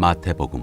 마태복음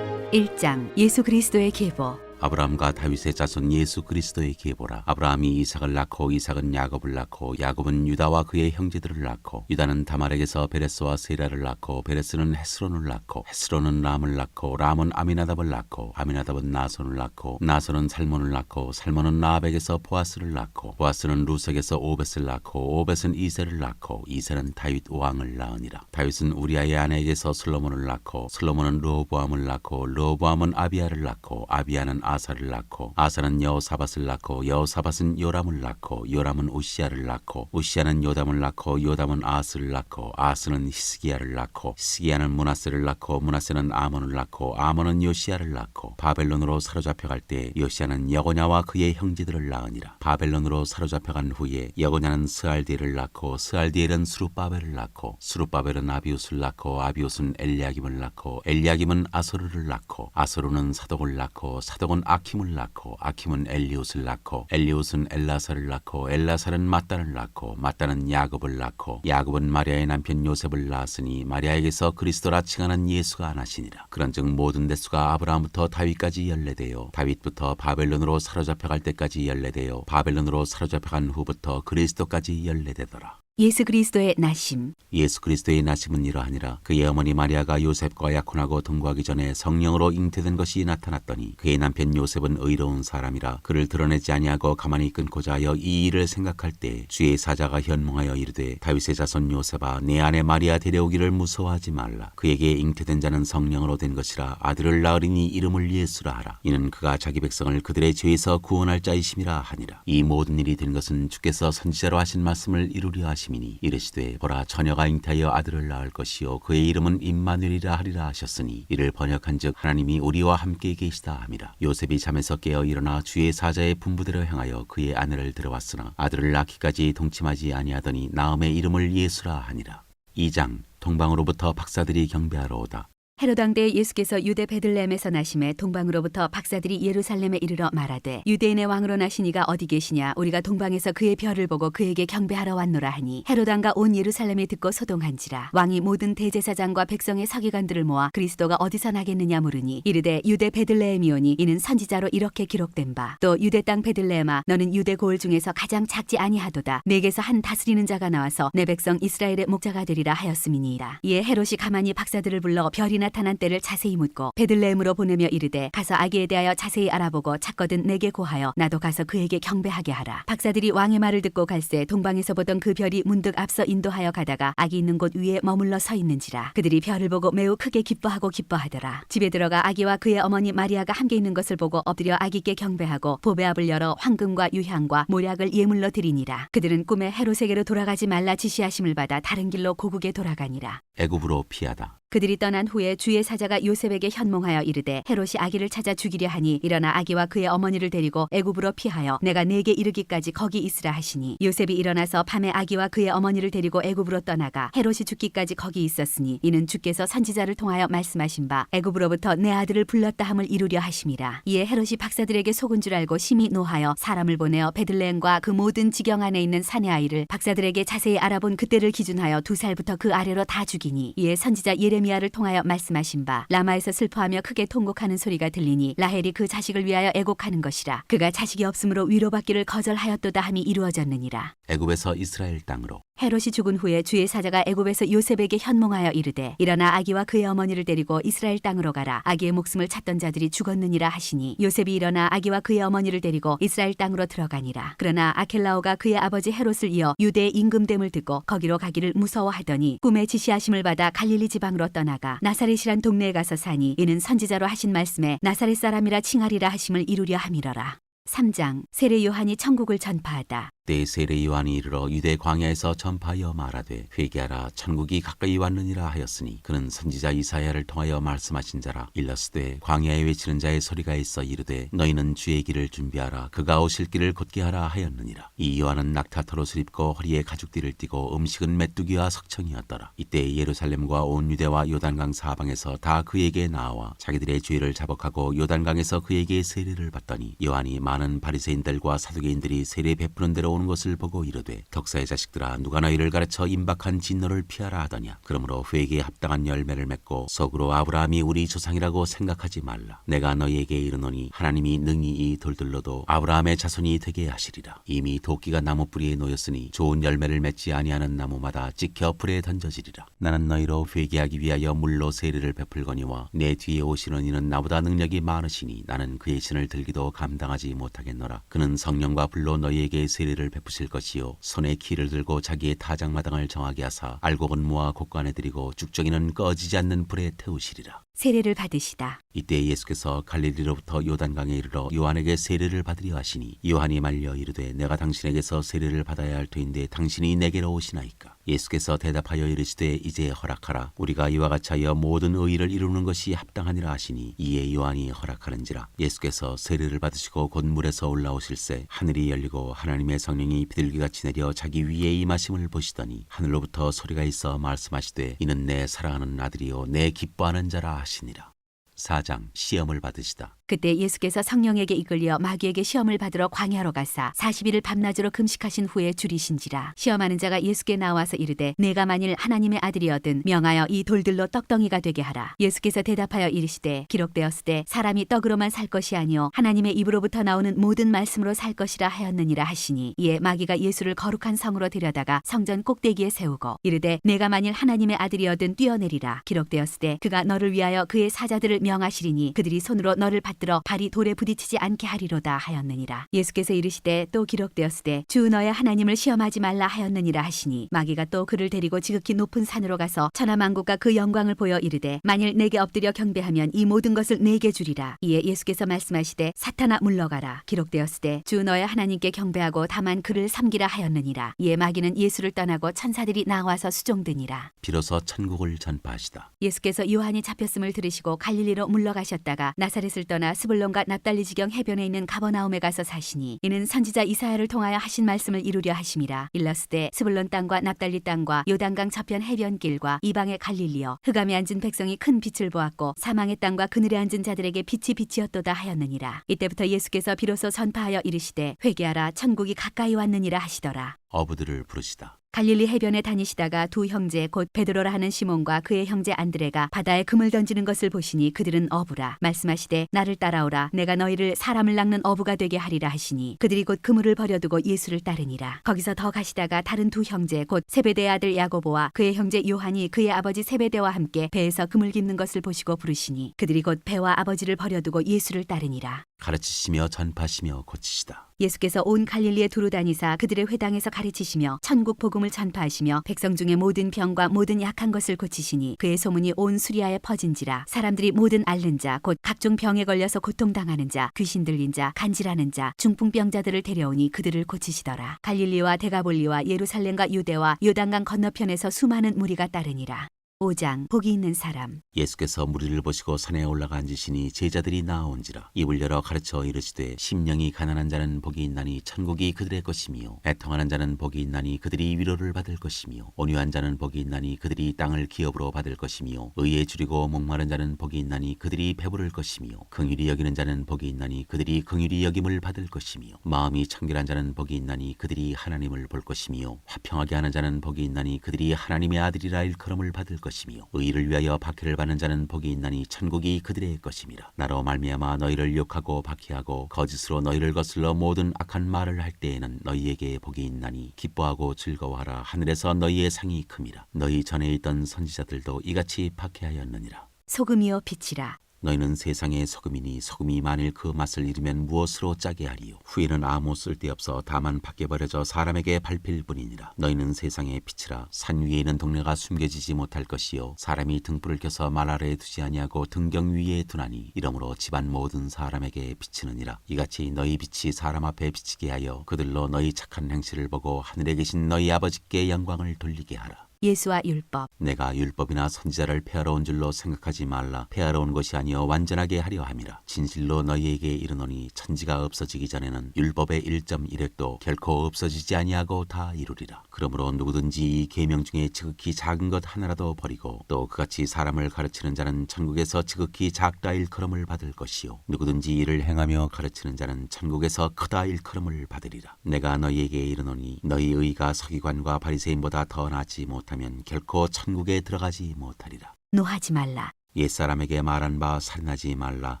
1장 예수 그리스도의 계보. 아브라함과 다윗의 자손 예수 그리스도의 계보라. 아브라함이 이삭을 낳고 이삭은 야곱을 낳고 야곱은 유다와 그의 형제들을 낳고 유다는 다말에게서 베레스와 세라를 낳고 베레스는 헤스론을 낳고 헤스론은 람을 낳고 람은 아미나답을 낳고 아미나답은 나손을 낳고 나손은 살몬을 낳고 살몬은 라합에게서 보아스를 낳고 보아스는 루색에서 오벳을 낳고 오벳은 이새를 낳고 이새는 다윗 왕을 낳으니라. 다윗은 우리아의 아내에게서 솔로몬을 낳고 솔로몬은 르호보암을 낳고 르호보암은 아비야를 낳고 아비야는 아사를 낳고 아사는 여호사밧을 낳고 여호사밧은 요람을 낳고 요람은 우시야를 낳고 우시야는 요담을 낳고 요담은 아스를 낳고 아스는 히스기야를 낳고 히스기야는 므낫세를 낳고 므낫세는 아몬을 낳고 아몬은 요시야를 낳고 바벨론으로 사로잡혀갈 때 요시야는 여고냐와 그의 형제들을 낳으니라. 바벨론으로 사로잡혀간 후에 여고냐는 스알디엘을 낳고 스알디엘은 스룹바벨을 낳고 스룹바벨은 아비웃을 낳고 아비웃은 엘리야김을 낳고 엘리야김은 아소르를 낳고 아소르는 사독을 낳고 사독은 아킴을 낳고 아킴은 엘리웃을 낳고 엘리웃은 엘라사를 낳고 엘라사는 mat단을 낳고 mat단은 야곱을 낳고 야곱은 마리아의 남편 요셉을 낳았으니 마리아에게서 그리스도라 칭하는 예수가 나시니라. 그런즉 모든 대수가 아브라함부터 다윗까지 연례되어 다윗부터 바벨론으로 사로잡혀갈 때까지 연례되어 바벨론으로 사로잡혀간 후부터 그리스도까지 연례되더라. 예수 그리스도의 나심. 예수 그리스도의 나심은 이러하니라. 그의 어머니 마리아가 요셉과 약혼하고 동거하기 전에 성령으로 잉태된 것이 나타났더니 그의 남편 요셉은 의로운 사람이라 그를 드러내지 아니하고 가만히 끊고자 하여 이 일을 생각할 때 주의 사자가 현몽하여 이르되 다윗의 자손 요셉아 내 아내 마리아 데려오기를 무서워하지 말라. 그에게 잉태된 자는 성령으로 된 것이라. 아들을 낳으리니 이름을 예수라 하라. 이는 그가 자기 백성을 그들의 죄에서 구원할 자이심이라 하니라. 이 모든 일이 된 것은 주께서 선지자로 하신 말씀을 이루려 하시니 이르시되 보라 처녀가 잉태하여 아들을 낳을 것이요 그의 이름은 임마누엘이라 하리라 하셨으니 이를 번역한즉 하나님이 우리와 함께 계시다 함이라. 요셉이 잠에서 깨어 일어나 주의 사자의 분부대로 행하여 그의 아내를 들어왔으나 아들을 낳기까지 동침하지 아니하더니 나음의 이름을 예수라 하니라. 2장 동방으로부터 박사들이 경배하러 오다. 헤롯 왕 때 예수께서 유대 베들레헴에서 나심에 동방으로부터 박사들이 예루살렘에 이르러 말하되 유대인의 왕으로 나신 이가 어디 계시냐 우리가 동방에서 그의 별을 보고 그에게 경배하러 왔노라 하니 헤롯 왕과 온 예루살렘이 듣고 소동한지라. 왕이 모든 대제사장과 백성의 서기관들을 모아 그리스도가 어디서 나겠느냐 물으니 이르되 유대 베들레헴이오니 이는 선지자로 이렇게 기록된 바 또 유대 땅 베들레헴아 너는 유대 고을 중에서 가장 작지 아니하도다. 내게서 한 다스리는 자가 나와서 내 백성 이스라엘의 목자가 되리라 하였음이니이다. 이에 헤롯이 가만히 박사들을 불러 별이나 나타난 때를 자세히 묻고 베들레헴으로 보내며 이르되 가서 아기에 대하여 자세히 알아보고 찾거든 내게 고하여 나도 가서 그에게 경배하게 하라. 박사들이 왕의 말을 듣고 갈새 동방에서 보던 그 별이 문득 앞서 인도하여 가다가 아기 있는 곳 위에 머물러 서 있는지라. 그들이 별을 보고 매우 크게 기뻐하고 기뻐하더라. 집에 들어가 아기와 그의 어머니 마리아가 함께 있는 것을 보고 엎드려 아기께 경배하고 보배압을 열어 황금과 유향과 모략을 예물로 드리니라. 그들은 꿈에 헤롯에게로 돌아가지 말라 지시하심을 받아 다른 길로 고국에 돌아가니라. 애굽으로 피하다. 그들이 떠난 후에 주의 사자가 요셉에게 현몽하여 이르되 헤롯이 아기를 찾아 죽이려 하니 일어나 아기와 그의 어머니를 데리고 애굽으로 피하여 내가 네게 이르기까지 거기 있으라 하시니 요셉이 일어나서 밤에 아기와 그의 어머니를 데리고 애굽으로 떠나가 헤롯이 죽기까지 거기 있었으니 이는 주께서 선지자를 통하여 말씀하신 바 애굽으로부터 내 아들을 불렀다 함을 이루려 하심이라. 이에 헤롯이 박사들에게 속은 줄 알고 심히 노하여 사람을 보내어 베들레헴과 그 모든 지경 안에 있는 사내 아이를 박사들에게 자세히 알아본 그때를 기준하여 2살부터 그 아래로 다 죽이니 이에 선지자 예레미야를 통하여 말씀하신 바 라마에서 슬퍼하며 크게 통곡하는 소리가 들리니 라헬이 그 자식을 위하여 애곡하는 것이라. 그가 자식이 없으므로 위로받기를 거절하였도다 함이 이루어졌느니라. 애굽에서 이스라엘 땅으로. 헤롯이 죽은 후에 주의 사자가 애굽에서 요셉에게 현몽하여 이르되 일어나 아기와 그의 어머니를 데리고 이스라엘 땅으로 가라. 아기의 목숨을 찾던 자들이 죽었느니라 하시니 요셉이 일어나 아기와 그의 어머니를 데리고 이스라엘 땅으로 들어가니라. 그러나 아켈라오가 그의 아버지 헤롯을 이어 유대의 임금됨을 듣고 거기로 가기를 무서워하더니 꿈에 지시하심을 받아 갈릴리 지방으로 떠나가 나사렛이란 동네에 가서 사니 이는 선지자로 하신 말씀에 나사렛 사람이라 칭하리라 하심을 이루려 함이러라. 3장 세례 요한이 천국을 전파하다. 때에 세례 요한이 이르러 유대 광야에서 전파하여 말하되 회개하라 천국이 가까이 왔느니라 하였으니 그는 선지자 이사야를 통하여 말씀하신 자라. 일러스되 광야에 외치는 자의 소리가 있어 이르되 너희는 주의 길을 준비하라 그가 오실 길을 곧게 하라 하였느니라. 이 요한은 낙타털 옷을 입고 허리에 가죽띠를 띠고 음식은 메뚜기와 석청이었더라. 이때 예루살렘과 온 유대와 요단강 사방에서 다 그에게 나와 자기들의 죄를 자복하고 요단강에서 그에게 세례를 받더니 요한이 많은 바리새인들과 사두개인들이 세례 베푸는 대로 오는 것을 보고 이르되 덕사의 자식들아 누가 너희를 가르쳐 임박한 진노를 피하라 하더냐. 그러므로 회개에 합당한 열매를 맺고 속으로 아브라함이 우리 조상이라고 생각하지 말라. 내가 너희에게 이르노니 하나님이 능히 이 돌들로도 아브라함의 자손이 되게 하시리라. 이미 도끼가 나무 뿌리에 놓였으니 좋은 열매를 맺지 아니하는 나무마다 찍혀 불에 던져지리라. 나는 너희로 회개하기 위하여 물로 세례를 베풀거니와 내 뒤에 오시는 이는 나보다 능력이 많으시니 나는 그의 신을 들기도 감당하지 못하겠노라. 그는 성령과 불로 너희에게 세례를 베푸실 것이요 손에 키를 들고 자기의 타작마당을 정하게 하사 알곡은 모아 곳간에 들이고 죽정이는 꺼지지 않는 불에 태우시리라. 세례를 받으시다. 이때 예수께서 갈릴리로부터 요단강에 이르러 요한에게 세례를 받으려 하시니 요한이 말려 이르되 내가 당신에게서 세례를 받아야 할 터인데 당신이 내게로 오시나이까. 예수께서 대답하여 이르시되 이제 허락하라. 우리가 이와 같이 하여 모든 의의를 이루는 것이 합당하니라 하시니 이에 요한이 허락하는지라. 예수께서 세례를 받으시고 곧 물에서 올라오실새 하늘이 열리고 하나님의 성령이 비둘기같이 내려 자기 위에 임하심을 보시더니 하늘로부터 소리가 있어 말씀하시되 이는 내 사랑하는 아들이요 내 기뻐하는 자라 하시니라. 4장 시험을 받으시다. 그때 예수께서 성령에게 이끌려 마귀에게 시험을 받으러 광야로 가사 40일을 밤낮으로 금식하신 후에 줄이신지라. 시험하는 자가 예수께 나와서 이르되 내가 만일 하나님의 아들이거든 명하여 이 돌들로 떡덩이가 되게 하라. 예수께서 대답하여 이르시되 기록되었으되 사람이 떡으로만 살 것이 아니요 하나님의 입으로부터 나오는 모든 말씀으로 살 것이라 하였느니라 하시니 이에 마귀가 예수를 거룩한 성으로 데려다가 성전 꼭대기에 세우고 이르되 내가 만일 하나님의 아들이거든 뛰어내리라. 기록되었으되 그가 너를 위하여 그의 사자들을 명하시리니 그들이 손으로 너를 받들어 발이 돌에 부딪히지 않게 하리로다 하였느니라. 예수께서 이르시되 또 기록되었으되 주 너의 하나님을 시험하지 말라 하였느니라 하시니 마귀가 또 그를 데리고 지극히 높은 산으로 가서 천하만국과 그 영광을 보여 이르되 만일 내게 엎드려 경배하면 이 모든 것을 내게 주리라. 이에 예수께서 말씀하시되 사탄아 물러가라. 기록되었으되 주 너의 하나님께 경배하고 다만 그를 섬기라 하였느니라. 이에 마귀는 예수를 떠나고 천사들이 나와서 수종드니라. 비로소 천국을 전파하시다. 예수께서 요한이 잡혔음을 들으시고 갈릴리로 물러가셨다가 나사렛을 떠나 스불론과 납달리 지경 해변에 있는 가버나움에 가서 사시니 이는 선지자 이사야를 통하여 하신 말씀을 이루려 하심이라. 일러스되 스불론 땅과 납달리 땅과 요단강 저편 해변길과 이방의 갈릴리여 흑암에 앉은 백성이 큰 빛을 보았고 사망의 땅과 그늘에 앉은 자들에게 빛이 빛이었도다 하였느니라. 이때부터 예수께서 비로소 전파하여 이르시되 회개하라 천국이 가까이 왔느니라 하시더라. 어부들을 부르시다. 갈릴리 해변에 다니시다가 두 형제 곧 베드로라 하는 시몬과 그의 형제 안드레가 바다에 금을 던지는 것을 보시니 그들은 어부라. 말씀하시되 나를 따라오라. 내가 너희를 사람을 낚는 어부가 되게 하리라 하시니 그들이 곧 그물을 버려두고 예수를 따르니라. 거기서 더 가시다가 다른 두 형제 곧 세베대의 아들 야고보와 그의 형제 요한이 그의 아버지 세베대와 함께 배에서 그물 깁는 것을 보시고 부르시니 그들이 곧 배와 아버지를 버려두고 예수를 따르니라. 가르치시며 전파하시며 고치시다. 예수께서 온 갈릴리에 두루 다니사 그들의 회당에서 가르치시며 천국 복음을 전파하시며 백성 중에 모든 병과 모든 약한 것을 고치시니 그의 소문이 온 수리아에 퍼진지라. 사람들이 모든 앓는 자 곧 각종 병에 걸려서 고통당하는 자 귀신 들린 자 간질하는 자 중풍병자들을 데려오니 그들을 고치시더라. 갈릴리와 데가볼리와 예루살렘과 유대와 요단강 건너편에서 수많은 무리가 따르니라. 5장 복이 있는 사람. 예수께서 무리를 보시고 산에 올라가 앉으시니 제자들이 나아온지라. 입을 열어 가르쳐 이르시되 심령이 가난한 자는 복이 있나니 천국이 그들의 것이며 애통하는 자는 복이 있나니 그들이 위로를 받을 것이며 온유한 자는 복이 있나니 그들이 땅을 기업으로 받을 것이며 의에 줄이고 목마른 자는 복이 있나니 그들이 배부를 것이며 긍휼히 여기는 자는 복이 있나니 그들이 긍휼히 여김을 받을 것이며 마음이 청결한 자는 복이 있나니 그들이 하나님을 볼 것이며 화평하게 하는 자는 복이 있나니 그들이 하나님의 아들이라 일컬음을 받을 것이며 의를 위하여 박해를 받는 자는 복이 있나니 천국이 그들의 것임이라. 나로 말미암아 너희를 욕하고 박해하고 거짓으로 너희를 거슬러 모든 악한 말을 할 때에는 너희에게 복이 있나니 기뻐하고 즐거워하라. 하늘에서 너희의 상이 큼이라. 너희 전에 있던 선지자들도 이같이 박해하였느니라. 소금이요 빛이라. 너희는 세상의 소금이니 소금이 만일 그 맛을 잃으면 무엇으로 짜게 하리요. 후에는 아무 쓸데없어 다만 밖에 버려져 사람에게 밟힐 뿐이니라. 너희는 세상의 빛이라. 산 위에 있는 동네가 숨겨지지 못할 것이요 사람이 등불을 켜서 말 아래에 두지 아니하고 등경 위에 두나니 이러므로 집안 모든 사람에게 비치느니라. 이같이 너희 빛이 사람 앞에 비치게 하여 그들로 너희 착한 행실을 보고 하늘에 계신 너희 아버지께 영광을 돌리게 하라. 예수와 율법. 내가 율법이나 선지자를 폐하러 온 줄로 생각하지 말라. 폐하러 온 것이 아니요 완전하게 하려 함이라. 진실로 너희에게 이르노니 천지가 없어지기 전에는 율법의 1.1획도 결코 없어지지 아니하고 다 이루리라. 그러므로 누구든지 이 계명 중에 지극히 작은 것 하나라도 버리고 또 그같이 사람을 가르치는 자는 천국에서 지극히 작다 일컬음을 받을 것이요 누구든지 이를 행하며 가르치는 자는 천국에서 크다 일컬음을 받으리라. 내가 너희에게 이르노니 너희 의가 서기관과 바리새인보다 더 낫지 못하면 결코 천국에 들어가지 못하리라. 노하지 말라. 옛사람에게 말한 바 살인하지 말라.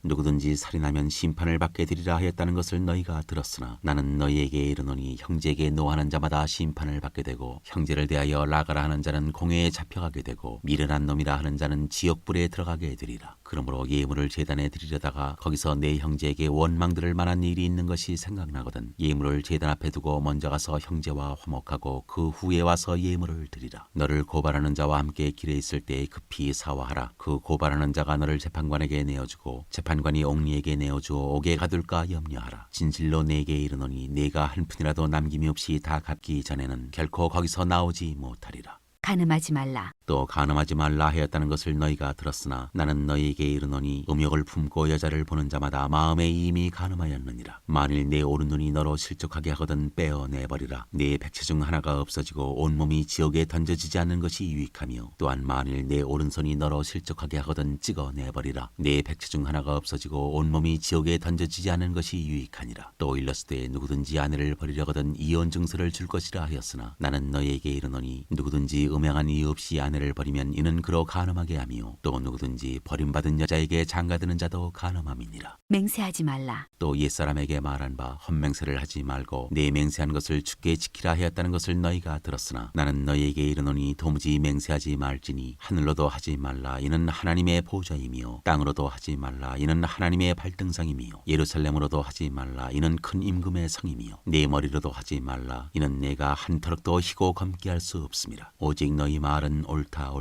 누구든지 살인하면 심판을 받게 되리라 하였다는 것을 너희가 들었으나 나는 너희에게 이르노니 형제에게 노하는 자마다 심판을 받게 되고 형제를 대하여 라가라 하는 자는 공회에 잡혀가게 되고 미련한 놈이라 하는 자는 지옥불에 들어가게 되리라. 그러므로 예물을 제단에 드리려다가 거기서 내 형제에게 원망들을 만한 일이 있는 것이 생각나거든 예물을 제단 앞에 두고 먼저 가서 형제와 화목하고 그 후에 와서 예물을 드리라. 너를 고발하는 자와 함께 길에 있을 때 급히 사화하라. 그 고발하는 자가 너를 재판관에게 내어주고 재판관이 옥리에게 내어주어 옥에 가둘까 염려하라. 진실로 내게 이르노니 네가 한 푼이라도 남김이 없이 다 갚기 전에는 결코 거기서 나오지 못하리라. 간음하지 말라. 또 간음하지 말라 하였다는 것을 너희가 들었으나 나는 너희에게 이르노니 음욕을 품고 여자를 보는 자마다 마음에 이미 간음하였느니라. 만일 내 오른눈이 너로 실족하게 하거든 빼어내버리라. 내 백체 중 하나가 없어지고 온몸이 지옥에 던져지지 않는 것이 유익하며 또한 만일 내 오른손이 너로 실족하게 하거든 찍어내버리라. 내 백체 중 하나가 없어지고 온몸이 지옥에 던져지지 않는 것이 유익하니라. 또 일렀으되 누구든지 아내를 버리려거든 이혼 증서를 줄 것이라 하였으나 나는 너희에게 이르노니 누구든지 음행한 이유 없이 아내를 버리면 이는 그로 간음하게 하며 또 누구든지 버림받은 여자에게 장가드는 자도 간음함이니라. 맹세하지 말라. 또 옛사람에게 말한 바 헛맹세를 하지 말고 내 맹세한 것을 주께 지키라 하였다는 것을 너희가 들었으나 나는 너희에게 이르노니 도무지 맹세하지 말지니 하늘로도 하지 말라 이는 하나님의 보좌이며 땅으로도 하지 말라 이는 하나님의 발등상이며 예루살렘으로도 하지 말라 이는 큰 임금의 성이며 내 머리로도 하지 말라 이는 내가 한 터럭도 희고 검게 할 수 없음이라. 오직 너희 말은 옳다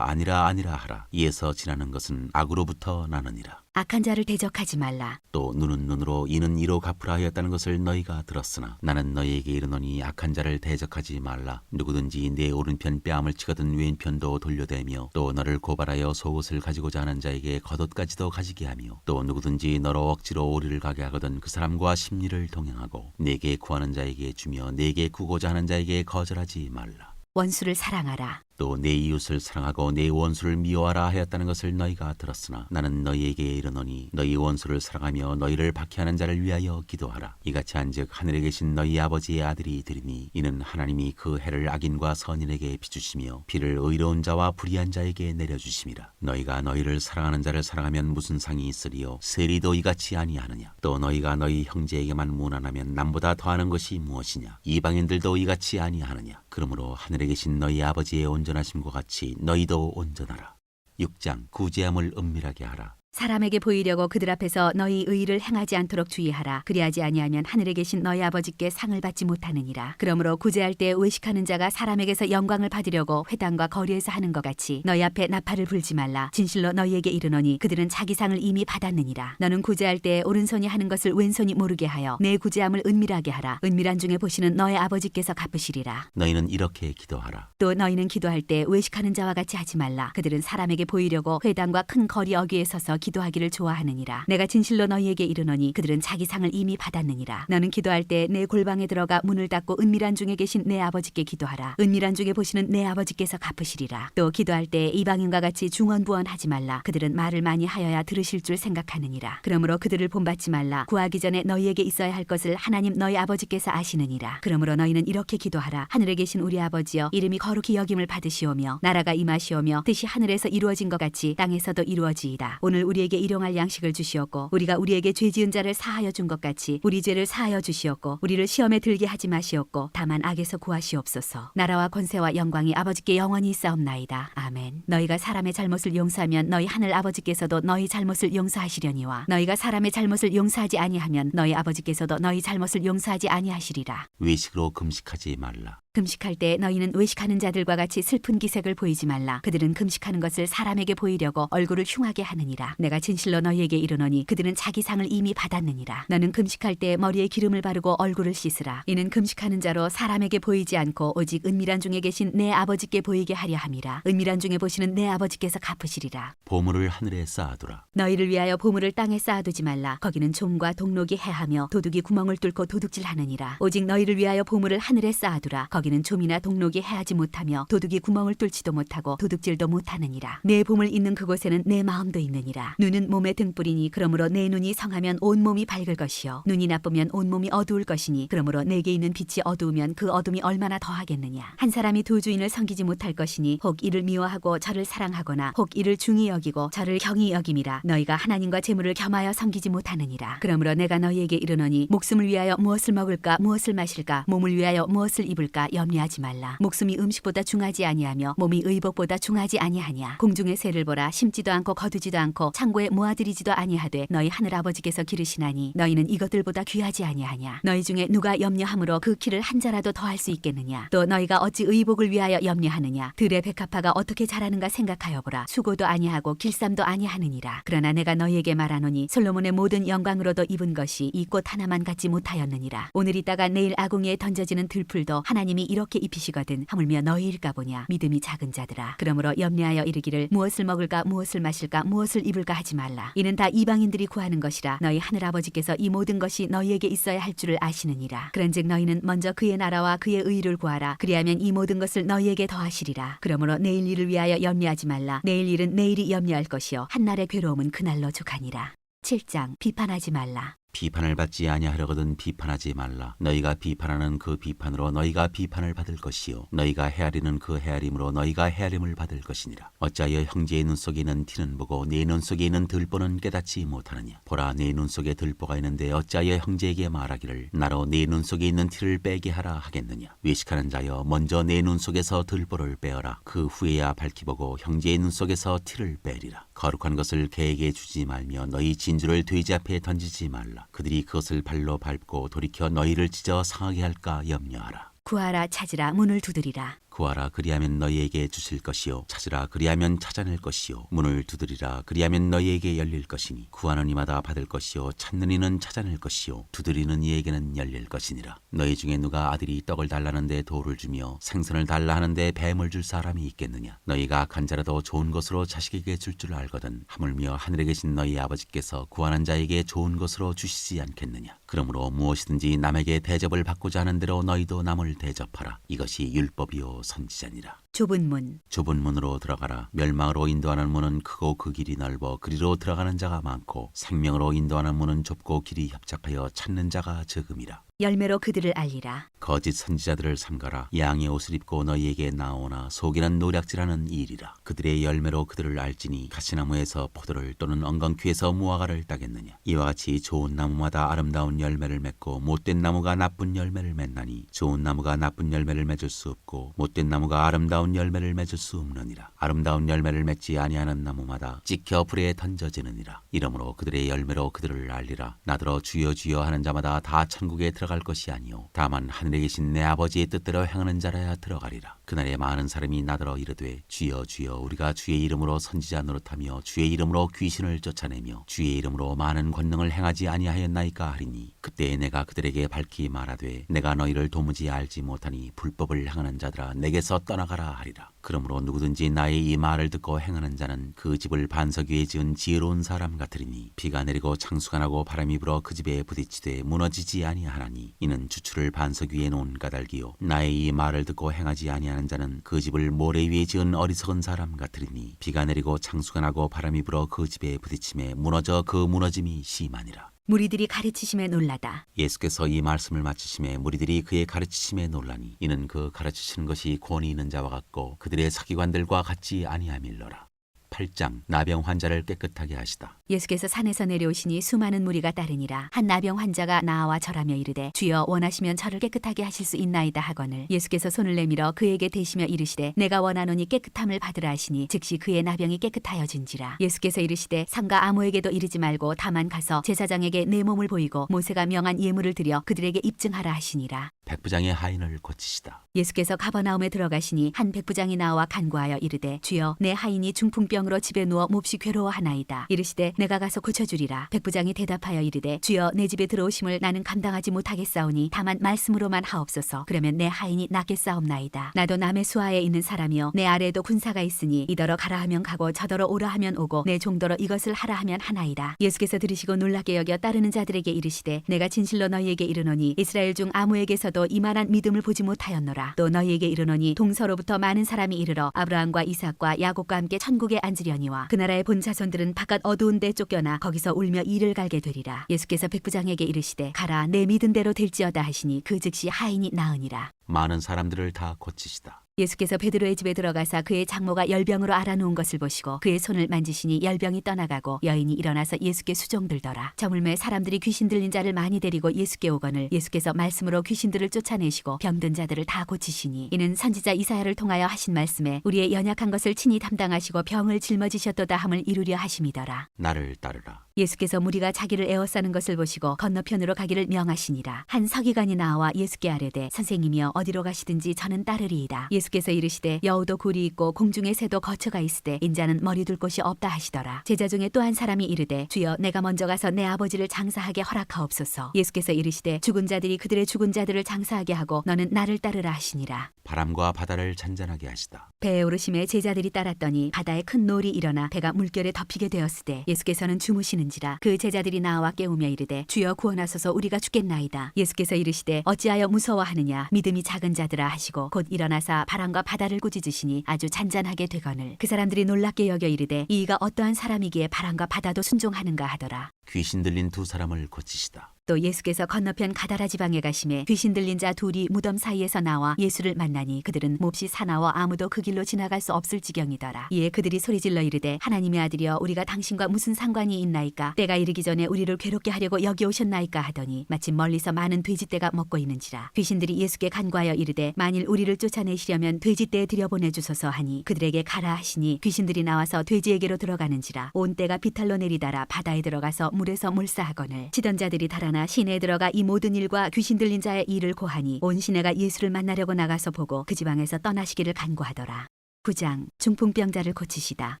아니라 하라. 이에서 지나는 것은 악으로부터 나느니라. 악한 자를 대적하지 말라. 또 눈은 눈으로 이는 이로 갚으라 하였다는 것을 너희가 들었으나 나는 너희에게 이르노니 악한 자를 대적하지 말라. 누구든지 내 오른편 뺨을 치거든 왼편도 돌려대며 또 너를 고발하여 속옷을 가지고자 하는 자에게 겉옷까지도 가지게 하며 또 누구든지 너로 억지로 오리를 가게 하거든 그 사람과 심리를 동행하고 내게 구하는 자에게 주며 내게 구고자 하는 자에게 거절하지 말라. 원수를 사랑하라. 또 내 이웃을 사랑하고 내 원수를 미워하라 하였다는 것을 너희가 들었으나 나는 너희에게 이르노니 너희 원수를 사랑하며 너희를 박해하는 자를 위하여 기도하라. 이같이 한즉 하늘에 계신 너희 아버지의 아들이 되리니 이는 하나님이 그 해를 악인과 선인에게 비추시며 비를 의로운 자와 불의한 자에게 내려주심이라. 너희가 너희를 사랑하는 자를 사랑하면 무슨 상이 있으리요 세리도 이같이 아니하느냐. 또 너희가 너희 형제에게만 무난하면 남보다 더하는 것이 무엇이냐. 이방인들도 이같이 아니하느냐. 그러므로 하늘에 계신 너희 아버지의 온전하심과 같이 너희도 온전하라. 6장 구제함을 은밀하게 하라. 사람에게 보이려고 그들 앞에서 너희 의를 행하지 않도록 주의하라. 그리하지 아니하면 하늘에 계신 너희 아버지께 상을 받지 못하느니라. 그러므로 구제할 때 외식하는 자가 사람에게서 영광을 받으려고 회당과 거리에서 하는 것 같이 너희 앞에 나팔을 불지 말라. 진실로 너희에게 이르노니 그들은 자기 상을 이미 받았느니라. 너는 구제할 때 오른손이 하는 것을 왼손이 모르게 하여 내 구제함을 은밀하게 하라. 은밀한 중에 보시는 너희 아버지께서 갚으시리라. 너희는 이렇게 기도하라. 또 너희는 기도할 때 외식하는 자와 같이 하지 말라. 그들은 사람에게 보이려고 회당과 큰 거리 어귀에 서서 기도하기를 좋아하느니라. 내가 진실로 너희에게 이르노니 그들은 자기 상을 이미 받았느니라. 너는 기도할 때 내 골방에 들어가 문을 닫고 은밀한 중에 계신 내 아버지께 기도하라. 은밀한 중에 보시는 내 아버지께서 갚으시리라. 또 기도할 때 이방인과 같이 중언부언하지 말라. 그들은 말을 많이 하여야 들으실 줄 생각하느니라. 그러므로 그들을 본받지 말라. 구하기 전에 너희에게 있어야 할 것을 하나님 너희 아버지께서 아시느니라. 그러므로 너희는 이렇게 기도하라. 하늘에 계신 우리 아버지여 이름이 거룩히 여김을 받으시오며 나라가 임하시오며 뜻이 하늘에서 이루어진 것 같이 땅에서도 이루어지이다. 오늘 우리에게 일용할 양식을 주시옵고 우리가 우리에게 죄 지은 자를 사하여 준 것 같이 우리 죄를 사하여 주시옵고 우리를 시험에 들게 하지 마시옵고 다만 악에서 구하시옵소서. 나라와 권세와 영광이 아버지께 영원히 있사옵나이다. 아멘. 너희가 사람의 잘못을 용서하면 너희 하늘 아버지께서도 너희 잘못을 용서하시려니와 너희가 사람의 잘못을 용서하지 아니하면 너희 아버지께서도 너희 잘못을 용서하지 아니하시리라. 외식으로 금식하지 말라. 금식할 때 너희는 외식하는 자들과 같이 슬픈 기색을 보이지 말라. 그들은 금식하는 것을 사람에게 보이려고 얼굴을 흉하게 하느니라. 내가 진실로 너희에게 이르노니 그들은 자기 상을 이미 받았느니라. 너는 금식할 때 머리에 기름을 바르고 얼굴을 씻으라. 이는 금식하는 자로 사람에게 보이지 않고 오직 은밀한 중에 계신 내 아버지께 보이게 하려 함이라. 은밀한 중에 보시는 내 아버지께서 갚으시리라. 보물을 하늘에 쌓아두라. 너희를 위하여 보물을 땅에 쌓아두지 말라. 거기는 좀과 동록이 해하며 도둑이 구멍을 뚫고 도둑질하느니라. 오직 너희를 위하여 보물을 하늘에 쌓아두라. 거기는 좀이나 동록이 해하지 못하며 도둑이 구멍을 뚫지도 못하고 도둑질도 못하느니라. 내 보물 있는 그곳에는 내 마음도 있느니라. 눈은 몸의 등불이니 그러므로 내 눈이 성하면 온 몸이 밝을 것이요 눈이 나쁘면 온 몸이 어두울 것이니 그러므로 내게 있는 빛이 어두우면 그 어둠이 얼마나 더하겠느냐. 한 사람이 두 주인을 섬기지 못할 것이니 혹 이를 미워하고 저를 사랑하거나 혹 이를 중히 여기고 저를 경히 여김이라. 너희가 하나님과 재물을 겸하여 섬기지 못하느니라. 그러므로 내가 너희에게 이르노니 목숨을 위하여 무엇을 먹을까 무엇을 마실까 몸을 위하여 무엇을 입을까 염려하지 말라. 목숨이 음식보다 중하지 아니하며 몸이 의복보다 중하지 아니하냐. 공중의 새를 보라. 심지도 않고 거두지도 않고 창고에 모아들이지도 아니하되 너희 하늘 아버지께서 기르시나니 너희는 이것들보다 귀하지 아니하냐. 너희 중에 누가 염려함으로 그 키를 한 자라도 더할 수 있겠느냐. 또 너희가 어찌 의복을 위하여 염려하느냐. 들의 백합화가 어떻게 자라는가 생각하여 보라. 수고도 아니하고 길쌈도 아니하느니라. 그러나 내가 너희에게 말하노니 솔로몬의 모든 영광으로도 입은 것이 이 꽃 하나만 갖지 못하였느니라. 오늘 있다가 내일 아궁이에 던져지는 들풀도 하나님이 이렇게 입히시거든 하물며 너희일까 보냐. 믿음이 작은 자들아. 그러므로 염려하여 이르기를 무엇을 먹을까 무엇을 마실까 무엇을 입을까 하지 말라. 이는 다 이방인들이 구하는 것이라. 너희 하늘 아버지께서 이 모든 것이 너희에게 있어야 할 줄을 아시느니라. 그런즉 너희는 먼저 그의 나라와 그의 의를 구하라. 그리하면 이 모든 것을 너희에게 더하시리라. 그러므로 내일 일을 위하여 염려하지 말라. 내일 일은 내일이 염려할 것이요 한날의 괴로움은 그날로 족하니라. 7장 비판하지 말라. 비판을 받지 아니하려거든 비판하지 말라. 너희가 비판하는 그 비판으로 너희가 비판을 받을 것이요 너희가 헤아리는 그 헤아림으로 너희가 헤아림을 받을 것이니라. 어찌하여 형제의 눈 속에 있는 티는 보고 내 눈 속에 있는 들보는 깨닫지 못하느냐. 보라, 내 눈 속에 들보가 있는데 어찌하여 형제에게 말하기를 나로 내 눈 속에 있는 티를 빼게 하라 하겠느냐. 외식하는 자여, 먼저 내 눈 속에서 들보를 빼어라. 그 후에야 밝히 보고 형제의 눈 속에서 티를 빼리라. 거룩한 것을 개에게 주지 말며 너희 진주를 돼지 앞에 던지지 말라. 그들이 그것을 발로 밟고 돌이켜 너희를 찢어 상하게 할까 염려하라. 구하라 찾으라 문을 두드리라. 구하라 그리하면 너희에게 주실 것이요 찾으라 그리하면 찾아낼 것이요 문을 두드리라 그리하면 너희에게 열릴 것이니 구하는 이마다 받을 것이요 찾는 이는 찾아낼 것이요 두드리는 이에게는 열릴 것이니라. 너희 중에 누가 아들이 떡을 달라는데 돌을 주며 생선을 달라 하는데 뱀을 줄 사람이 있겠느냐. 너희가 악한 자라도 좋은 것으로 자식에게 줄 줄 알거든 하물며 하늘에 계신 너희 아버지께서 구하는 자에게 좋은 것으로 주시지 않겠느냐. 그러므로 무엇이든지 남에게 대접을 받고자 하는 대로 너희도 남을 대접하라. 이것이 율법이요 선지자니라. 좁은 문. 좁은 문으로 들어가라. 멸망으로 인도하는 문은 크고 그 길이 넓어 그리로 들어가는 자가 많고 생명으로 인도하는 문은 좁고 길이 협착하여 찾는 자가 적음이라. 열매로 그들을 알리라. 거짓 선지자들을 삼가라. 양의 옷을 입고 너희에게 나오나 속이는 노략질하는 일이라. 그들의 열매로 그들을 알지니 가시나무에서 포도를 또는 엉겅퀴에서 무화과를 따겠느냐. 이와 같이 좋은 나무마다 아름다운 열매를 맺고 못된 나무가 나쁜 열매를 맺나니 좋은 나무가 나쁜 열매를 맺을 수 없고 못된 나무가 아름다운 열매를 맺을 수 없느니라. 아름다운 열매를 맺지 아니하는 나무마다 찍혀 불에 던져지느니라. 이러므로 그들의 열매로 그들을 알리라. 나더러 주여 주여 하는 자마다 다 천국에 들어갈 것이 아니요 다만 하늘에 계신 내 아버지의 뜻대로 행하는 자라야 들어가리라. 그날에 많은 사람이 나더러 이르되 주여 주여 우리가 주의 이름으로 선지자 노릇하며 주의 이름으로 귀신을 쫓아내며 주의 이름으로 많은 권능을 행하지 아니하였나이까 하리니 그때 내가 그들에게 밝히 말하되 내가 너희를 도무지 알지 못하니 불법을 행하는 자들아 내게서 떠나가라 하리라. 그러므로 누구든지 나의 이 말을 듣고 행하는 자는 그 집을 반석 위에 지은 지혜로운 사람 같으리니 비가 내리고 창수가 나고 바람이 불어 그 집에 부딪히되 무너지지 아니하나니 이는 주추를 반석 위에 놓은 까닭이요 나의 이 말을 듣고 행하지 아니하는 자는 그 집을 모래 위에 지은 어리석은 사람 같으리니 비가 내리고 창수가 나고 바람이 불어 그 집에 부딪힘에 무너져 그 무너짐이 심하니라. 무리들이 가르치심에 놀라다. 예수께서 이 말씀을 마치심에 무리들이 그의 가르치심에 놀라니 이는 그 가르치시는 것이 권위 있는 자와 같고 그들의 사기관들과 같지 아니함일러라. 8장 나병 환자를 깨끗하게 하시다. 예수께서 산에서 내려오시니 수많은 무리가 따르니라. 한 나병 환자가 나와 절하며 이르되 주여 원하시면 저를 깨끗하게 하실 수 있나이다 하거늘 예수께서 손을 내밀어 그에게 대시며 이르시되 내가 원하노니 깨끗함을 받으라 하시니 즉시 그의 나병이 깨끗하여진지라. 예수께서 이르시되 삼가 아무에게도 이르지 말고 다만 가서 제사장에게 내 몸을 보이고 모세가 명한 예물을 드려 그들에게 입증하라 하시니라. 백부장의 하인을 고치시다. 예수께서 가버나움에 들어가시니 한 백부장이 나와 간구하여 이르되 주여 내 하인이 중풍병 병으로 집에 누워 몹시 괴로워하나이다. 이르시되 내가 가서 고쳐주리라. 백부장이 대답하여 이르되 주여 내 집에 들어오심을 나는 감당하지 못하겠사오니 다만 말씀으로만 하옵소서. 그러면 내 하인이 낫겠사옵나이다. 나도 남의 수하에 있는 사람이요 내 아래에도 군사가 있으니 이더러 가라 하면 가고 저더러 오라 하면 오고 내 종더러 이것을 하라 하면 하나이다. 예수께서 들으시고 놀랍게 여겨 따르는 자들에게 이르시되 내가 진실로 너희에게 이르노니 이스라엘 중 아무에게서도 이만한 믿음을 보지 못하였노라. 또 너희에게 이르노니 동서로부터 많은 사람이 이르러 아브라함과 이삭과 야곱과 함께 천국에 앉으려니와 그 나라의 본 자손들은 바깥 어두운 데 쫓겨나 거기서 울며 이를 갈게 되리라. 예수께서 백부장에게 이르시되 가라 내 믿은 대로 될지어다 하시니 그 즉시 하인이 나으니라. 많은 사람들을 다 고치시다. 예수께서 베드로의 집에 들어가사 그의 장모가 열병으로 앓아누운 것을 보시고 그의 손을 만지시니 열병이 떠나가고 여인이 일어나서 예수께 수종들더라. 저물매 사람들이 귀신 들린 자를 많이 데리고 예수께 오거늘 예수께서 말씀으로 귀신들을 쫓아내시고 병든 자들을 다 고치시니 이는 선지자 이사야를 통하여 하신 말씀에 우리의 연약한 것을 친히 담당하시고 병을 짊어지셨도다 함을 이루려 하심이더라. 나를 따르라. 예수께서 무리가 자기를 에워싸는 것을 보시고 건너편으로 가기를 명하시니라. 한 서기관이 나와 예수께 아뢰되 선생님이여 어디로 가시든지 저는 따르리이다. 예수께서 이르시되 여우도 굴이 있고 공중의 새도 거처가 있으되 인자는 머리 둘 곳이 없다 하시더라. 제자 중에 또 한 사람이 이르되 주여 내가 먼저 가서 내 아버지를 장사하게 허락하옵소서. 예수께서 이르시되 죽은 자들이 그들의 죽은 자들을 장사하게 하고 너는 나를 따르라 하시니라. 바람과 바다를 잔잔하게 하시다. 배에 오르심에 제자들이 따랐더니 바다에 큰 놀이 일어나 배가 물결에 덮이게 되었으되 예수께서는 주무시는지라. 그 제자들이 나와 깨우며 이르되 주여 구원하소서 우리가 죽겠나이다. 예수께서 이르시되 어찌하여 무서워하느냐 믿음이 작은 자들아 하시고 곧 일어나사 바람과 바다를 꾸짖으시니 아주 잔잔하게 되거늘 그 사람들이 놀랍게 여겨 이르되 이가 어떠한 사람이기에 바람과 바다도 순종하는가 하더라. 귀신 들린 두 사람을 고치시다. 또 예수께서 건너편 가다라 지방에 가심에 귀신 들린 자 둘이 무덤 사이에서 나와 예수를 만나니 그들은 몹시 사나워 아무도 그 길로 지나갈 수 없을 지경이더라. 이에 그들이 소리질러 이르되 하나님의 아들이여 우리가 당신과 무슨 상관이 있나이까? 때가 이르기 전에 우리를 괴롭게 하려고 여기 오셨나이까 하더니 마침 멀리서 많은 돼지떼가 먹고 있는지라. 귀신들이 예수께 간구하여 이르되 만일 우리를 쫓아내시려면 돼지떼에 들여보내주소서 하니 그들에게 가라 하시니 귀신들이 나와서 돼지에게로 들어가는지라. 온 떼가 비탈로 내리다라 바다에 들어가서 물에서 몰사하거늘 치던 자들이 달아나 시내에 들어가 이 모든 일과 귀신 들린 자의 일을 고하니 온 시내가 예수를 만나려고 나가서 보고 그 지방에서 떠나시기를 간구하더라. 9장 중풍병자를 고치시다.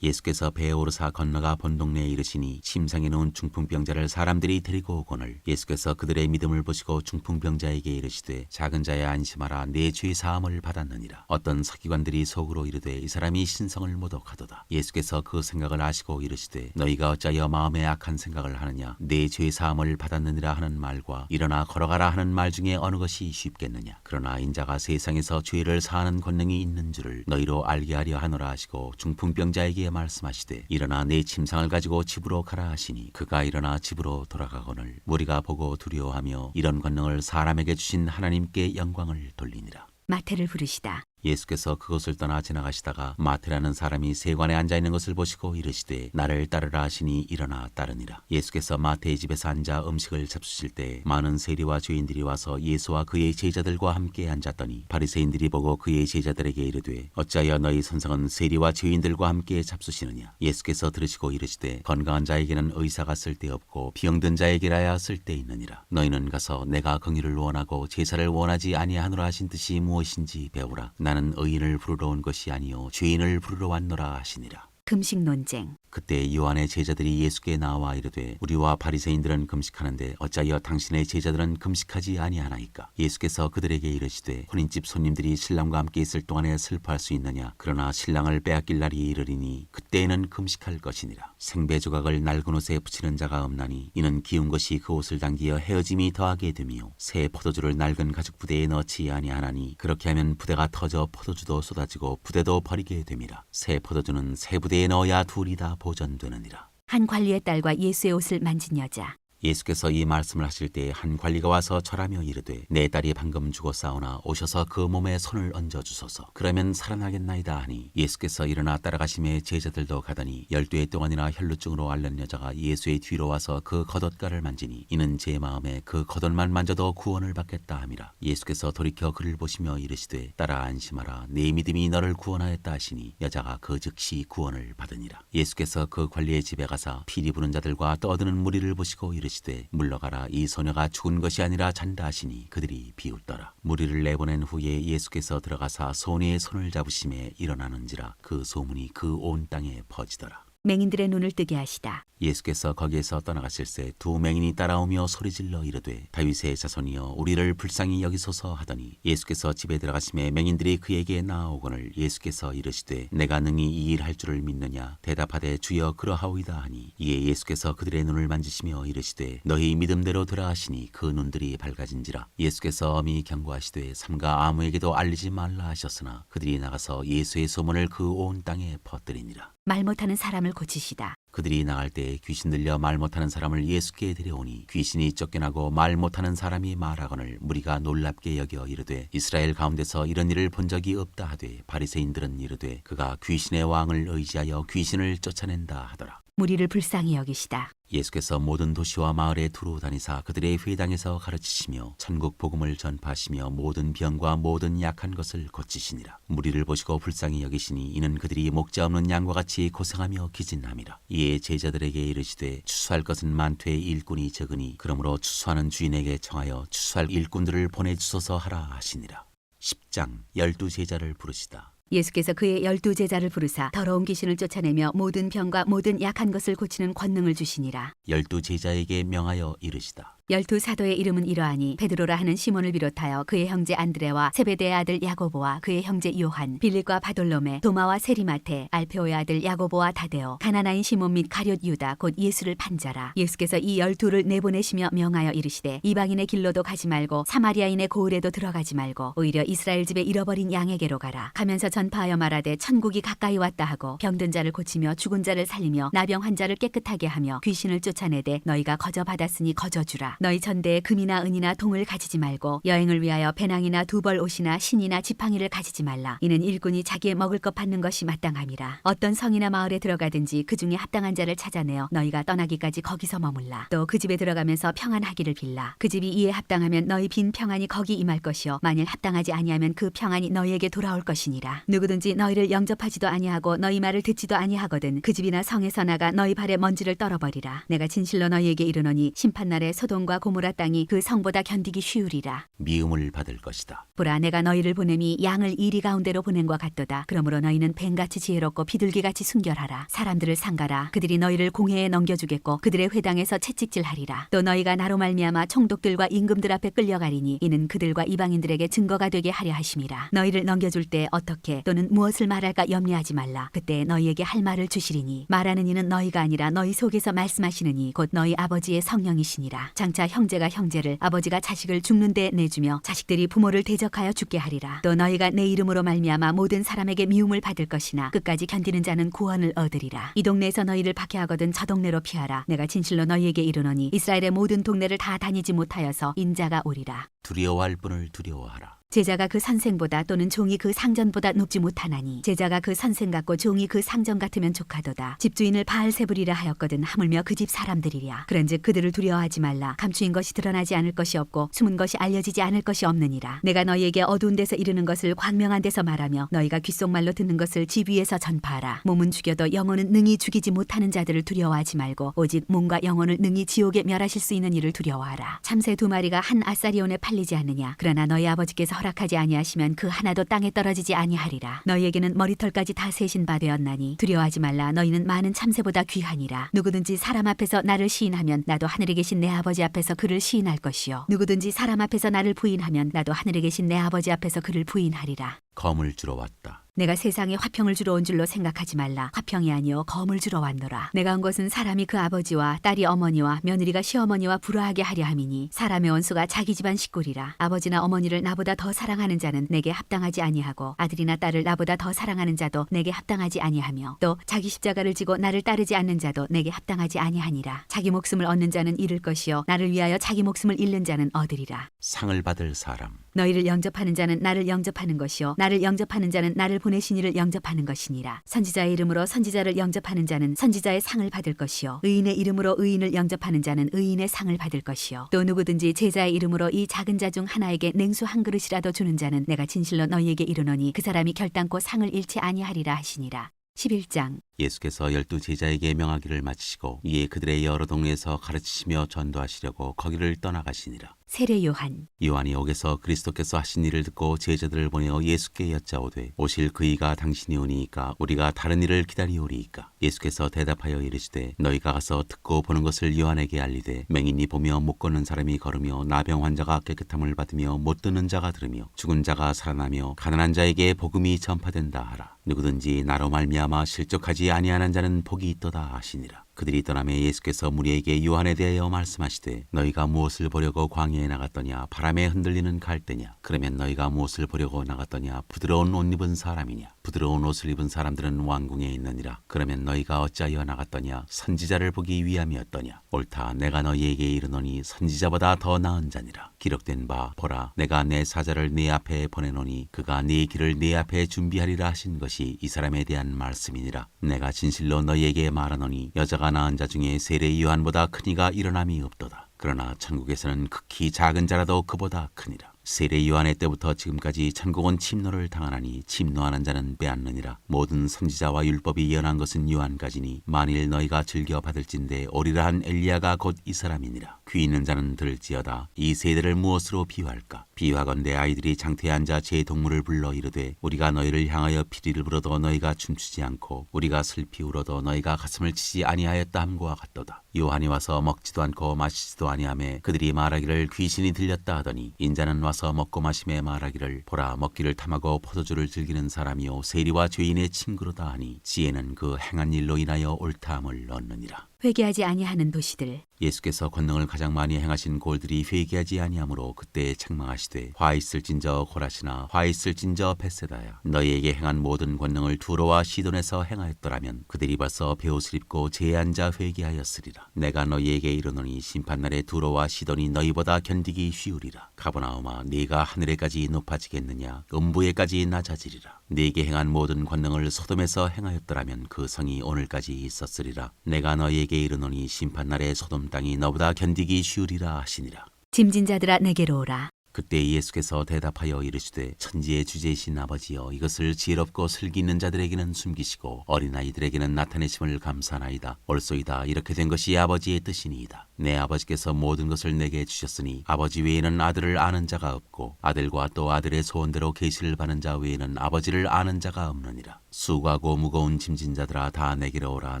예수께서 배에 오르사 건너가 본 동네에 이르시니 침상에 누운 중풍병자를 사람들이 데리고 오거늘 예수께서 그들의 믿음을 보시고 중풍병자에게 이르시되 작은 자야 안심하라 내 죄 사함을 받았느니라. 어떤 서기관들이 속으로 이르되 이 사람이 신성을 모독하도다. 예수께서 그 생각을 아시고 이르시되 너희가 어찌하여 마음에 악한 생각을 하느냐. 내 죄 사함을 받았느니라 하는 말과 일어나 걸어가라 하는 말 중에 어느 것이 쉽겠느냐. 그러나 인자가 세상에서 죄를 사하는 권능이 있는 줄을 너희로 알게 하려 하노라 하시고 중풍병자에게 말씀하시되 일어나 내 침상을 가지고 집으로 가라 하시니 그가 일어나 집으로 돌아가거늘 무리가 보고 두려워하며 이런 권능을 사람에게 주신 하나님께 영광을 돌리니라. 마태를 부르시다. 예수께서 그곳을 떠나 지나가시다가 마태라는 사람이 세관에 앉아있는 것을 보시고 이르시되 나를 따르라 하시니 일어나 따르니라. 예수께서 마태의 집에서 앉아 음식을 잡수실 때 많은 세리와 죄인들이 와서 예수와 그의 제자들과 함께 앉았더니 바리새인들이 보고 그의 제자들에게 이르되 어찌하여 너희 선생은 세리와 죄인들과 함께 잡수시느냐. 예수께서 들으시고 이르시되 건강한 자에게는 의사가 쓸데없고 병든 자에게라야 쓸데있느니라. 너희는 가서 내가 긍휼을 원하고 제사를 원하지 아니하노라 하신 뜻이 무엇인지 배우라. 나는 의인을 부르러 온 것이 아니요 죄인을 부르러 왔노라 하시니라. 금식 논쟁. 그때 요한의 제자들이 예수께 나와 이르되 우리와 바리새인들은 금식하는데 어찌하여 당신의 제자들은 금식하지 아니하나이까. 예수께서 그들에게 이르시되 혼인집 손님들이 신랑과 함께 있을 동안에 슬퍼할 수 있느냐. 그러나 신랑을 빼앗길 날이 이르리니 그때에는 금식할 것이니라. 생배 조각을 낡은 옷에 붙이는 자가 없나니 이는 기운 것이 그 옷을 당기어 헤어짐이 더하게 되며 새 포도주를 낡은 가죽 부대에 넣지 아니하나니 그렇게 하면 부대가 터져 포도주도 쏟아지고 부대도 버리게 됨이라. 새 포도주는 새 부대에 넣어야 둘이 다 보존되느니라. 한 관리의 딸과 예수의 옷을 만진 여자. 예수께서 이 말씀을 하실 때 한 관리가 와서 절하며 이르되 내 딸이 방금 죽었사오나 오셔서 그 몸에 손을 얹어 주소서. 그러면 살아나겠나이다 하니 예수께서 일어나 따라가심에 제자들도 가더니 12해 동안이나 혈루증으로 앓는 여자가 예수의 뒤로 와서 그 겉옷가를 만지니 이는 제 마음에 그 겉옷만 만져도 구원을 받겠다 함이라. 예수께서 돌이켜 그를 보시며 이르시되 딸아 안심하라 내 믿음이 너를 구원하였다 하시니 여자가 그 즉시 구원을 받으니라. 예수께서 그 관리의 집에 가사 피리 부는 자들과 떠드는 무리를 보시고 이르시되 이르시되 물러가라, 이 소녀가 죽은 것이 아니라 잔다 하시니 그들이 비웃더라. 무리를 내보낸 후에 예수께서 들어가사 소녀의 손을 잡으심에 일어나는지라 그 소문이 그 온 땅에 퍼지더라. 맹인들의 눈을 뜨게 하시다. 예수께서 거기에서 떠나가실새 두 맹인이 따라오며 소리질러 이르되 다윗의 자손이여 우리를 불쌍히 여기소서 하더니 예수께서 집에 들어가심에 맹인들이 그에게 나아오거늘 예수께서 이르시되 내가 능히 이 일 할 줄을 믿느냐 대답하되 주여 그러하오이다 하니 이에 예수께서 그들의 눈을 만지시며 이르시되 너희 믿음대로 되라 하시니 그 눈들이 밝아진지라. 예수께서 엄히 경고하시되 삼가 아무에게도 알리지 말라 하셨으나 그들이 나가서 예수의 소문을 그 온 땅에 퍼뜨리니라. 말 못하는 사람을 고치시다. 그들이 나갈 때 귀신 들려 말 못하는 사람을 예수께 데려오니 귀신이 쫓겨나고 말 못하는 사람이 말하거늘 무리가 놀랍게 여겨 이르되 이스라엘 가운데서 이런 일을 본 적이 없다 하되 바리새인들은 이르되 그가 귀신의 왕을 의지하여 귀신을 쫓아낸다 하더라. 무리를 불쌍히 여기시다. 예수께서 모든 도시와 마을에 두루 다니사 그들의 회당에서 가르치시며 천국 복음을 전파하시며 모든 병과 모든 약한 것을 고치시니라. 무리를 보시고 불쌍히 여기시니 이는 그들이 목자 없는 양과 같이 고생하며 기진함이라. 이에 제자들에게 이르시되 추수할 것은 많되 일꾼이 적으니 그러므로 추수하는 주인에게 청하여 추수할 일꾼들을 보내주소서 하라 하시니라. 10장 12제자를 부르시다. 예수께서 그의 12제자를 부르사 더러운 귀신을 쫓아내며 모든 병과 모든 약한 것을 고치는 권능을 주시니라. 12제자에게 명하여 이르시다. 12사도의 이름은 이러하니 베드로라 하는 시몬을 비롯하여 그의 형제 안드레와 세베대의 아들 야고보와 그의 형제 요한, 빌립과 바돌로메, 도마와 세리마테, 알페오의 아들 야고보와 다데오, 가나나인 시몬 및 가룟 유다 곧 예수를 판자라. 예수께서 이 12를 내보내시며 명하여 이르시되 이방인의 길로도 가지 말고 사마리아인의 고을에도 들어가지 말고 오히려 이스라엘 집에 잃어버린 양에게로 가라. 가면서 전파하여 말하되 천국이 가까이 왔다 하고 병든 자를 고치며 죽은 자를 살리며 나병 환자를 깨끗하게 하며 귀신을 쫓아내되 너희가 거저 받았으니 거저 주라. 너희 전대에 금이나 은이나 동을 가지지 말고 여행을 위하여 배낭이나 두벌 옷이나 신이나 지팡이를 가지지 말라. 이는 일꾼이 자기의 먹을 것 받는 것이 마땅함이라. 어떤 성이나 마을에 들어가든지 그 중에 합당한 자를 찾아내어 너희가 떠나기까지 거기서 머물라. 또 그 집에 들어가면서 평안하기를 빌라. 그 집이 이에 합당하면 너희 빈 평안이 거기 임할 것이요 만일 합당하지 아니하면 그 평안이 너희에게 돌아올 것이니라. 누구든지 너희를 영접하지도 아니하고 너희 말을 듣지도 아니하거든 그 집이나 성에서 나가 너희 발에 먼지를 떨어버리라. 내가 진실로 너희에게 이르노니 심판날에 소돔과 고모라 땅이 그 성보다 견디기 쉬우리라. 미움을 받을 것이다. 보라 내가 너희를 보냄이 양을 이리 가운데로 보낸 것 같도다. 그러므로 너희는 뱀같이 지혜롭고 비둘기같이 순결하라. 사람들을 상가라. 그들이 너희를 공회에 넘겨주겠고 그들의 회당에서 채찍질하리라. 또 너희가 나로 말미암아 총독들과 임금들 앞에 끌려가리니 이는 그들과 이방인들에게 증거가 되게 하려 하심이라. 너희를 넘겨줄 때 어떻게 또는 무엇을 말할까 염려하지 말라. 그때 너희에게 할 말을 주시리니 말하는 이는 너희가 아니라 너희 속에서 말씀하시느니 곧 너희 아버지의 성령이시니라. 장차 형제가 형제를 아버지가 자식을 죽는 데 내주며 자식들이 부모를 대적하여 죽게 하리라. 또 너희가 내 이름으로 말미암아 모든 사람에게 미움을 받을 것이나 끝까지 견디는 자는 구원을 얻으리라. 이 동네에서 너희를 박해하거든 저 동네로 피하라. 내가 진실로 너희에게 이르노니 이스라엘의 모든 동네를 다 다니지 못하여서 인자가 오리라. 두려워할 분을 두려워하라. 제자가 그 선생보다 또는 종이 그 상전보다 높지 못하나니 제자가 그 선생 같고 종이 그 상전 같으면 족하도다. 집주인을 바알세불이라 하였거든 하물며 그 집 사람들이랴. 그런즉 그들을 두려워하지 말라. 감추인 것이 드러나지 않을 것이 없고 숨은 것이 알려지지 않을 것이 없느니라. 내가 너희에게 어두운 데서 이르는 것을 광명한 데서 말하며 너희가 귓속말로 듣는 것을 집 위에서 전파하라. 몸은 죽여도 영혼은 능히 죽이지 못하는 자들을 두려워하지 말고 오직 몸과 영혼을 능히 지옥에 멸하실 수 있는 이를 두려워하라. 참새 2마리가 한 아사리온에 팔리지 않느냐. 그러나 너희 아버지께서 허락하지 아니하시면 그 하나도 땅에 떨어지지 아니하리라. 너희에게는 머리털까지 다 세신 바 되었나니 두려워하지 말라. 너희는 많은 참새보다 귀하니라. 누구든지 사람 앞에서 나를 시인하면 나도 하늘에 계신 내 아버지 앞에서 그를 시인할 것이요 누구든지 사람 앞에서 나를 부인하면 나도 하늘에 계신 내 아버지 앞에서 그를 부인하리라. 검을 주러 왔다. 내가 세상에 화평을 주러 온 줄로 생각하지 말라. 화평이 아니요 검을 주러 왔노라. 내가 온 것은 사람이 그 아버지와 딸이 어머니와 며느리가 시어머니와 불화하게 하려 함이니 사람의 원수가 자기 집안 식구리라. 아버지나 어머니를 나보다 더 사랑하는 자는 내게 합당하지 아니하고 아들이나 딸을 나보다 더 사랑하는 자도 내게 합당하지 아니하며 또 자기 십자가를 지고 나를 따르지 않는 자도 내게 합당하지 아니하니라. 자기 목숨을 얻는 자는 잃을 것이요 나를 위하여 자기 목숨을 잃는 자는 얻으리라. 상을 받을 사람. 너희를 영접하는 자는 나를 영접하는 것이요 나를 영접하는 자는 나를 보내신 이를 영접하는 것이니라. 선지자의 이름으로 선지자를 영접하는 자는 선지자의 상을 받을 것이요 의인의 이름으로 의인을 영접하는 자는 의인의 상을 받을 것이요 또 누구든지 제자의 이름으로 이 작은 자 중 하나에게 냉수 한 그릇이라도 주는 자는 내가 진실로 너희에게 이르노니 그 사람이 결단코 상을 잃지 아니하리라 하시니라. 11장 예수께서 12제자에게 명하기를 마치시고 이에 그들의 여러 동네에서 가르치시며 전도하시려고 거기를 떠나가시니라. 세례 요한. 요한이 옥에서 그리스도께서 하신 일을 듣고 제자들을 보내어 예수께 여짜오되 오실 그이가 당신이 오니이까 우리가 다른 일을 기다리오리이까. 예수께서 대답하여 이르시되 너희가 가서 듣고 보는 것을 요한에게 알리되 맹인이 보며 못 걷는 사람이 걸으며 나병 환자가 깨끗함을 받으며 못 듣는 자가 들으며 죽은 자가 살아나며 가난한 자에게 복음이 전파된다 하라. 누구든지 나로 말미암아 실족하지 아니하는 자는 복이 있도다 하시니라. 그들이 떠나매 예수께서 무리에게 요한에 대하여 말씀하시되 너희가 무엇을 보려고 광야에 나갔더냐? 바람에 흔들리는 갈대냐? 그러면 너희가 무엇을 보려고 나갔더냐? 부드러운 옷 입은 사람이냐? 부드러운 옷을 입은 사람들은 왕궁에 있느니라. 그러면 너희가 어찌하여 나갔더냐? 선지자를 보기 위함이었더냐? 옳다, 내가 너희에게 이르노니 선지자보다 더 나은 자니라. 기록된 바 보라, 내가 내 사자를 네 앞에 보내노니 그가 네 길을 네 앞에 준비하리라 하신 것이 이 사람에 대한 말씀이니라. 내가 진실로 너희에게 말하노니 여자가 낳은 자 중에 세례 요한보다 큰 이가 일어남이 없도다. 그러나 천국에서는 극히 작은 자라도 그보다 크니라. 세례 요한의 때부터 지금까지 천국은 침노를 당하나니 침노하는 자는 빼앗느니라. 모든 선지자와 율법이 예언한 것은 요한까지니 만일 너희가 즐겨 받을진대 오리라 한 엘리야가 곧 이 사람이니라. 귀 있는 자는 들을지어다. 이 세대를 무엇으로 비유할까? 비유하건대 아이들이 장터에 앉아 제 동물을 불러 이르되 우리가 너희를 향하여 피리를 불어도 너희가 춤추지 않고 우리가 슬피 울어도 너희가 가슴을 치지 아니하였다 함과 같도다. 요한이 와서 먹지도 않고 마시지도 아니하매 그들이 말하기를 귀신이 들렸다 하더니 인자는 와서 먹고 마심에 말하기를 보라, 먹기를 탐하고 포도주를 즐기는 사람이요 세리와 죄인의 친구로다 하니 지혜는 그 행한 일로 인하여 옳다함을 얻느니라. 회개하지 아니하는 도시들. 예수께서 권능을 가장 많이 행하신 골들이 회개하지 아니하므로 그때 책망하시되 화 있을진저 고라시나 화 있을진저 벳세다야. 너희에게 행한 모든 권능을 두로와 시돈에서 행하였더라면 그들이 벌써 베옷을 입고 제에 앉아 회개하였으리라. 내가 너희에게 이르노니 심판날에 두로와 시돈이 너희보다 견디기 쉬우리라. 가버나움아, 네가 하늘에까지 높아지겠느냐? 음부에까지 낮아지리라. 네게 행한 모든 권능을 소돔에서 행하였더라면 그 성이 오늘까지 있었으리라. 내가 너희에게 이르노니 심판날에 소돔 땅이 너보다 견디기 쉬우리라 하시니라. 짐진 자들아 내게로 오라. 그때 예수께서 대답하여 이르시되 천지의 주제이신 아버지여, 이것을 지혜롭고 슬기 있는 자들에게는 숨기시고 어린아이들에게는 나타내심을 감사하나이다. 옳소이다. 이렇게 된 것이 아버지의 뜻이니이다. 내 아버지께서 모든 것을 내게 주셨으니 아버지 외에는 아들을 아는 자가 없고 아들과 또 아들의 소원대로 계시를 받는 자 외에는 아버지를 아는 자가 없느니라. 수고하고 무거운 짐진 자들아 다 내게로 오라.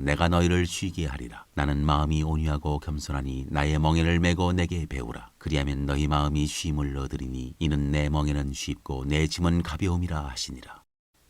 내가 너희를 쉬게 하리라. 나는 마음이 온유하고 겸손하니 나의 멍에를 메고 내게 배우라. 그리하면 너희 마음이 쉼을 얻으리니 이는 내 멍에는 쉽고 내 짐은 가벼움이라 하시니라.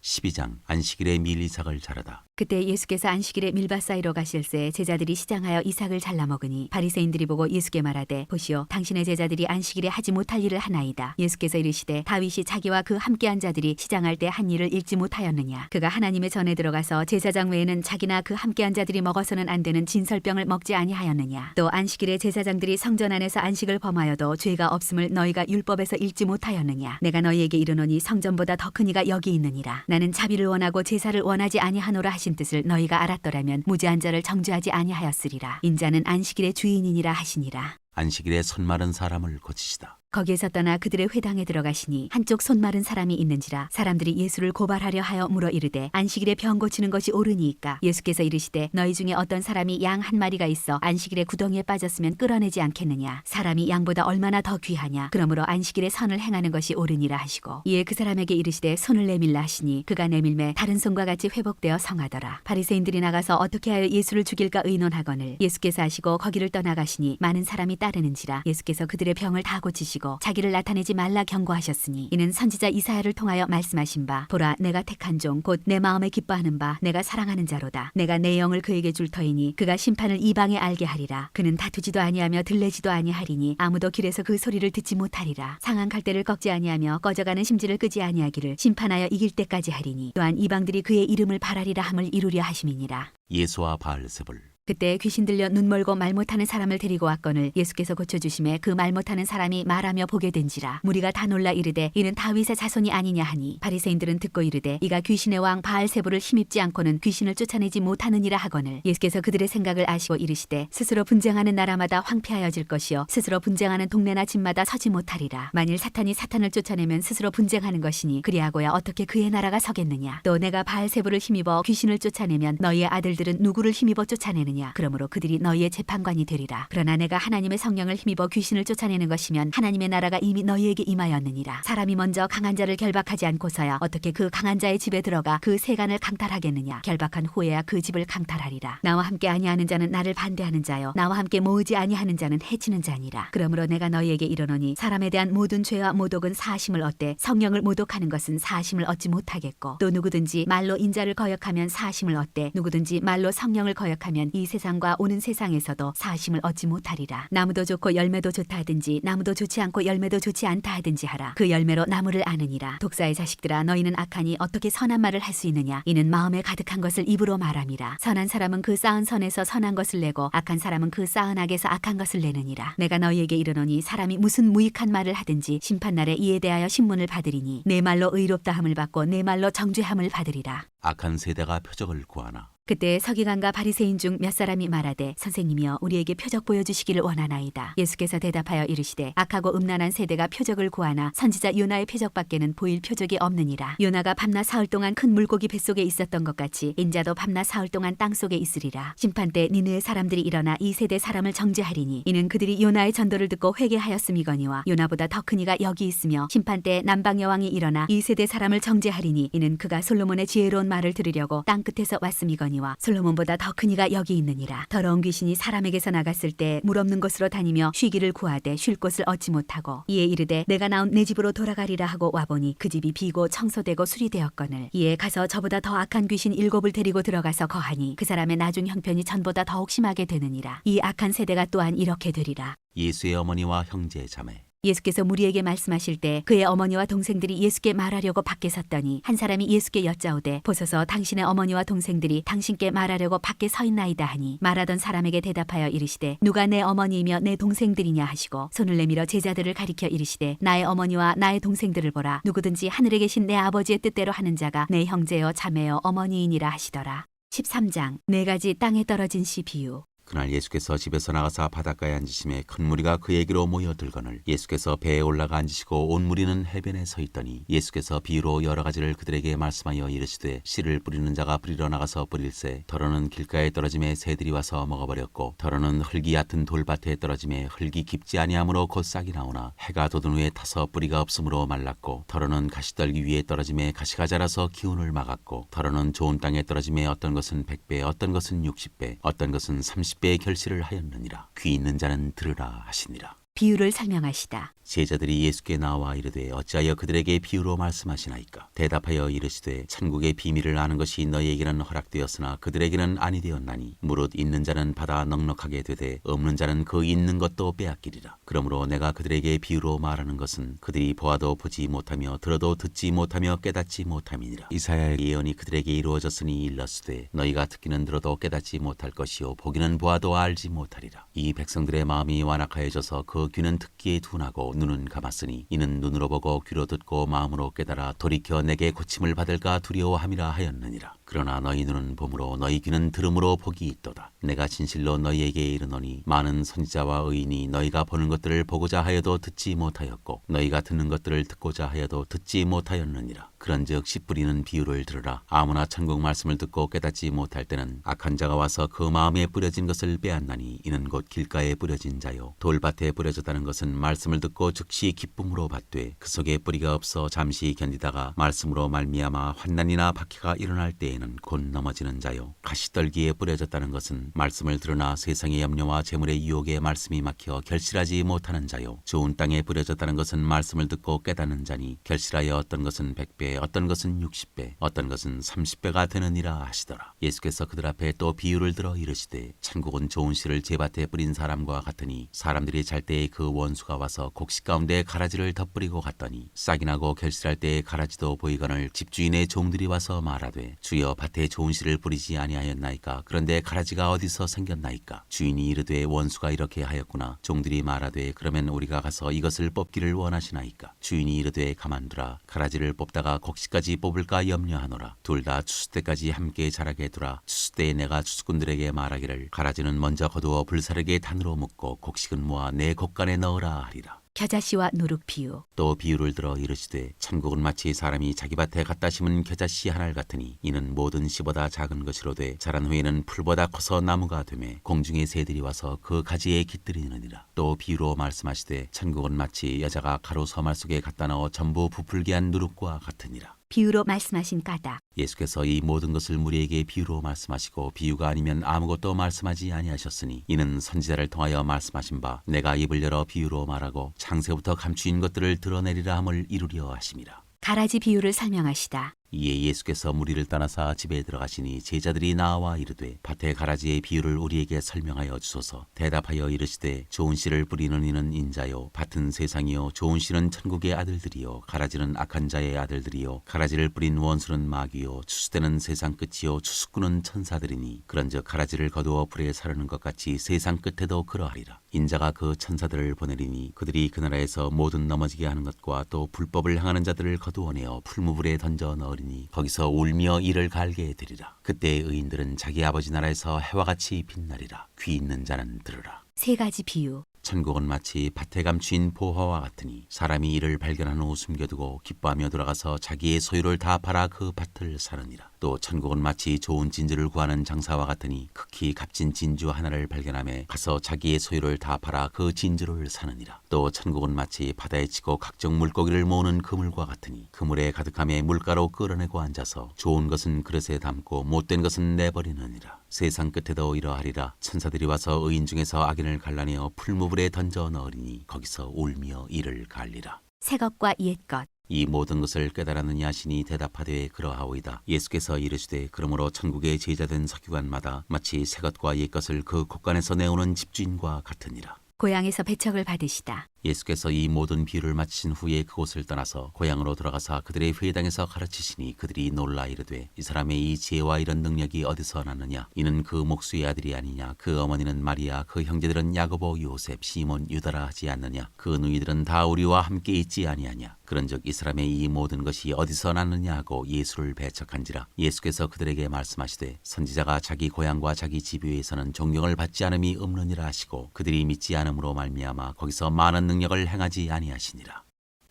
12장 안식일에 밀 이삭을 자르다. 그때 예수께서 안식일에 밀밭 사이로 가실새 제자들이 시장하여 이삭을 잘라 먹으니 바리새인들이 보고 예수께 말하되 보시오, 당신의 제자들이 안식일에 하지 못할 일을 하나이다. 예수께서 이르시되 다윗이 자기와 그 함께한 자들이 시장할 때 한 일을 읽지 못하였느냐? 그가 하나님의 전에 들어가서 제사장 외에는 자기나 그 함께한 자들이 먹어서는 안 되는 진설병을 먹지 아니하였느냐? 또 안식일에 제사장들이 성전 안에서 안식을 범하여도 죄가 없음을 너희가 율법에서 읽지 못하였느냐? 내가 너희에게 이르노니 성전보다 더 큰 이가 여기 있느니라. 나는 자비를 원하고 제사를 원하지 아니하노라 하신 뜻을 너희가 알았더라면 무죄한 자를 정죄하지 아니하였으리라. 인자는 안식일의 주인이니라 하시니라. 안식일에 손 마른 사람을 고치시다. 거기에서 떠나 그들의 회당에 들어가시니 한쪽 손 마른 사람이 있는지라. 사람들이 예수를 고발하려 하여 물어 이르되 안식일에 병 고치는 것이 옳으니이까? 예수께서 이르시되 너희 중에 어떤 사람이 양 한 마리가 있어 안식일에 구덩이에 빠졌으면 끌어내지 않겠느냐? 사람이 양보다 얼마나 더 귀하냐? 그러므로 안식일에 선을 행하는 것이 옳으니라 하시고 이에 그 사람에게 이르시되 손을 내밀라 하시니 그가 내밀매 다른 손과 같이 회복되어 성하더라. 바리새인들이 나가서 어떻게 하여 예수를 죽일까 의논하거늘 예수께서 하시고 거기를 떠나가시니 많은 사람이 따르는지라. 예수께서 그들의 병을 다 고치시고 자기를 나타내지 말라 경고하셨으니 이는 선지자 이사야를 통하여 말씀하신 바 보라, 내가 택한 종 곧 내 마음에 기뻐하는 바 내가 사랑하는 자로다. 내가 내 영을 그에게 줄 터이니 그가 심판을 이방에 알게 하리라. 그는 다투지도 아니하며 들레지도 아니하리니 아무도 길에서 그 소리를 듣지 못하리라. 상한 갈대를 꺾지 아니하며 꺼져가는 심지를 끄지 아니하기를 심판하여 이길 때까지 하리니 또한 이방들이 그의 이름을 바라리라 함을 이루려 하심이니라. 예수와 바알세불. 그때 귀신 들려 눈 멀고 말 못하는 사람을 데리고 왔거늘 예수께서 고쳐주심에 그 말 못하는 사람이 말하며 보게 된지라. 무리가 다 놀라 이르되 이는 다윗의 자손이 아니냐 하니 바리새인들은 듣고 이르되 이가 귀신의 왕 바알세불을 힘입지 않고는 귀신을 쫓아내지 못하느니라 하거늘 예수께서 그들의 생각을 아시고 이르시되 스스로 분쟁하는 나라마다 황폐하여질 것이요 스스로 분쟁하는 동네나 집마다 서지 못하리라. 만일 사탄이 사탄을 쫓아내면 스스로 분쟁하는 것이니 그리하고야 어떻게 그의 나라가 서겠느냐. 또 내가 바알세불을 힘입어 귀신을 쫓아내면 너희의 아들들은 누구를 힘입어 쫓아내느냐. 그러므로 그들이 너희의 재판관이 되리라. 그러나 내가 하나님의 성령을 힘입어 귀신을 쫓아내는 것이면 하나님의 나라가 이미 너희에게 임하였느니라. 사람이 먼저 강한 자를 결박하지 않고서야 어떻게 그 강한 자의 집에 들어가 그 세간을 강탈하겠느냐. 결박한 후에야 그 집을 강탈하리라. 나와 함께 아니하는 자는 나를 반대하는 자요 나와 함께 모으지 아니하는 자는 해치는 자니라. 그러므로 내가 너희에게 이르노니 사람에 대한 모든 죄와 모독은 사하심을 얻되 성령을 모독하는 것은 사하심을 얻지 못하겠고 또 누구든지 말로 인자를 거역하면 사하심을 얻되 누구든지 말로 성령을 거역하면 이 세상과 오는 세상에서도 사하심을 얻지 못하리라. 나무도 좋고 열매도 좋다 하든지 나무도 좋지 않고 열매도 좋지 않다 하든지 하라. 그 열매로 나무를 아느니라. 독사의 자식들아 너희는 악하니 어떻게 선한 말을 할 수 있느냐. 이는 마음에 가득한 것을 입으로 말함이라. 선한 사람은 그 쌓은 선에서 선한 것을 내고 악한 사람은 그 쌓은 악에서 악한 것을 내느니라. 내가 너희에게 이르노니 사람이 무슨 무익한 말을 하든지 심판날에 이에 대하여 신문을 받으리니 내 말로 의롭다함을 받고 내 말로 정죄함을 받으리라. 악한 세대가 표적을 구하나 그때 서기관과 바리새인 중 몇 사람이 말하되 선생님이여 우리에게 표적 보여주시기를 원하나이다. 예수께서 대답하여 이르시되 악하고 음란한 세대가 표적을 구하나 선지자 요나의 표적밖에는 보일 표적이 없느니라. 요나가 밤낮 사흘 동안 큰 물고기 뱃속에 있었던 것 같이 인자도 밤낮 사흘 동안 땅속에 있으리라. 심판 때 니느의 사람들이 일어나 이 세대 사람을 정죄하리니 이는 그들이 요나의 전도를 듣고 회개하였음이거니와 요나보다 더 큰 이가 여기 있으며 심판 때 남방 여왕이 일어나 이 세대 사람을 정죄하리니 이는 그가 솔로몬의 지혜로운 말을 들으려고 땅 끝에서 왔음이거니와 솔로몬보다 더 큰 이가 여기 있느니라. 더러운 귀신이 사람에게서 나갔을 때 물 없는 곳으로 다니며 쉬기를 구하되 쉴 곳을 얻지 못하고 이에 이르되 내가 나온 내 집으로 돌아가리라 하고 와보니 그 집이 비고 청소되고 수리되었거늘 이에 가서 저보다 더 악한 귀신 7을 데리고 들어가서 거하니 그 사람의 나중 형편이 전보다 더욱 심하게 되느니라. 이 악한 세대가 또한 이렇게 되리라. 예수의 어머니와 형제 자매 예수께서 무리에게 말씀하실 때 그의 어머니와 동생들이 예수께 말하려고 밖에 섰더니 한 사람이 예수께 여짜오되 보소서 당신의 어머니와 동생들이 당신께 말하려고 밖에 서 있나이다 하니 말하던 사람에게 대답하여 이르시되 누가 내 어머니이며 내 동생들이냐 하시고 손을 내밀어 제자들을 가리켜 이르시되 나의 어머니와 나의 동생들을 보라. 누구든지 하늘에 계신 내 아버지의 뜻대로 하는 자가 내 형제여 자매여 어머니이니라 하시더라. 13장 네 가지 땅에 떨어진 씨 비유. 그날 예수께서 집에서 나가사 바닷가에 앉으심에 큰 무리가 그에게로 모여들거늘 예수께서 배에 올라가 앉으시고 온 무리는 해변에 서 있더니 예수께서 비유로 여러 가지를 그들에게 말씀하여 이르시되 씨를 뿌리는 자가 뿌리러 나가서 뿌릴새 더러는 길가에 떨어짐에 새들이 와서 먹어버렸고 더러는 흙이 얕은 돌밭에 떨어짐에 흙이 깊지 아니하므로 곧 싹이 나오나 해가 돋은 후에 타서 뿌리가 없으므로 말랐고 더러는 가시떨기 위에 떨어짐에 가시가 자라서 기운을 막았고 더러는 좋은 땅에 떨어짐에 어떤 것은 100배 어떤 것은 60배 어떤 것은 30배의 결실을 하였느니라. 귀 있는 자는 들으라 하시니라. 비유를 설명하시다. 제자들이 예수께 나와 이르되 어찌하여 그들에게 비유로 말씀하시나이까. 대답하여 이르시되 천국의 비밀을 아는 것이 너희에게는 허락되었으나 그들에게는 아니 되었나니 무릇 있는 자는 받아 넉넉하게 되되 없는 자는 그 있는 것도 빼앗기리라. 그러므로 내가 그들에게 비유로 말하는 것은 그들이 보아도 보지 못하며 들어도 듣지 못하며 깨닫지 못함이니라. 이사야의 예언이 그들에게 이루어졌으니 일렀으되 너희가 듣기는 들어도 깨닫지 못할 것이요 보기는 보아도 알지 못하리라. 이 백성들의 마음이 완악하여져서 그 귀는 듣기에 둔하고 눈은 감았으니 이는 눈으로 보고 귀로 듣고 마음으로 깨달아 돌이켜 내게 고침을 받을까 두려워함이라 하였느니라. 그러나 너희 눈은 봄으로 너희 귀는 들음으로 복이 있도다. 내가 진실로 너희에게 이르노니 많은 선지자와 의인이 너희가 보는 것들을 보고자 하여도 듣지 못하였고 너희가 듣는 것들을 듣고자 하여도 듣지 못하였느니라. 그런즉 씨 뿌리는 비유를 들으라. 아무나 천국 말씀을 듣고 깨닫지 못할 때는 악한 자가 와서 그 마음에 뿌려진 것을 빼앗나니 이는 곧 길가에 뿌려진 자요 돌밭에 뿌려졌다는 것은 말씀을 듣고 즉시 기쁨으로 받되 그 속에 뿌리가 없어 잠시 견디다가 말씀으로 말미암아 환난이나 박해가 일어날 때에는 곧 넘어지는 자요 가시떨기에 뿌려졌다는 것은 말씀을 들으나 세상의 염려와 재물의 유혹에 말씀이 막혀 결실하지 못하는 자요 좋은 땅에 뿌려졌다는 것은 말씀을 듣고 깨닫는 자니 결실하여 어떤 것은 100배 이르시되 어떤 것은 60배 어떤 것은 30배가 되느니라 하시더라. 예수께서 그들 앞에 또 비유를 들어 이르시되 천국은 좋은 씨를 제밭에 뿌린 사람과 같으니 사람들이 잘 때에 그 원수가 와서 곡식 가운데 가라지를 덧뿌리고 갔더니 싹이 나고 결실할 때에 가라지도 보이거늘 집주인의 종들이 와서 말하되 주여 밭에 좋은 씨를 뿌리지 아니하였나이까? 그런데 가라지가 어디서 생겼나이까? 주인이 이르되 원수가 이렇게 하였구나. 종들이 말하되 그러면 우리가 가서 이것을 뽑기를 원하시나이까? 주인이 이르되 가만두라. 가라지를 뽑다가 곡식까지 뽑을까 염려하노라. 둘 다 추수 때까지 함께 자라게 두라. 추수 때에 내가 추수꾼들에게 말하기를 가라지는 먼저 거두어 불사르게 단으로 묶고 곡식은 모아 내 곡간에 넣으라 하리라. 겨자씨와 누룩 비유. 또 비유를 들어 이르시되 천국은 마치 사람이 자기 밭에 갖다 심은 겨자씨 하나를 같으니 이는 모든 씨보다 작은 것이로되 자란 후에는 풀보다 커서 나무가 되매 공중의 새들이 와서 그 가지에 깃들이느니라. 또 비유로 말씀하시되 천국은 마치 여자가 가루 서말 속에 갖다 넣어 전부 부풀게 한 누룩과 같으니라. 비유로 말씀하신 까닭. 예수께서 이 모든 것을 무리에게 비유로 말씀하시고 비유가 아니면 아무것도 말씀하지 아니하셨으니 이는 선지자를 통하여 말씀하신 바 내가 입을 열어 비유로 말하고 창세부터 감추인 것들을 드러내리라 함을 이루려 하심이라. 가라지 비유를 설명하시다. 이에 예수께서 무리를 떠나사 집에 들어가시니 제자들이 나와 이르되 밭의 가라지의 비유를 우리에게 설명하여 주소서. 대답하여 이르시되 좋은 씨를 뿌리는 이는 인자요 밭은 세상이요 좋은 씨는 천국의 아들들이요 가라지는 악한 자의 아들들이요 가라지를 뿌린 원수는 마귀요 추수때는 세상 끝이요 추수꾼은 천사들이니 그런즉 가라지를 거두어 불에 사르는 것 같이 세상 끝에도 그러하리라. 인자가 그 천사들을 보내리니 그들이 그 나라에서 모든 넘어지게 하는 것과 또 불법을 행하는 자들을 거두어내어 풀무불에 던져 넣으리니 거기서 울며 이를 갈게 되리라. 그때 의인들은 자기 아버지 나라에서 해와 같이 빛나리라. 귀 있는 자는 들으라. 세 가지 비유. 천국은 마치 밭에 감추인 보화와 같으니 사람이 이를 발견한 후 숨겨두고 기뻐하며 돌아가서 자기의 소유를 다 팔아 그 밭을 사느니라. 또 천국은 마치 좋은 진주를 구하는 장사와 같으니 극히 값진 진주 하나를 발견하며 가서 자기의 소유를 다 팔아 그 진주를 사느니라. 또 천국은 마치 바다에 치고 각종 물고기를 모으는 그물과 같으니 그물에 가득함에 물가로 끌어내고 앉아서 좋은 것은 그릇에 담고 못된 것은 내버리느니라. 세상 끝에도 이러하리라. 천사들이 와서 의인 중에서 악인을 갈라내어 풀무불에 던져 넣으리니 거기서 울며 이를 갈리라. 새 것과 옛 것. 이 모든 것을 깨달았느냐 하시니 대답하되 그러하오이다. 예수께서 이르시되 그러므로 천국의 제자된 서기관마다 마치 새 것과 옛 것을 그 곳간에서 내오는 집주인과 같으니라. 고향에서 배척을 받으시다. 예수께서 이 모든 비유를 마치신 후에 그곳을 떠나서 고향으로 들어가사 그들의 회당에서 가르치시니 그들이 놀라 이르되 이 사람의 이 지혜와 이런 능력이 어디서 났느냐? 이는 그 목수의 아들이 아니냐? 그 어머니는 마리아, 그 형제들은 야고보, 요셉, 시몬, 유다라 하지 않느냐? 그 누이들은 다 우리와 함께 있지 아니하냐? 그런즉 이 사람의 이 모든 것이 어디서 났느냐 하고 예수를 배척한지라. 예수께서 그들에게 말씀하시되 선지자가 자기 고향과 자기 집 위에서는 존경을 받지 않음이 없느니라 하시고 그들이 믿지 않음으로 말미암아 거기서 많은 능력을 행하지 아니하시니라.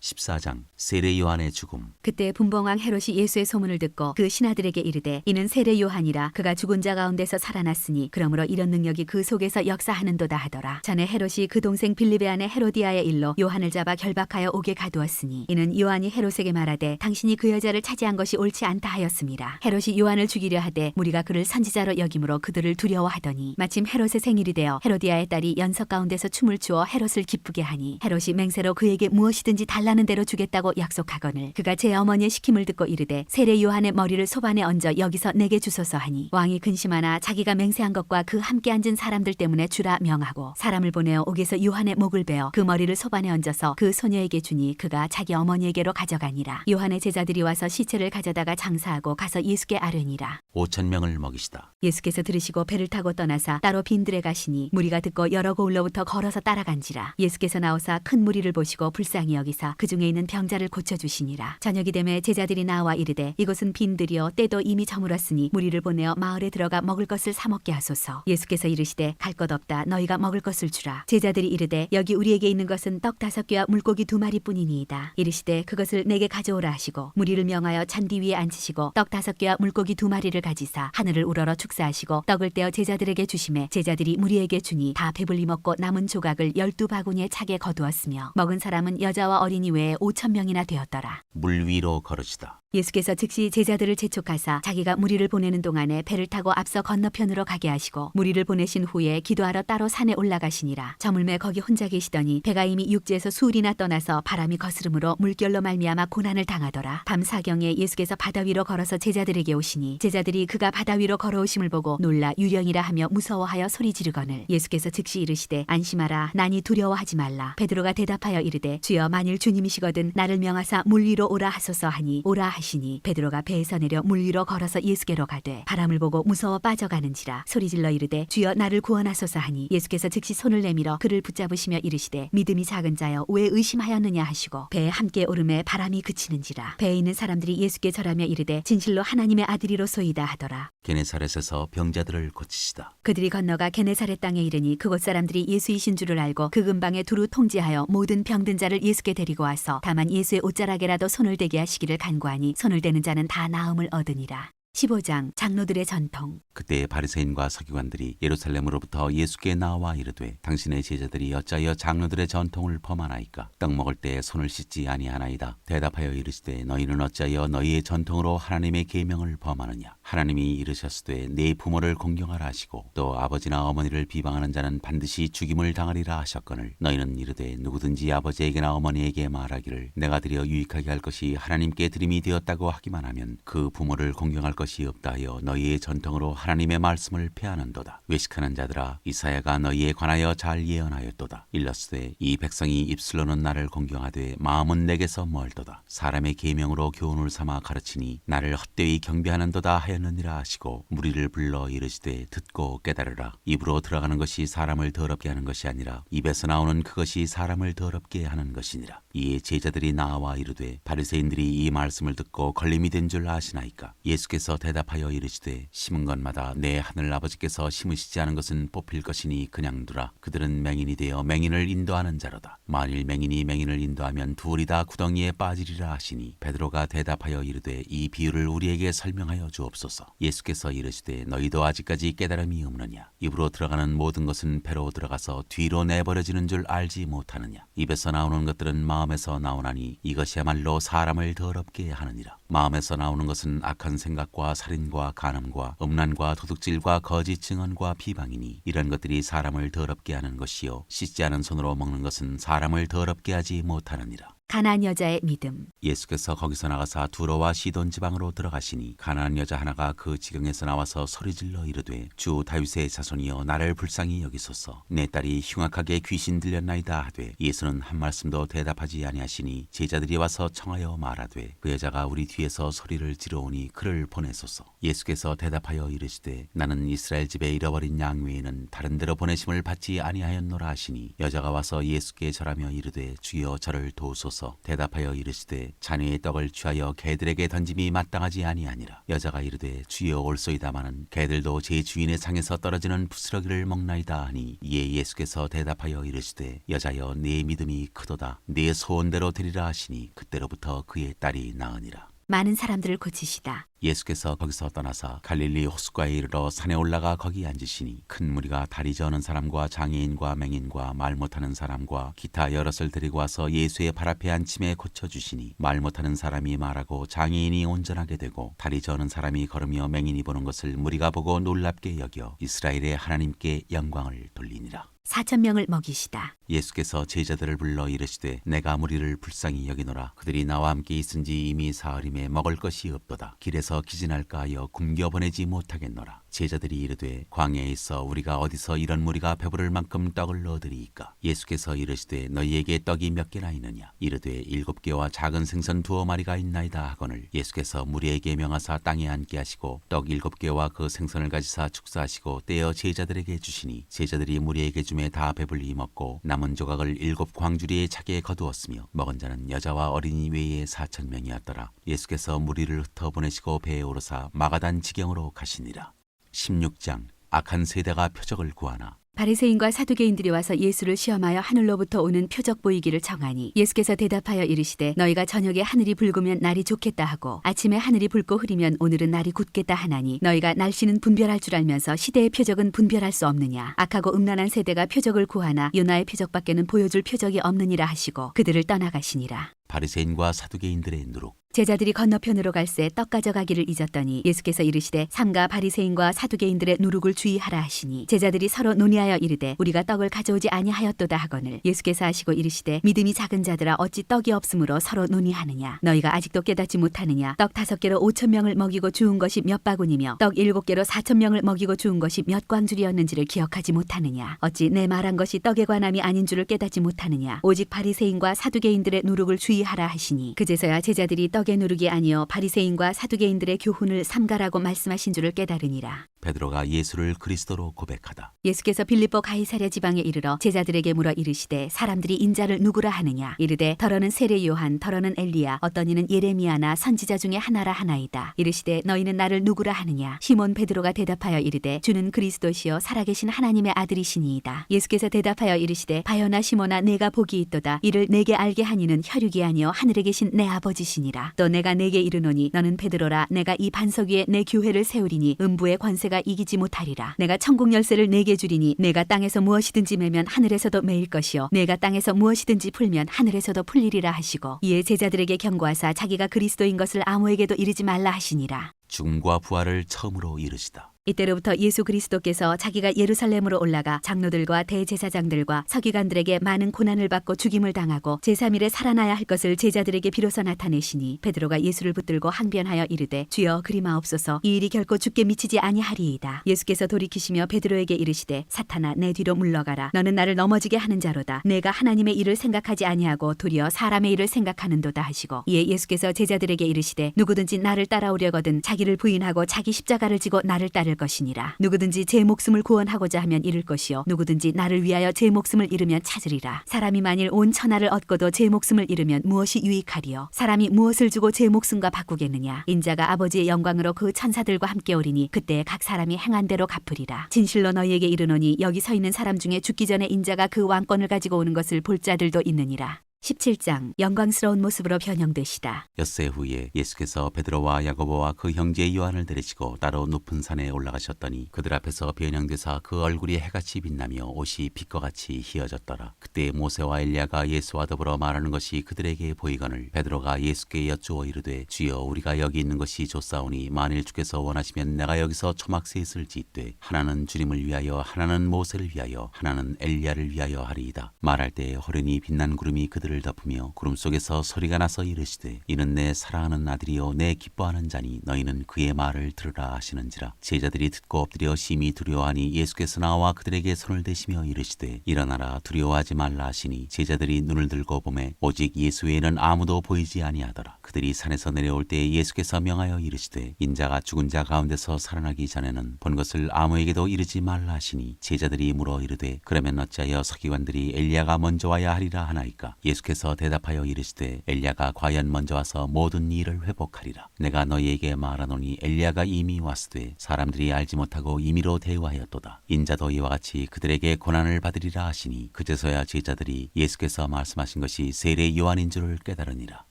14장 세례 요한의 죽음. 그때 분봉왕 헤롯이 예수의 소문을 듣고 그 신하들에게 이르되 이는 세례 요한이라. 그가 죽은 자 가운데서 살아났으니 그러므로 이런 능력이 그 속에서 역사하는도다 하더라. 전에 헤롯이 그 동생 빌립의 아내 헤로디아의 일로 요한을 잡아 결박하여 옥에 가두었으니 이는 요한이 헤롯에게 말하되 당신이 그 여자를 차지한 것이 옳지 않다 하였습니다. 헤롯이 요한을 죽이려 하되 무리가 그를 선지자로 여김으로 그들을 두려워하더니 마침 헤롯의 생일이 되어 헤로디아의 딸이 연석 가운데서 춤을 추어 헤롯을 기쁘게 하니 헤롯이 맹세로 그에게 무엇이든지 달라는 대로 주겠다고 약속하거늘 그가 제 어머니의 시킴을 듣고 이르되 세례 요한의 머리를 소반에 얹어 여기서 내게 주소서 하니 왕이 근심하나 자기가 맹세한 것과 그 함께 앉은 사람들 때문에 주라 명하고 사람을 보내어 옥에서 요한의 목을 베어 그 머리를 소반에 얹어서 그 소녀에게 주니 그가 자기 어머니에게로 가져가니라. 요한의 제자들이 와서 시체를 가져다가 장사하고 가서 예수께 아뢰니라. 5,000명을 먹이시다. 예수께서 들으시고 배를 타고 떠나사 따로 빈들에 가시니 무리가 듣고 여러 고을로부터 걸어서 따라간지라. 예수께서 나오사 큰 무리를 보시고 불쌍히 여기사 그 중에 있는 병자를 고쳐주시니라. 저녁이 되매 제자들이 나와 이르되 이곳은 빈들이요 때도 이미 저물었으니 무리를 보내어 마을에 들어가 먹을 것을 사 먹게 하소서. 예수께서 이르시되 갈 것 없다. 너희가 먹을 것을 주라. 제자들이 이르되 여기 우리에게 있는 것은 떡 5개와 물고기 2마리뿐이니이다. 이르시되 그것을 내게 가져오라 하시고 무리를 명하여 잔디 위에 앉히시고 떡 5개와 물고기 2마리를 가지사 하늘을 우러러 축사하시고 떡을 떼어 제자들에게 주시매 제자들이 무리에게 주니 다 배불리 먹고 남은 조각을 12바구니에 차게 거두었으며 먹은 사람은 여자와 어린이 외에 5,000명이나 되었더라. 물 위로 걸으시다. 예수께서 즉시 제자들을 재촉하사 자기가 무리를 보내는 동안에 배를 타고 앞서 건너편으로 가게 하시고 무리를 보내신 후에 기도하러 따로 산에 올라가시니라. 저물매 거기 혼자 계시더니 배가 이미 육지에서 수울이나 떠나서 바람이 거스름으로 물결로 말미암아 고난을 당하더라. 밤 사경에 예수께서 바다 위로 걸어서 제자들에게 오시니 제자들이 그가 바다 위로 걸어오심을 보고 놀라 유령이라 하며 무서워하여 소리 지르거늘 예수께서 즉시 이르시되 안심하라 나니 두려워하지 말라. 베드로가 대답하여 이르되 주여 만일 주님이시거든 나를 명하사 물 위로 오라 하소서 하니 오라 하시니 베드로가 배에서 내려 물 위로 걸어서 예수께로 가되 바람을 보고 무서워 빠져가는지라 소리질러 이르되 주여 나를 구원하소서 하니 예수께서 즉시 손을 내밀어 그를 붙잡으시며 이르시되 믿음이 작은 자여 왜 의심하였느냐 하시고 배에 함께 오름에 바람이 그치는지라. 배에 있는 사람들이 예수께 절하며 이르되 진실로 하나님의 아들이로소이다 하더라. 게네사렛에서 병자들을 고치시다. 그들이 건너가 게네사렛 땅에 이르니 그곳 사람들이 예수이신 줄을 알고 그 근방에 두루 통지하여 모든 병든 자를 예수께 데리고 와서 다만 예수의 옷자락에라도 손을 대게 하시기를 간구하니 손을 대는 자는 다 나음을 얻으니라. 15장 장로들의 전통. 그때 바리새인과 서기관들이 예루살렘으로부터 예수께 나와 이르되 당신의 제자들이 어찌하여 장로들의 전통을 범하나이까? 떡 먹을 때 손을 씻지 아니하나이다. 대답하여 이르시되 너희는 어찌하여 너희의 전통으로 하나님의 계명을 범하느냐? 하나님이 이르셨으되 네 부모를 공경하라 하시고 또 아버지나 어머니를 비방하는 자는 반드시 죽임을 당하리라 하셨거늘 너희는 이르되 누구든지 아버지에게나 어머니에게 말하기를 내가 드려 유익하게 할 것이 하나님께 드림이 되었다고 하기만 하면 그 부모를 공경할 것이 없다 하여 너희의 전통으로 하나님의 말씀을 폐하는도다. 외식하는 자들아 이사야가 너희에 관하여 잘 예언하였도다. 일러스되 이 백성이 입술로는 나를 공경하되 마음은 내게서 멀도다. 사람의 계명으로 교훈을 삼아 가르치니 나를 헛되이 경배하는도다 하였느니라 하시고 무리를 불러 이르시되 듣고 깨달으라. 입으로 들어가는 것이 사람을 더럽게 하는 것이 아니라 입에서 나오는 그것이 사람을 더럽게 하는 것이니라. 이에 제자들이 나와 이르되 바리새인들이 이 말씀을 듣고 걸림이 된 줄 아시나이까? 예수께서 대답하여 이르시되 심은 것마다 내 하늘 아버지께서 심으시지 않은 것은 뽑힐 것이니 그냥 두라. 그들은 맹인이 되어 맹인을 인도하는 자로다. 만일 맹인이 맹인을 인도하면 둘이 다 구덩이에 빠지리라 하시니 베드로가 대답하여 이르되 이 비유를 우리에게 설명하여 주옵소서. 예수께서 이르시되 너희도 아직까지 깨달음이 없느냐? 입으로 들어가는 모든 것은 배로 들어가서 뒤로 내버려지는 줄 알지 못하느냐? 입에서 나오는 것들은 마음에서 나오나니 이것이야말로 사람을 더럽게 하느니라. 마음에서 나오는 것은 악한 생각과 살인과 간음과 음란과 도둑질과 거짓 증언과 비방이니 이런 것들이 사람을 더럽게 하는 것이요 씻지 않은 손으로 먹는 것은 사람을 더럽게 하지 못하느니라. 가나안 여자의 믿음. 예수께서 거기서 나가사 두로와 시돈 지방으로 들어가시니 가나안 여자 하나가 그 지경에서 나와서 소리질러 이르되 주 다윗의 자손이여 나를 불쌍히 여기소서. 내 딸이 흉악하게 귀신 들렸나이다 하되 예수는 한 말씀도 대답하지 아니하시니 제자들이 와서 청하여 말하되 그 여자가 우리 뒤에서 소리를 지르오니 그를 보내소서. 예수께서 대답하여 이르시되 나는 이스라엘 집에 잃어버린 양 외에는 다른 데로 보내심을 받지 아니하였노라 하시니 여자가 와서 예수께 절하며 이르되 주여 저를 도우소서. 대답하여 이르시되 자녀의 떡을 취하여 개들에게 던짐이 마땅하지 아니하니라. 여자가 이르되 주여 올소이다마는 개들도 제 주인의 상에서 떨어지는 부스러기를 먹나이다 하니 이에 예수께서 대답하여 이르시되 여자여 네 믿음이 크도다. 네 소원대로 되리라 하시니 그때로부터 그의 딸이 나으니라. 많은 사람들을 고치시다. 예수께서 거기서 떠나사 갈릴리 호숫가에 이르러 산에 올라가 거기 앉으시니 큰 무리가 다리 저는 사람과 장애인과 맹인과 말 못하는 사람과 기타 여럿을 데리고 와서 예수의 발 앞에 앉힘에 고쳐주시니 말 못하는 사람이 말하고 장애인이 온전하게 되고 다리 저는 사람이 걸으며 맹인이 보는 것을 무리가 보고 놀랍게 여겨 이스라엘의 하나님께 영광을 돌리니라. 4,000명을 먹이시다. 예수께서 제자들을 불러 이르시되 내가 무리를 불쌍히 여기노라. 그들이 나와 함께 있은지 이미 사흘임에 먹을 것이 없도다. 길에서 기진할까 하여 굶겨 보내지 못하겠노라. 제자들이 이르되 광야에 있어 우리가 어디서 이런 무리가 배부를 만큼 떡을 얻으리이까? 예수께서 이르시되 너희에게 떡이 몇 개나 있느냐? 이르되 7개와 작은 생선 2마리가 있나이다 하거늘 예수께서 무리에게 명하사 땅에 앉게 하시고 떡 7개와 그 생선을 가지사 축사하시고 떼어 제자들에게 주시니 제자들이 무리에게 주매 다 배불리 먹고 남은 조각을 7 광주리에 차게 거두었으며 먹은 자는 여자와 어린이 외에 4,000명이었더라. 예수께서 무리를 흩어 보내시고 배에 오르사 마가단 지경으로 가시니라. 16장 악한 세대가 표적을 구하나. 바리새인과 사두개인들이 와서 예수를 시험하여 하늘로부터 오는 표적 보이기를 청하니 예수께서 대답하여 이르시되 너희가 저녁에 하늘이 붉으면 날이 좋겠다 하고 아침에 하늘이 붉고 흐리면 오늘은 날이 굳겠다 하나니 너희가 날씨는 분별할 줄 알면서 시대의 표적은 분별할 수 없느냐? 악하고 음란한 세대가 표적을 구하나 요나의 표적밖에는 보여줄 표적이 없느니라 하시고 그들을 떠나가시니라. 바리새인과 사두개인들의 누룩. 제자들이 건너편으로 갈새 떡 가져가기를 잊었더니 예수께서 이르시되 삼가 바리새인과 사두개인들의 누룩을 주의하라 하시니 제자들이 서로 논의하여 이르되 우리가 떡을 가져오지 아니하였도다 하거늘 예수께서 하시고 이르시되 믿음이 작은 자들아 어찌 떡이 없으므로 서로 논의하느냐 너희가 아직도 깨닫지 못하느냐 떡 5개로 5,000명을 먹이고 주운 것이 몇 바구니며 떡 7개로 4,000명을 먹이고 주운 것이 몇 광줄이었는지를 기억하지 못하느냐 어찌 내 말한 것이 떡에 관함이 아닌 줄을 깨닫지 못하느냐 오직 바리새인과 사두개인들의 누룩을 주의하라 하시니 그제서야 제자들이 떡의 누룩이 아니요 바리새인과 사두개인들의 교훈을 삼가라고 말씀하신 줄을 깨달으니라. 베드로가 예수를 그리스도로 고백하다. 예수께서 빌립보 가이사랴 지방에 이르러 제자들에게 물어 이르시되 사람들이 인자를 누구라 하느냐 이르되 더러는 세례 요한 더러는 엘리야 어떤 이는 예레미야나 선지자 중에 하나라 하나이다. 이르시되 너희는 나를 누구라 하느냐 시몬 베드로가 대답하여 이르되 주는 그리스도시요 살아계신 하나님의 아들이시니이다. 예수께서 대답하여 이르시되 바요나 시몬아 내가 복이 있도다. 이를 내게 알게 하니는 혈육이 아니요 하늘에 계신 내 아버지시니라. 또 내가 내게 이르노니 너는 베드로라 내가 이 반석 위에 내 교회를 세우리니 음부의 권세가 이기지 못하리라. 내가 천국 열쇠를 내게 주리니 내가 땅에서 무엇이든지 매면 하늘에서도 매일 것이요 내가 땅에서 무엇이든지 풀면 하늘에서도 풀리리라 하시고 이에 제자들에게 경고하사 자기가 그리스도인 것을 아무에게도 이르지 말라 하시니라. 죽음과 부활을 처음으로 이르시다. 이때로부터 예수 그리스도께서 자기가 예루살렘으로 올라가 장로들과 대제사장들과 서기관들에게 많은 고난을 받고 죽임을 당하고 제3일에 살아나야 할 것을 제자들에게 비로소 나타내시니 베드로가 예수를 붙들고 항변하여 이르되 주여 그리마옵소서 이 일이 결코 주께 미치지 아니하리이다. 예수께서 돌이키시며 베드로에게 이르시되 사탄아 내 뒤로 물러가라. 너는 나를 넘어지게 하는 자로다. 내가 하나님의 일을 생각하지 아니하고 도리어 사람의 일을 생각하는도다 하시고 이에 예수께서 제자들에게 이르시되 누구든지 나를 따라오려거든 자기를 부인하고 자기 십자가를 지고 나를 따를 것이니라. 누구든지 제 목숨을 구원하고자 하면 잃을 것이요 누구든지 나를 위하여 제 목숨을 잃으면 찾으리라. 사람이 만일 온 천하를 얻고도 제 목숨을 잃으면 무엇이 유익하리요 사람이 무엇을 주고 제 목숨과 바꾸겠느냐. 인자가 아버지의 영광으로 그 천사들과 함께 오리니 그때 각 사람이 행한 대로 갚으리라. 진실로 너희에게 이르노니 여기 서 있는 사람 중에 죽기 전에 인자가 그 왕권을 가지고 오는 것을 볼 자들도 있느니라. 17장 영광스러운 모습으로 변형되시다. 엿새 후에 예수께서 베드로와 야고보와 그 형제 요한을 데리시고 따로 높은 산에 올라가셨더니 그들 앞에서 변형되사 그 얼굴이 해같이 빛나며 옷이 빛과 같이 희어졌더라. 그때 모세와 엘리야가 예수와 더불어 말하는 것이 그들에게 보이거늘 베드로가 예수께 여쭈어 이르되 주여 우리가 여기 있는 것이 좋사오니 만일 주께서 원하시면 내가 여기서 초막 셋을 짓되 하나는 주님을 위하여 하나는 모세를 위하여 하나는 엘리야를 위하여 하리이다. 말할 때 호련히 빛난 구름이 그들을 덮으며 구름 속에서 소리가 나서 이르시되 이는 내 사랑하는 아들이요 내 기뻐하는 자니 너희는 그의 말을 들으라 하시는지라. 제자들이 듣고 엎드려 심히 두려워하니 예수께서 나와 그들에게 손을 대시며 이르시되 일어나라 두려워하지 말라 하시니 제자들이 눈을 들고 보매 오직 예수 외에는 아무도 보이지 아니하더라. 그들이 산에서 내려올 때 예수께서 명하여 이르시되 인자가 죽은 자 가운데서 살아나기 전에는 본 것을 아무에게도 이르지 말라 하시니 제자들이 물어 이르되 그러면 어찌하여 서기관들이 엘리야가 먼저 와야 하리라 하나이까. 예수께서 대답하여 이르시되 엘리야가 과연 먼저 와서 모든 일을 회복하리라. 내가 너희에게 말하노니 엘리야가 이미 왔으되 사람들이 알지 못하고 임의로 대우하였도다. 인자도 이와 같이 그들에게 고난을 받으리라 하시니 그제서야 제자들이 예수께서 말씀하신 것이 세례 요한인 줄을 깨달으니라.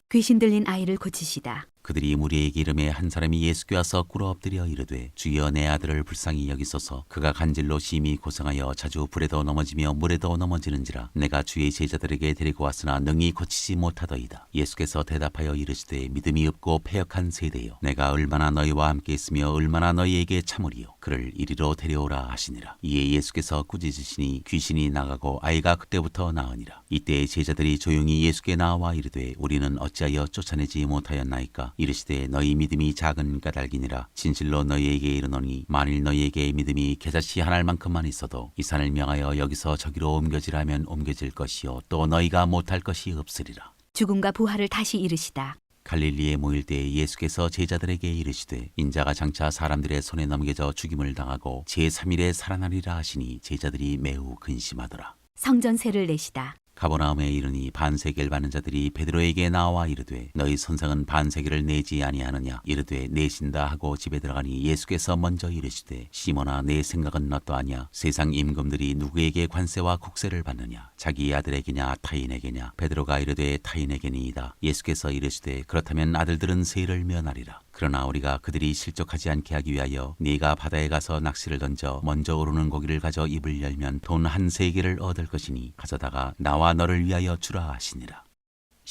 귀신 들린 아이를 고치시다. 그들이 무리에게 이름에 한 사람이 예수께 와서 꿇어 엎드려 이르되 주여 내 아들을 불쌍히 여기소서 그가 간질로 심히 고생하여 자주 불에도 넘어지며 물에도 넘어지는지라. 내가 주의 제자들에게 데리고 왔으나 능히 고치지 못하더이다. 예수께서 대답하여 이르시되 믿음이 없고 패역한 세대여 내가 얼마나 너희와 함께 있으며 얼마나 너희에게 참으리요 그를 이리로 데려오라 하시니라. 이에 예수께서 꾸짖으시니 귀신이 나가고 아이가 그때부터 나으니라. 이때 제자들이 조용히 예수께 나와 이르되 우리는 어찌하여 쫓아내지 못하였나이까. 이르시되 너희 믿음이 작은 까닭이니라. 진실로 너희에게 이르노니 만일 너희에게 믿음이 겨자씨 한 알만큼만 있어도 이 산을 명하여 여기서 저기로 옮겨지라면 옮겨질 것이요 또 너희가 못할 것이 없으리라. 죽음과 부활을 다시 이르시다. 갈릴리에 모일 때 예수께서 제자들에게 이르시되 인자가 장차 사람들의 손에 넘겨져 죽임을 당하고 제3일에 살아나리라 하시니 제자들이 매우 근심하더라. 성전세를 내시다. 가버나움에 이르니 반세계를 받는 자들이 베드로에게 나와 이르되 너희 선생은 반세계를 내지 아니하느냐. 이르되 내신다 하고 집에 들어가니 예수께서 먼저 이르시되 시몬아 내 생각은 어떠하냐. 세상 임금들이 누구에게 관세와 국세를 받느냐. 자기 아들에게냐 타인에게냐. 베드로가 이르되 타인에게니이다. 예수께서 이르시되 그렇다면 아들들은 세를 면하리라. 그러나 우리가 그들이 실족하지 않게 하기 위하여 네가 바다에 가서 낚시를 던져 먼저 오르는 고기를 가져 입을 열면 돈 한 세개를 얻을 것이니 가져다가 나와 너를 위하여 주라 하시니라.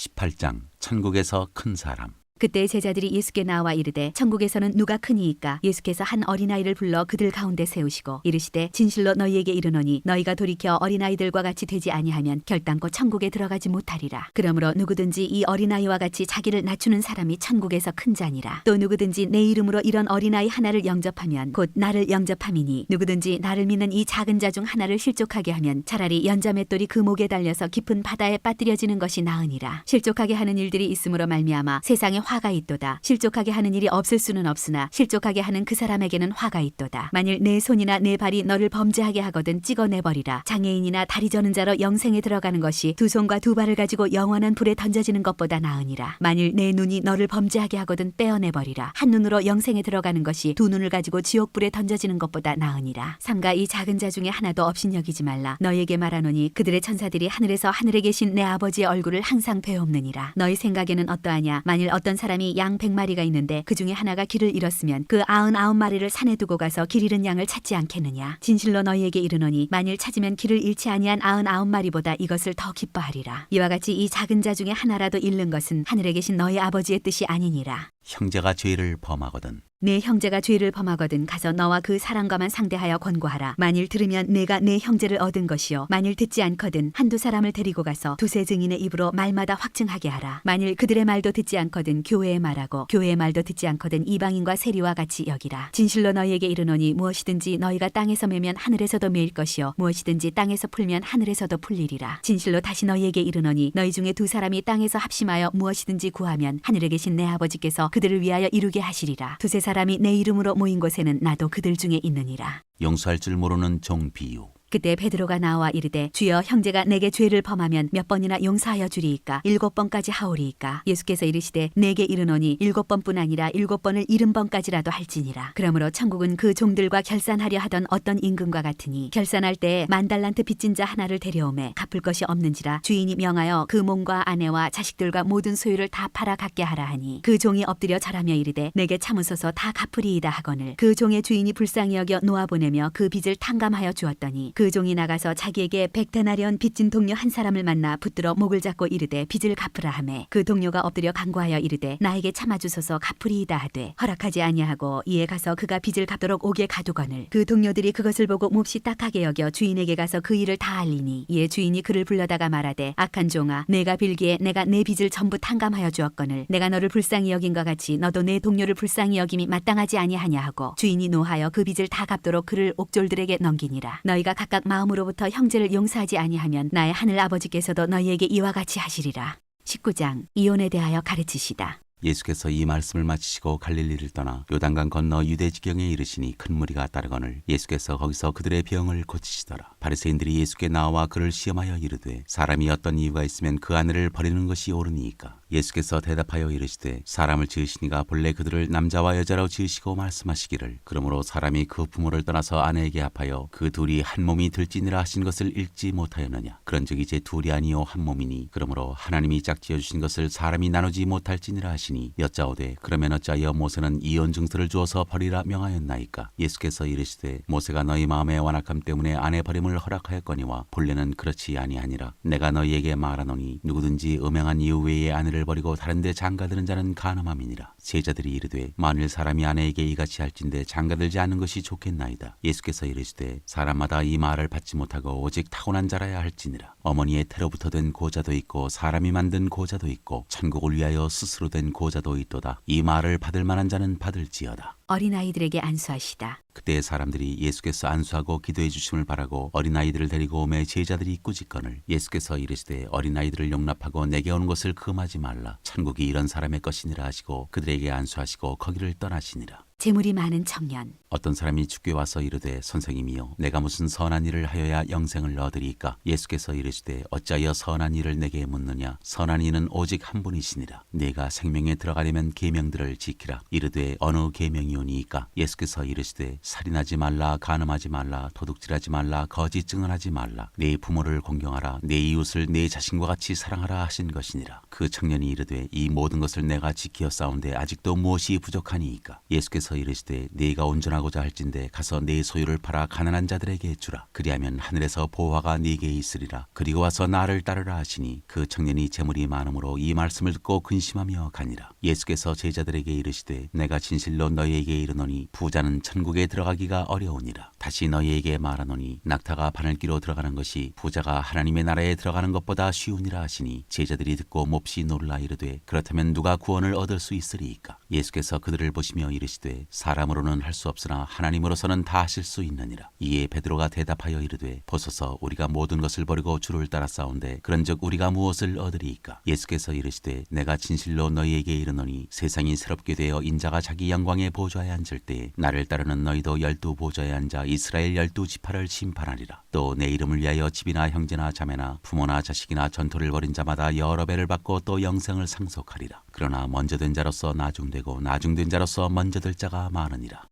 18장 천국에서 큰 사람. 그때 제자들이 예수께 나와 이르되 천국에서는 누가 크니이까? 예수께서 한 어린아이를 불러 그들 가운데 세우시고 이르시되 진실로 너희에게 이르노니 너희가 돌이켜 어린아이들과 같이 되지 아니하면 결단코 천국에 들어가지 못하리라. 그러므로 누구든지 이 어린아이와 같이 자기를 낮추는 사람이 천국에서 큰 자니라. 또 누구든지 내 이름으로 이런 어린아이 하나를 영접하면 곧 나를 영접함이니 누구든지 나를 믿는 이 작은 자 중 하나를 실족하게 하면 차라리 연자맷돌이 그 목에 달려서 깊은 바다에 빠뜨려지는 것이 나으니라. 실족하게 하는 일들이 있음으로 말미암아 세상에 화가 있도다. 실족하게 하는 일이 없을 수는 없으나 실족하게 하는 그 사람에게는 화가 있도다. 만일 내 손이나 내 발이 너를 범죄하게 하거든 찍어내버리라. 장애인이나 다리 저는 자로 영생에 들어가는 것이 두 손과 두 발을 가지고 영원한 불에 던져지는 것보다 나으니라. 만일 내 눈이 너를 범죄하게 하거든 떼어내버리라. 한 눈으로 영생에 들어가는 것이 두 눈을 가지고 지옥불에 던져지는 것보다 나으니라. 삼가 이 작은 자 중에 하나도 업신여기지 말라. 너희에게 말하노니 그들의 천사들이 하늘에서 하늘에 계신 내 아버지의 얼굴을 항상 배옵느니라. 너희 생각에는 어떠하냐? 만일 어떤 사람이 양 100마리가 있는데 그 중에 하나가 길을 잃었으면 그 99마리를 산에 두고 가서 길 잃은 양을 찾지 않겠느냐? 진실로 너희에게 이르노니 만일 찾으면 길을 잃지 아니한 99마리보다 이것을 더 기뻐하리라. 이와 같이 이 작은 자 중에 하나라도 잃는 것은 하늘에 계신 너희 아버지의 뜻이 아니니라. 형제가 죄를 범하거든 내 형제가 죄를 범하거든 가서 너와 그 사람과만 상대하여 권고하라. 만일 들으면 내가 내 형제를 얻은 것이요 만일 듣지 않거든 한두 사람을 데리고 가서 두세 증인의 입으로 말마다 확증하게 하라. 만일 그들의 말도 듣지 않거든 교회의 말하고 교회의 말도 듣지 않거든 이방인과 세리와 같이 여기라. 진실로 너희에게 이르노니 무엇이든지 너희가 땅에서 매면 하늘에서도 매일 것이요 무엇이든지 땅에서 풀면 하늘에서도 풀리리라. 진실로 다시 너희에게 이르노니 너희 중에 두 사람이 땅에서 합심하여 무엇이든지 구하면 하늘에 계신 내 아버지께서 그들을 위하여 이루게 하시리라. 두세 사람이 내 이름으로 모인 곳에는 나도 그들 중에 있느니라. 용서할 줄 모르는 종 비유. 그때 베드로가 나와 이르되 주여 형제가 내게 죄를 범하면 몇 번이나 용서하여 주리이까? 7번까지 하오리이까? 예수께서 이르시되 내게 이르노니 7번뿐 아니라 7번을 70번까지라도 할지니라. 그러므로 천국은 그 종들과 결산하려 하던 어떤 임금과 같으니 결산할 때에 10,000달란트 빚진 자 하나를 데려오매 갚을 것이 없는지라 주인이 명하여 그 몸과 아내와 자식들과 모든 소유를 다 팔아 갖게 하라 하니 그 종이 엎드려 절하며 이르되 내게 참으소서 다 갚으리이다 하거늘 그 종의 주인이 불쌍히 여겨 놓아보내며 그 빚을 탕감하여 주었더니 그 종이 나가서 자기에게 100데나리온 빚진 동료 한 사람을 만나 붙들어 목을 잡고 이르되 빚을 갚으라 하매 그 동료가 엎드려 간구하여 이르되 나에게 참아주소서 갚으리이다 하되 허락하지 아니하고 이에 가서 그가 빚을 갚도록 옥에 가두거늘 그 동료들이 그것을 보고 몹시 딱하게 여겨 주인에게 가서 그 일을 다 알리니 이에 주인이 그를 불러다가 말하되 악한 종아 내가 빌기에 내가 내 빚을 전부 탕감하여 주었거늘 내가 너를 불쌍히 여긴과 같이 너도 내 동료를 불쌍히 여김이 마땅하지 아니하냐 하고 주인이 노하여 그 빚을 다 갚도록 그를 옥졸들에게 넘기니라. 너희가 각각 마음으로부터 형제를 용서하지 아니하면 나의 하늘 아버지께서도 너희에게 이와 같이 하시리라. 19장 이혼에 대하여 가르치시다. 예수께서 이 말씀을 마치시고 갈릴리를 떠나 요단강 건너 유대 지경에 이르시니 큰 무리가 따르거늘 예수께서 거기서 그들의 병을 고치시더라. 바리새인들이 예수께 나와 그를 시험하여 이르되 사람이 어떤 이유가 있으면 그 아내를 버리는 것이 옳으니이까? 예수께서 대답하여 이르시되 사람을 지으시니가 본래 그들을 남자와 여자로 지으시고 말씀하시기를 그러므로 사람이 그 부모를 떠나서 아내에게 합하여 그 둘이 한 몸이 될지니라 하신 것을 읽지 못하였느냐? 그런즉 이제 둘이 아니요 한 몸이니 그러므로 하나님이 짝지어 주신 것을 사람이 나누지 못할지니라 하시니 여짜오되 그러면 어찌하여 모세는 이혼 증서를 주어서 버리라 명하였나이까? 예수께서 이르시되 모세가 너희 마음의 완악함 때문에 아내 버림을 허락하였거니와 본래는 그렇지 아니하니라. 내가 너희에게 말하노니 누구든지 음행한 이유 외에 아내를 버리고 다른 데 장가드는 자는 간음함이니라. 제자들이 이르되 만일 사람이 아내에게 이같이 할진대 장가들지 않는 것이 좋겠나이다. 예수께서 이르시되 사람마다 이 말을 받지 못하고 오직 타고난 자라야 할지니라. 어머니의 태로부터 된 고자도 있고 사람이 만든 고자도 있고 천국을 위하여 스스로 된 고자도 있도다. 이 말을 받을 만한 자는 받을지어다. 어린아이들에게 안수하시다. 그때 사람들이 예수께서 안수하고 기도해 주심을 바라고 어린아이들을 데리고 오매 제자들이 꾸짖거늘 예수께서 이르시되 어린아이들을 용납하고 내게 오는 것을 금하지 말라. 천국이 이런 사람의 것이니라 하시고 그들에게 안수하시고 거기를 떠나시니라. 재물이 많은 청년. 어떤 사람이 주께 와서 이르되 선생님이여 내가 무슨 선한 일을 하여야 영생을 얻으리이까? 예수께서 이르시되 어찌하여 선한 일을 내게 묻느냐? 선한 이는 오직 한 분이시니라. 내가 생명에 들어가려면 계명들을 지키라. 이르되 어느 계명이오니이까? 예수께서 이르시되 살인하지 말라, 간음하지 말라, 도둑질하지 말라, 거짓 증언하지 말라, 네 부모를 공경하라, 네 이웃을 네 자신과 같이 사랑하라 하신 것이니라. 그 청년이 이르되 이 모든 것을 내가 지키어 싸운데 아직도 무엇이 부족하니이까? 예수께서 예수께서 이르시되 네가 온전하고자 할진대 가서 네 소유를 팔아 가난한 자들에게 주라. 그리하면 하늘에서 보화가 네게 있으리라. 그리고 와서 나를 따르라 하시니 그 청년이 재물이 많음으로 이 말씀을 듣고 근심하며 가니라. 예수께서 제자들에게 이르시되 내가 진실로 너희에게 이르노니 부자는 천국에 들어가기가 어려우니라. 다시 너희에게 말하노니 낙타가 바늘기로 들어가는 것이 부자가 하나님의 나라에 들어가는 것보다 쉬우니라 하시니 제자들이 듣고 몹시 놀라 이르되 그렇다면 누가 구원을 얻을 수 있으리이까. 예수께서 그들을 보시며 이르시되 사람으로는 할 수 없으나 하나님으로서는 다 하실 수 있느니라. 이에 베드로가 대답하여 이르되 보소서 우리가 모든 것을 버리고 주를 따랐사온데 그런즉 우리가 무엇을 얻으리이까. 예수께서 이르시되 내가 진실로 너희에게 이르노니 세상이 새롭게 되어 인자가 자기 영광의 보좌에 앉을 때에 나를 따르는 너희도 12 보좌에 앉아 이스라엘 12 지파를 심판하리라. 또 내 이름을 위하여 집이나 형제나 자매나 부모나 자식이나 전토를 벌인 자마다 여러 배를 받고 또 영생을 상속하리라. 그러나 먼저 된 자로서 나중되고 나중된 자로서 먼저 될 자가 많으니라.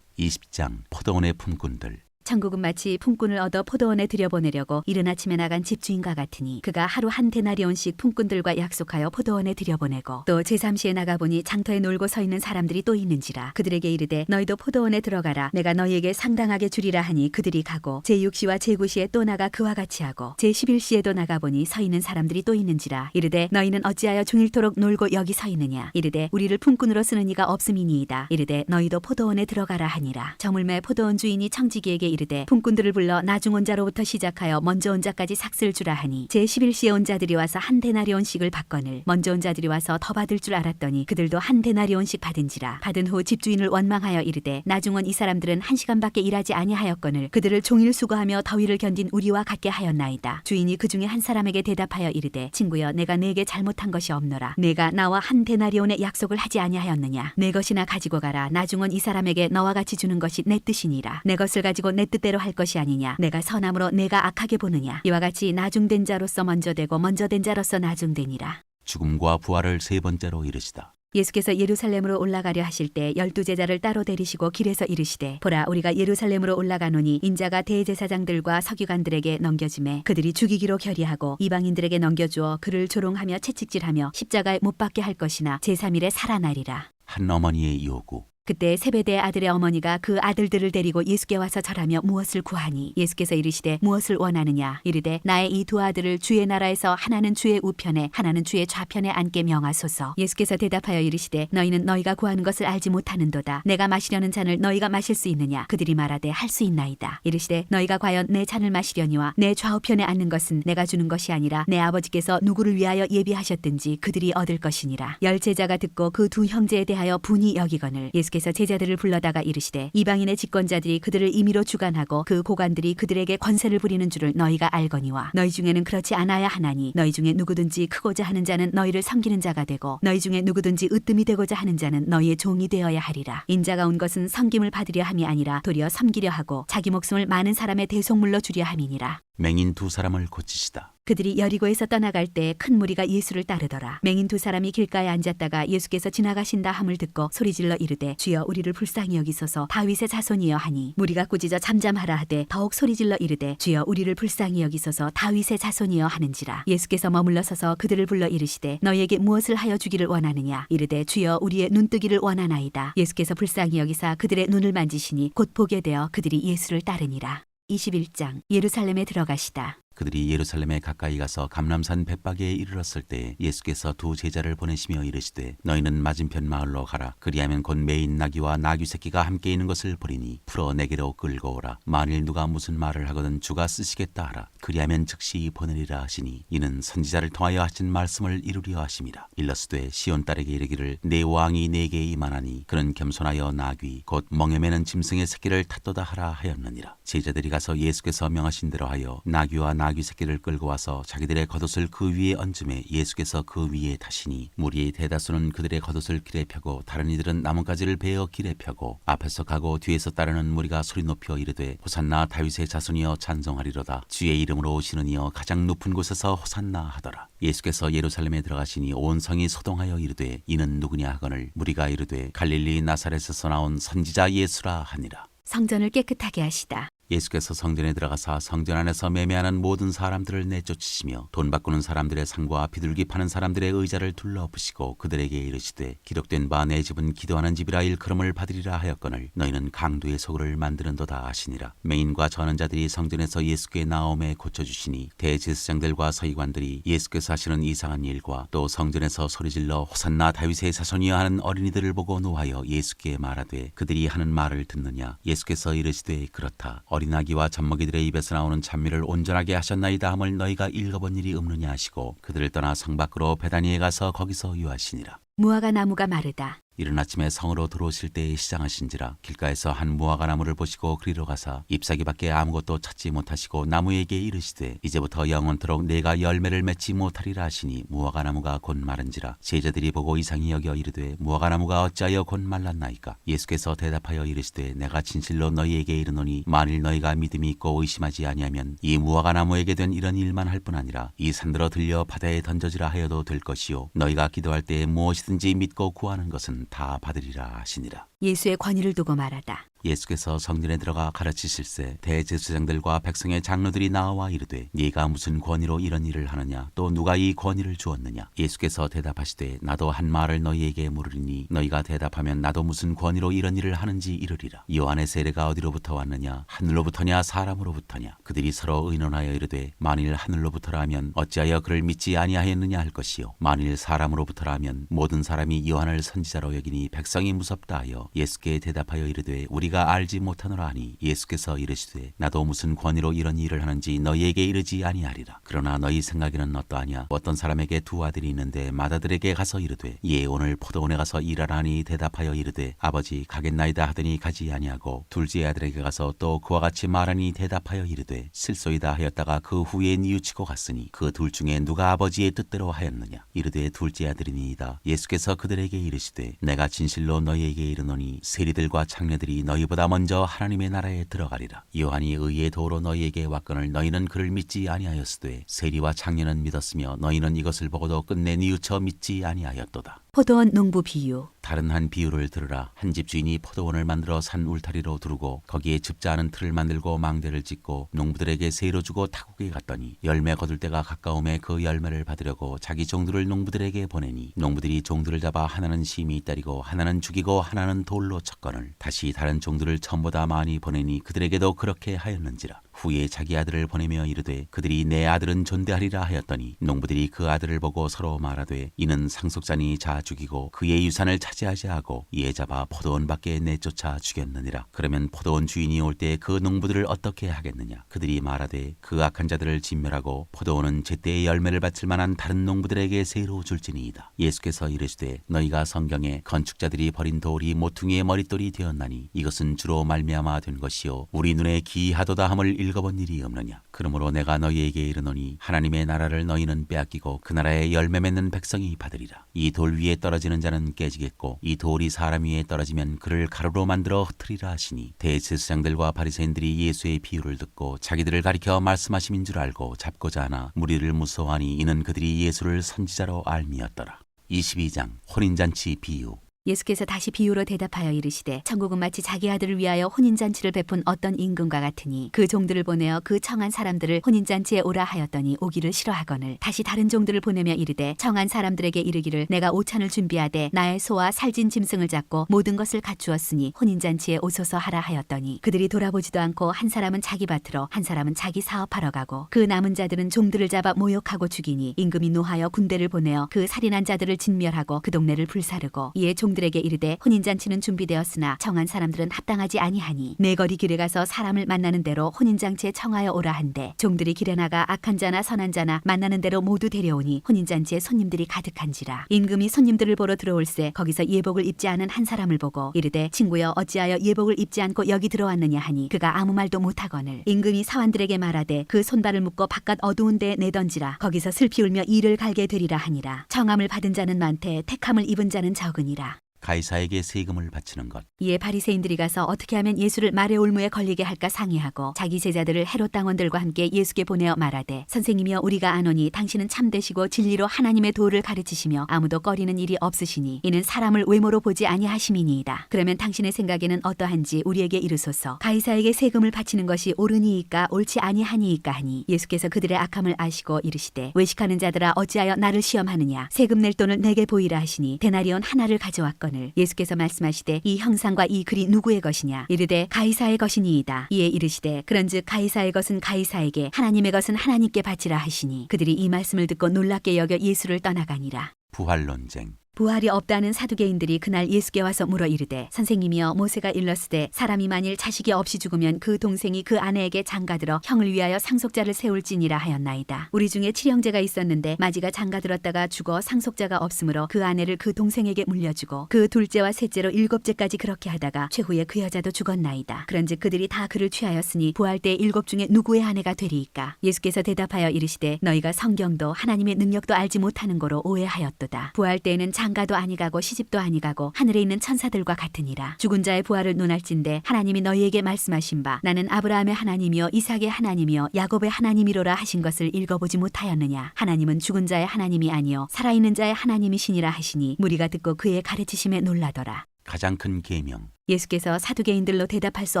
20장 포도원의 품꾼들. 천국은 마치 품꾼을 얻어 포도원에 들여보내려고 이른 아침에 나간 집주인과 같으니 그가 하루 한 데나리온씩 품꾼들과 약속하여 포도원에 들여보내고 또 제3시에 나가보니 장터에 놀고 서 있는 사람들이 또 있는지라. 그들에게 이르되 너희도 포도원에 들어가라. 내가 너희에게 상당하게 주리라 하니 그들이 가고 제6시와 제9시에 또 나가 그와 같이 하고 제11시에도 나가보니 서 있는 사람들이 또 있는지라. 이르되 너희는 어찌하여 종일토록 놀고 여기 서 있느냐. 이르되 우리를 품꾼으로 쓰는 이가 없음이니이다. 이르되 너희도 포도원에 들어가라 하니라. 저물매 포도원 주인이 청지기에게 이르되 품꾼들을 불러 나중 온 자로부터 시작하여 먼저 온 자까지 삭슬 주라 하니 제11시에 온 자들이 와서 한 데나리온씩을 받거늘 먼저 온 자들이 와서 더 받을 줄 알았더니 그들도 한 데나리온씩 받은지라. 받은 후 집주인을 원망하여 이르되 나중 온 이 사람들은 1시간밖에 일하지 아니하였거늘 그들을 종일 수고하며 더위를 견딘 우리와 같게 하였나이다. 주인이 그 중에 한 사람에게 대답하여 이르되 친구여 내가 네게 잘못한 것이 없노라. 내가 나와 한 데나리온의 약속을 하지 아니하였느냐. 내 것이나 가지고 가라. 나중 온 이 사람에게 너와 같이 주는 것이 내 뜻이니라. 내 것을 가지고 내 뜻대로 할 것이 아니냐. 내가 선함으로 내가 악하게 보느냐. 이와 같이 나중된 자로서 먼저 되고 먼저 된 자로서 나중되니라. 죽음과 부활을 세 번째로 이르시다. 예수께서 예루살렘으로 올라가려 하실 때 12제자를 따로 데리시고 길에서 이르시되 보라 우리가 예루살렘으로 올라가노니 인자가 대제사장들과 서기관들에게 넘겨지매 그들이 죽이기로 결의하고 이방인들에게 넘겨주어 그를 조롱하며 채찍질하며 십자가에 못 박게 할 것이나 제3일에 살아나리라. 한 어머니의 요구. 그때 세베대의 아들의 어머니가 그 아들들을 데리고 예수께 와서 절하며 무엇을 구하니 예수께서 이르시되 무엇을 원하느냐. 이르되 나의 이 두 아들을 주의 나라에서 하나는 주의 우편에 하나는 주의 좌편에 앉게 명하소서. 예수께서 대답하여 이르시되 너희는 너희가 구하는 것을 알지 못하는도다. 내가 마시려는 잔을 너희가 마실 수 있느냐. 그들이 말하되 할 수 있나이다. 이르시되 너희가 과연 내 잔을 마시려니와 내 좌우편에 앉는 것은 내가 주는 것이 아니라 내 아버지께서 누구를 위하여 예비하셨든지 그들이 얻을 것이니라. 열 제자가 듣고 그 두 형제에 대하여 분이 여기거늘 예수께서 제자들을 불러다가 이르시되 이방인의 집권자들이 그들을 임의로 주관하고 그 고관들이 그들에게 권세를 부리는 줄을 너희가 알거니와 너희 중에는 그렇지 않아야 하나니 너희 중에 누구든지 크고자 하는 자는 너희를 섬기는 자가 되고 너희 중에 누구든지 으뜸이 되고자 하는 자는 너희의 종이 되어야 하리라. 인자가 온 것은 섬김을 받으려 함이 아니라 도리어 섬기려 하고 자기 목숨을 많은 사람의 대속물로 주려 함이니라. 맹인 두 사람을 고치시다. 그들이 여리고에서 떠나갈 때 큰 무리가 예수를 따르더라. 맹인 두 사람이 길가에 앉았다가 예수께서 지나가신다 함을 듣고 소리질러 이르되 주여 우리를 불쌍히 여기소서 다윗의 자손이여 하니 무리가 꾸짖어 잠잠하라 하되 더욱 소리질러 이르되 주여 우리를 불쌍히 여기소서 다윗의 자손이여 하는지라. 예수께서 머물러 서서 그들을 불러 이르시되 너희에게 무엇을 하여 주기를 원하느냐. 이르되 주여 우리의 눈뜨기를 원하나이다. 예수께서 불쌍히 여기사 그들의 눈을 만지시니 곧 보게 되어 그들이 예수를 따르니라. 21장 예루살렘에 들어가시다. 그들이 예루살렘에 가까이 가서 감람산 벳바게에 이르렀을 때 예수께서 두 제자를 보내시며 이르시되 너희는 맞은편 마을로 가라. 그리하면 곧 매인 나귀와 나귀 새끼가 함께 있는 것을 보리니 풀어 내게로 끌고 오라. 만일 누가 무슨 말을 하거든 주가 쓰시겠다 하라. 그리하면 즉시 보내리라 하시니 이는 선지자를 통하여 하신 말씀을 이루려 하심이라. 일러스되 시온 딸에게 이르기를 내 왕이 내게 임하나니 그는 겸손하여 나귀 곧 멍에 매는 짐승의 새끼를 탓도다 하라 하였느니라. 제자들이 가서 예수께서 명하신 대로 하여 나귀와 나귀 새끼를 끌고 와서 자기들의 겉옷을 그 위에 얹음에 예수께서 그 위에 타시니 무리의 대다수는 그들의 겉옷을 길에 펴고 다른 이들은 나뭇가지를 베어 길에 펴고 앞에서 가고 뒤에서 따르는 무리가 소리 높여 이르되 호산나 다윗의 자손이여 찬송하리로다. 주의 이름으로 오시는 이여 가장 높은 곳에서 호산나 하더라. 예수께서 예루살렘에 들어가시니 온 성이 소동하여 이르되 이는 누구냐 하거늘 무리가 이르되 갈릴리 나사렛에서 나온 선지자 예수라 하니라. 성전을 깨끗하게 하시다. 예수께서 성전에 들어가사 성전 안에서 매매하는 모든 사람들을 내쫓으시며 돈 바꾸는 사람들의 상과 비둘기 파는 사람들의 의자를 둘러엎으시고 그들에게 이르시되 기록된 바 내 집은 기도하는 집이라 일컬음을 받으리라 하였거늘 너희는 강도의 소굴을 만드는도다 하시니라. 맹인과 전한 자들이 성전에서 예수께 나옴에 고쳐주시니 대제사장들과 서기관들이 예수께서 하시는 이상한 일과 또 성전에서 소리질러 호산나 다윗의 자손이여 하는 어린이들을 보고 노하여 예수께 말하되 그들이 하는 말을 듣느냐. 예수께서 이르시되 그렇다. 어린아기와 젖먹이들의 입에서 나오는 찬미를 온전하게 하셨나이다 함을 너희가 읽어본 일이 없느냐 하시고 그들을 떠나 성 밖으로 베다니에 가서 거기서 유하시니라. 무화과 나무가 마르다. 이른 아침에 성으로 들어오실 때에 시장하신지라 길가에서 한 무화과 나무를 보시고 그리로 가사 잎사귀밖에 아무것도 찾지 못하시고 나무에게 이르시되 이제부터 영원토록 내가 열매를 맺지 못하리라 하시니 무화과 나무가 곧 마른지라. 제자들이 보고 이상히 여겨 이르되 무화과 나무가 어찌하여 곧 말랐나이까. 예수께서 대답하여 이르시되 내가 진실로 너희에게 이르노니 만일 너희가 믿음이 있고 의심하지 아니하면 이 무화과 나무에게 된 이런 일만 할 뿐 아니라 이 산들어 들려 바다에 던져지라 하여도 될 것이요 너희가 기도할 때에 무엇이든지 믿고 구하는 것은 다 받으리라 하시니라. 예수의 권위를 두고 말하다. 예수께서 성전에 들어가 가르치실세 대제사장들과 백성의 장로들이 나와 이르되 네가 무슨 권위로 이런 일을 하느냐 또 누가 이 권위를 주었느냐. 예수께서 대답하시되 나도 한 말을 너희에게 물으리니 너희가 대답하면 나도 무슨 권위로 이런 일을 하는지 이르리라. 요한의 세례가 어디로부터 왔느냐 하늘로부터냐 사람으로부터냐. 그들이 서로 의논하여 이르되 만일 하늘로부터라 하면 어찌하여 그를 믿지 아니하였느냐 할 것이요 만일 사람으로부터라 하면 모든 사람이 요한을 선지자로 여기니 백성이 무섭다 하여 예수께 대답하여 이르되 우리가 알지 못하노라 하니 예수께서 이르시되 나도 무슨 권위로 이런 일을 하는지 너희에게 이르지 아니하리라. 그러나 너희 생각에는 어떠하냐. 어떤 사람에게 두 아들이 있는데 맏아들에게 가서 이르되 예 오늘 포도원에 가서 일하라 하니 대답하여 이르되 아버지 가겠나이다 하더니 가지 아니하고 둘째 아들에게 가서 또 그와 같이 말하니 대답하여 이르되 실소이다 하였다가 그 후에 뉘우치고 갔으니 그 둘 중에 누가 아버지의 뜻대로 하였느냐. 이르되 둘째 아들이니이다. 예수께서 그들에게 이르시되 내가 진실로 너희에게 이르노니 세리들과 창녀들이 너희보다 먼저 하나님의 나라에 들어가리라. 요한이 의의 도로 너희에게 왔거늘 너희는 그를 믿지 아니하였으되 세리와 창녀는 믿었으며 너희는 이것을 보고도 끝내 뉘우쳐 믿지 아니하였도다. 포도원 농부 비유. 다른 한 비유를 들으라. 한 집 주인이 포도원을 만들어 산 울타리로 두르고 거기에 줍지 않은 틀을 만들고 망대를 짓고 농부들에게 세로 주고 타국에 갔더니 열매 거둘 때가 가까움에 그 열매를 받으려고 자기 종들을 농부들에게 보내니 농부들이 종들을 잡아 하나는 심히 따리고 하나는 죽이고 하나는 돌로 쳤거늘 다시 다른 종들을 처음보다 많이 보내니 그들에게도 그렇게 하였는지라. 후에 자기 아들을 보내며 이르되 그들이 내 아들은 존대하리라 하였더니 농부들이 그 아들을 보고 서로 말하되 이는 상속자니 자 죽이고 그의 유산을 차지하지 하고 이에 잡아 포도원 밖에 내쫓아 죽였느니라. 그러면 포도원 주인이 올 때 그 농부들을 어떻게 하겠느냐. 그들이 말하되 그 악한 자들을 진멸하고 포도원은 제때의 열매를 바칠 만한 다른 농부들에게 새로 줄지니이다. 예수께서 이르시되 너희가 성경에 건축자들이 버린 돌이 모퉁이의 머릿돌이 되었나니 이것은 주로 말미암아 된 것이요 우리 눈에 기이하도다 함을 읽어본 일이 없느냐. 그러므로 내가 너희에게 이르노니 하나님의 나라를 너희는 빼앗기고 그 나라에 열매 맺는 백성이 받으리라. 이 돌 위에 떨어지는 자는 깨지겠고 이 돌이 사람 위에 떨어지면 그를 가루로 만들어 흩으리라 하시니 대제사장들과 바리새인들이 예수의 비유를 듣고 자기들을 가리켜 말씀하심인 줄 알고 잡고자 하나 무리를 무서워하니 이는 그들이 예수를 선지자로 알미었더라. 22장 혼인잔치 비유. 예수께서 다시 비유로 대답하여 이르시되 천국은 마치 자기 아들을 위하여 혼인잔치를 베푼 어떤 임금과 같으니 그 종들을 보내어 그 청한 사람들을 혼인잔치에 오라 하였더니 오기를 싫어하거늘 다시 다른 종들을 보내며 이르되 청한 사람들에게 이르기를 내가 오찬을 준비하되 나의 소와 살진 짐승을 잡고 모든 것을 갖추었으니 혼인잔치에 오소서 하라 하였더니 그들이 돌아보지도 않고 한 사람은 자기 밭으로 한 사람은 자기 사업하러 가고 그 남은 자들은 종들을 잡아 모욕하고 죽이니 임금이 노하여 군대를 보내어 그 살인한 자들을 진멸하고 그 동네를 불사르고 이에 종들에게 이르되 혼인잔치는 준비되었으나 청한 사람들은 합당하지 아니하니 내 거리 길에 가서 사람을 만나는 대로 혼인잔치에 청하여 오라 한대 종들이 길에 나가 악한 자나 선한 자나 만나는 대로 모두 데려오니 혼인잔치에 손님들이 가득한지라. 임금이 손님들을 보러 들어올세 거기서 예복을 입지 않은 한 사람을 보고 이르되 친구여 어찌하여 예복을 입지 않고 여기 들어왔느냐 하니 그가 아무 말도 못하거늘 임금이 사환들에게 말하되 그 손발을 묶고 바깥 어두운 데에 내던지라 거기서 슬피 울며 이를 갈게 되리라 하니라. 청함을 받은 자는 많되 택함을 입은 자는 적으니라. 가이사에게 세금을 바치는 것. 이에 바리새인들이 가서 어떻게 하면 예수를 말의 올무에 걸리게 할까 상의하고 자기 제자들을 헤롯 당원들과 함께 예수께 보내어 말하되 선생님이여 우리가 아노니 당신은 참되시고 진리로 하나님의 도를 가르치시며 아무도 꺼리는 일이 없으시니 이는 사람을 외모로 보지 아니하심이니이다. 그러면 당신의 생각에는 어떠한지 우리에게 이르소서. 가이사에게 세금을 바치는 것이 옳으니이까 옳지 아니하니이까 하니 예수께서 그들의 악함을 아시고 이르시되 외식하는 자들아 어찌하여 나를 시험하느냐. 세금 낼 돈을 내게 보이라 하시니 데나리온 하나를 가져왔거늘 예수께서 말씀하시되 이 형상과 이 글이 누구의 것이냐. 이르되 가이사의 것이니이다. 이에 이르시되 그런즉 가이사의 것은 가이사에게 하나님의 것은 하나님께 바치라 하시니 그들이 이 말씀을 듣고 놀랍게 여겨 예수를 떠나가니라. 부활 논쟁. 부활이 없다는 사두개인들이 그날 예수께 와서 물어 이르되 선생님이여 모세가 일렀으되 사람이 만일 자식이 없이 죽으면 그 동생이 그 아내에게 장가들어 형을 위하여 상속자를 세울지니라 하였나이다. 우리 중에 칠형제가 있었는데 마지가 장가들었다가 죽어 상속자가 없으므로 그 아내를 그 동생에게 물려주고 그 둘째와 셋째로 일곱째까지 그렇게 하다가 최후에 그 여자도 죽었나이다. 그런즉 그들이 다 그를 취하였으니 부활 때 일곱 중에 누구의 아내가 되리이까. 예수께서 대답하여 이르시되 너희가 성경도 하나님의 능력도 알지 못하는 거로 오해하였도다. 부활 때에는 장가도 아니가고 시집도 아니가고 하늘에 있는 천사들과 같으니라. 죽은 자의 부활을 논할진대 하나님이 너희에게 말씀하신 바 나는 아브라함의 하나님이요 이삭의 하나님이요 야곱의 하나님이로라 하신 것을 읽어보지 못하였느냐. 하나님은 죽은 자의 하나님이 아니요 살아있는 자의 하나님이시니라 하시니 무리가 듣고 그의 가르치심에 놀라더라. 가장 큰 계명. 예수께서 사두개인들로 대답할 수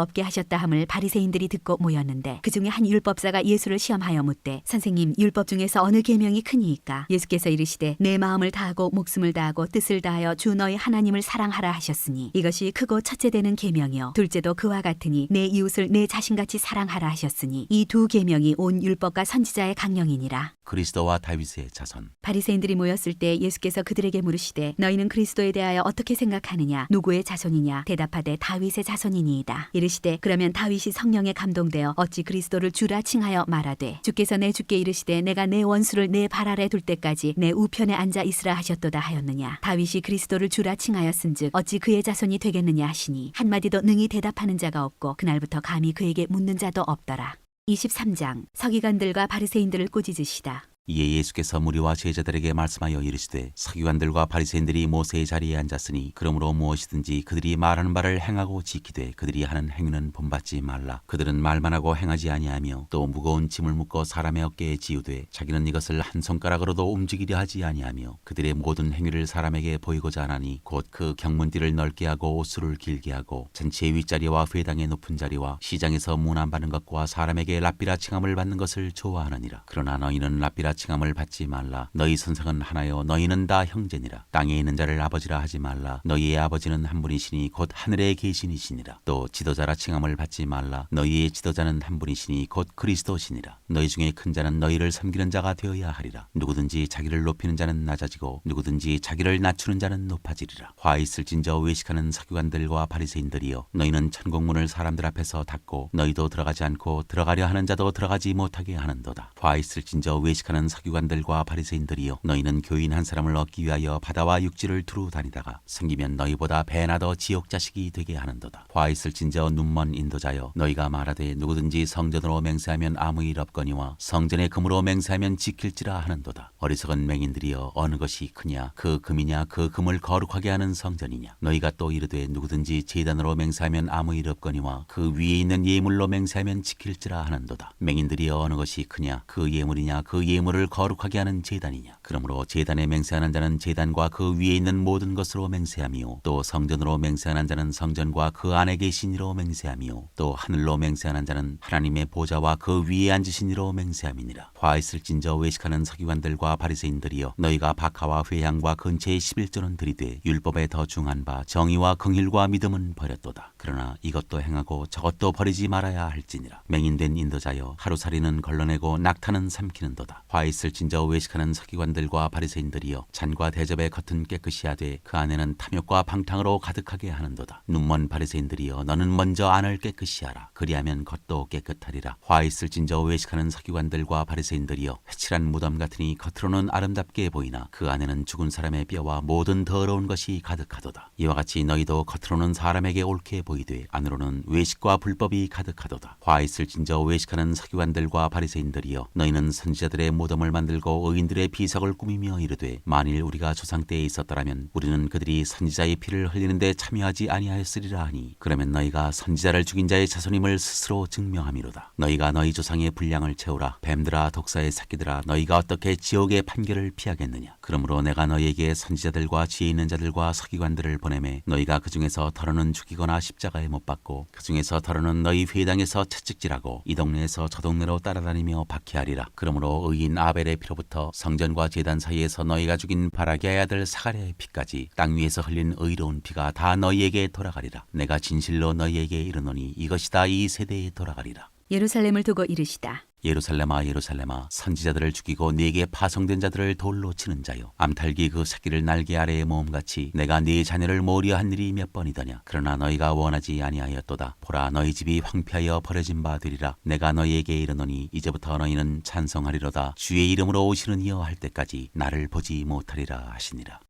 없게 하셨다 함을 바리새인들이 듣고 모였는데 그 중에 한 율법사가 예수를 시험하여 묻되 선생님 율법 중에서 어느 계명이 크니이까. 예수께서 이르시되 내 마음을 다하고 목숨을 다하고 뜻을 다하여 주 너희 하나님을 사랑하라 하셨으니 이것이 크고 첫째 되는 계명이요 둘째도 그와 같으니 내 이웃을 내 자신같이 사랑하라 하셨으니 이 두 계명이 온 율법과 선지자의 강령이니라. 그리스도와 다윗의 자손. 바리새인들이 모였을 때 예수께서 그들에게 물으시되 너희는 그리스도에 대하여 어떻게 생각하느냐. 누구의 자손이냐. 대답하되 다윗의 자손이니이다. 이르시되 그러면 다윗이 성령에 감동되어 어찌 그리스도를 주라 칭하여 말하되 주께서 내 주께 이르시되 내가 내 원수를 내 발 아래 둘 때까지 내 우편에 앉아 있으라 하셨도다 하였느냐. 다윗이 그리스도를 주라 칭하였은즉 어찌 그의 자손이 되겠느냐 하시니 한마디도 능히 대답하는 자가 없고 그날부터 감히 그에게 묻는 자도 없더라. 23장 서기관들과 바리새인들을 꾸짖으시다. 이에 예수께서 무리와 제자들에게 말씀하여 이르시되 서기관들과 바리새인들이 모세의 자리에 앉았으니 그러므로 무엇이든지 그들이 말하는 바를 행하고 지키되 그들이 하는 행위는 본받지 말라. 그들은 말만 하고 행하지 아니하며 또 무거운 짐을 묶어 사람의 어깨에 지우되 자기는 이것을 한 손가락으로도 움직이려 하지 아니하며 그들의 모든 행위를 사람에게 보이고자 하나니 곧 그 경문띠를 넓게 하고 옷수를 길게 하고 잔치의 윗자리와 회당의 높은 자리와 시장에서 문안받는 것과 사람에게 랍비라 칭함을 받는 것을 좋아하느니라. 그러나 너희는 랍비라 칭함을 받지 말라. 너희 선상은 하나요 너희는 다 형제니라. 땅에 있는 자를 아버지라 하지 말라. 너희의 아버지는 한 분이시니 곧 하늘에 계시니시니라. 또 지도자라 칭함을 받지 말라. 너희의 지도자는 한 분이시니 곧 그리스도시니라. 너희 중에 큰 자는 너희를 섬기는 자가 되어야 하리라. 누구든지 자기를 높이는 자는 낮아지고 누구든지 자기를 낮추는 자는 높아지리라. 화 있을진저 외식하는 서기관들과 바리새인들이여 너희는 천국문을 사람들 앞에서 닫고 너희도 들어가지 않고 들어가려 하는 자도 들어가지 못하게 하는도다. 화 있을진저 외식하는 서기관들과 바리새인들이여 너희는 교인 한 사람을 얻기 위하여 바다와 육지를 두루 다니다가 생기면 너희보다 배나 더 지옥 자식이 되게 하는도다. 화 있을진저 눈먼 인도자여 너희가 말하되 누구든지 성전으로 맹세하면 아무 일 없거니와 성전의 금으로 맹세하면 지킬지라 하는도다. 어리석은 맹인들이여 어느 것이 크냐 그 금이냐 그 금을 거룩하게 하는 성전이냐. 너희가 또 이르되 누구든지 제단으로 맹세하면 아무 일 없거니와 그 위에 있는 예물로 맹세하면 지킬지라 하는도다. 맹인들이여 어느 것이 크냐 그 예물이냐 그 예물을 거룩하게 하는 제단이냐. 그러므로 제단에 맹세하는 자는 제단과 그 위에 있는 모든 것으로 맹세하며 또 성전으로 맹세하는 자는 성전과 그 안에 계신 이로 맹세하며 또 하늘로 맹세하는 자는 하나님의 보좌와 그 위에 앉으신 이로 맹세함이니라. 화 있을진저 외식하는 서기관들과 바리새인들이여 너희가 박하와 회향과 근처의 11조는 들이되 율법에 더 중한 바 정의와 긍휼과 믿음은 버렸도다. 그러나 이것도 행하고 저것도 버리지 말아야 할지니라. 맹인된 인도자여 하루살이는 걸러내고 낙타는 삼키는도다. 화 있을진저 외식하는 서기관들과 바리새인들이여 잔과 대접의 겉은 깨끗이 하되 그 안에는 탐욕과 방탕으로 가득하게 하는도다. 눈먼 바리새인들이여 너는 먼저 안을 깨끗이 하라. 그리하면 겉도 깨끗하리라. 화 있을진저 외식하는 서기관들과 바리새인들이여 회칠한 무덤 같으니 겉으로는 아름답게 보이나 그 안에는 죽은 사람의 뼈와 모든 더러운 것이 가득하도다. 이와 같이 너희도 겉으로는 사람에게 옳게 보이되 안으로는 외식과 불법이 가득하도다. 화 있을진저 외식하는 서기관들과 바리새인들이여 너희는 선지자들의 모든 무덤을 만들고 의인들의 비석을 꾸미며 이르되 만일 우리가 조상 때에 있었더라면 우리는 그들이 선지자의 피를 흘리는데 참여하지 아니하였으리라 하니 그러면 너희가 선지자를 죽인 자의 자손임을 스스로 증명함이로다. 너희가 너희 조상의 분량을 채우라. 뱀들아 독사의 새끼들아 너희가 어떻게 지옥의 판결을 피하겠느냐. 그러므로 내가 너희에게 선지자들과 지혜 있는 자들과 서기관들을 보내매 너희가 그 중에서 더러는 죽이거나 십자가에 못 박고 그 중에서 더러는 너희 회당에서 채찍질하고 이 동네에서 저 동네로 따라다니며 박해하리라. 그러므로 의인 아벨의 피로부터 성전과 제단 사이에서 너희가 죽인 바라기아의 아들 사가랴의 피까지 땅 위에서 흘린 의로운 피가 다 너희에게 돌아가리라. 내가 진실로 너희에게 이르노니 이것이 다 이 세대에 돌아가리라. 예루살렘을 두고 이르시다. 예루살렘아 예루살렘아 선지자들을 죽이고 네게 파송된 자들을 돌로 치는 자요 암탉이 그 새끼를 날개 아래에 모음같이 내가 네 자녀를 모으려 한 일이 몇 번이더냐. 그러나 너희가 원하지 아니하였도다. 보라 너희 집이 황폐하여 버려진 바 되리라. 내가 너희에게 이르노니 이제부터 너희는 찬송하리로다. 주의 이름으로 오시는 이여 할 때까지 나를 보지 못하리라 하시니라.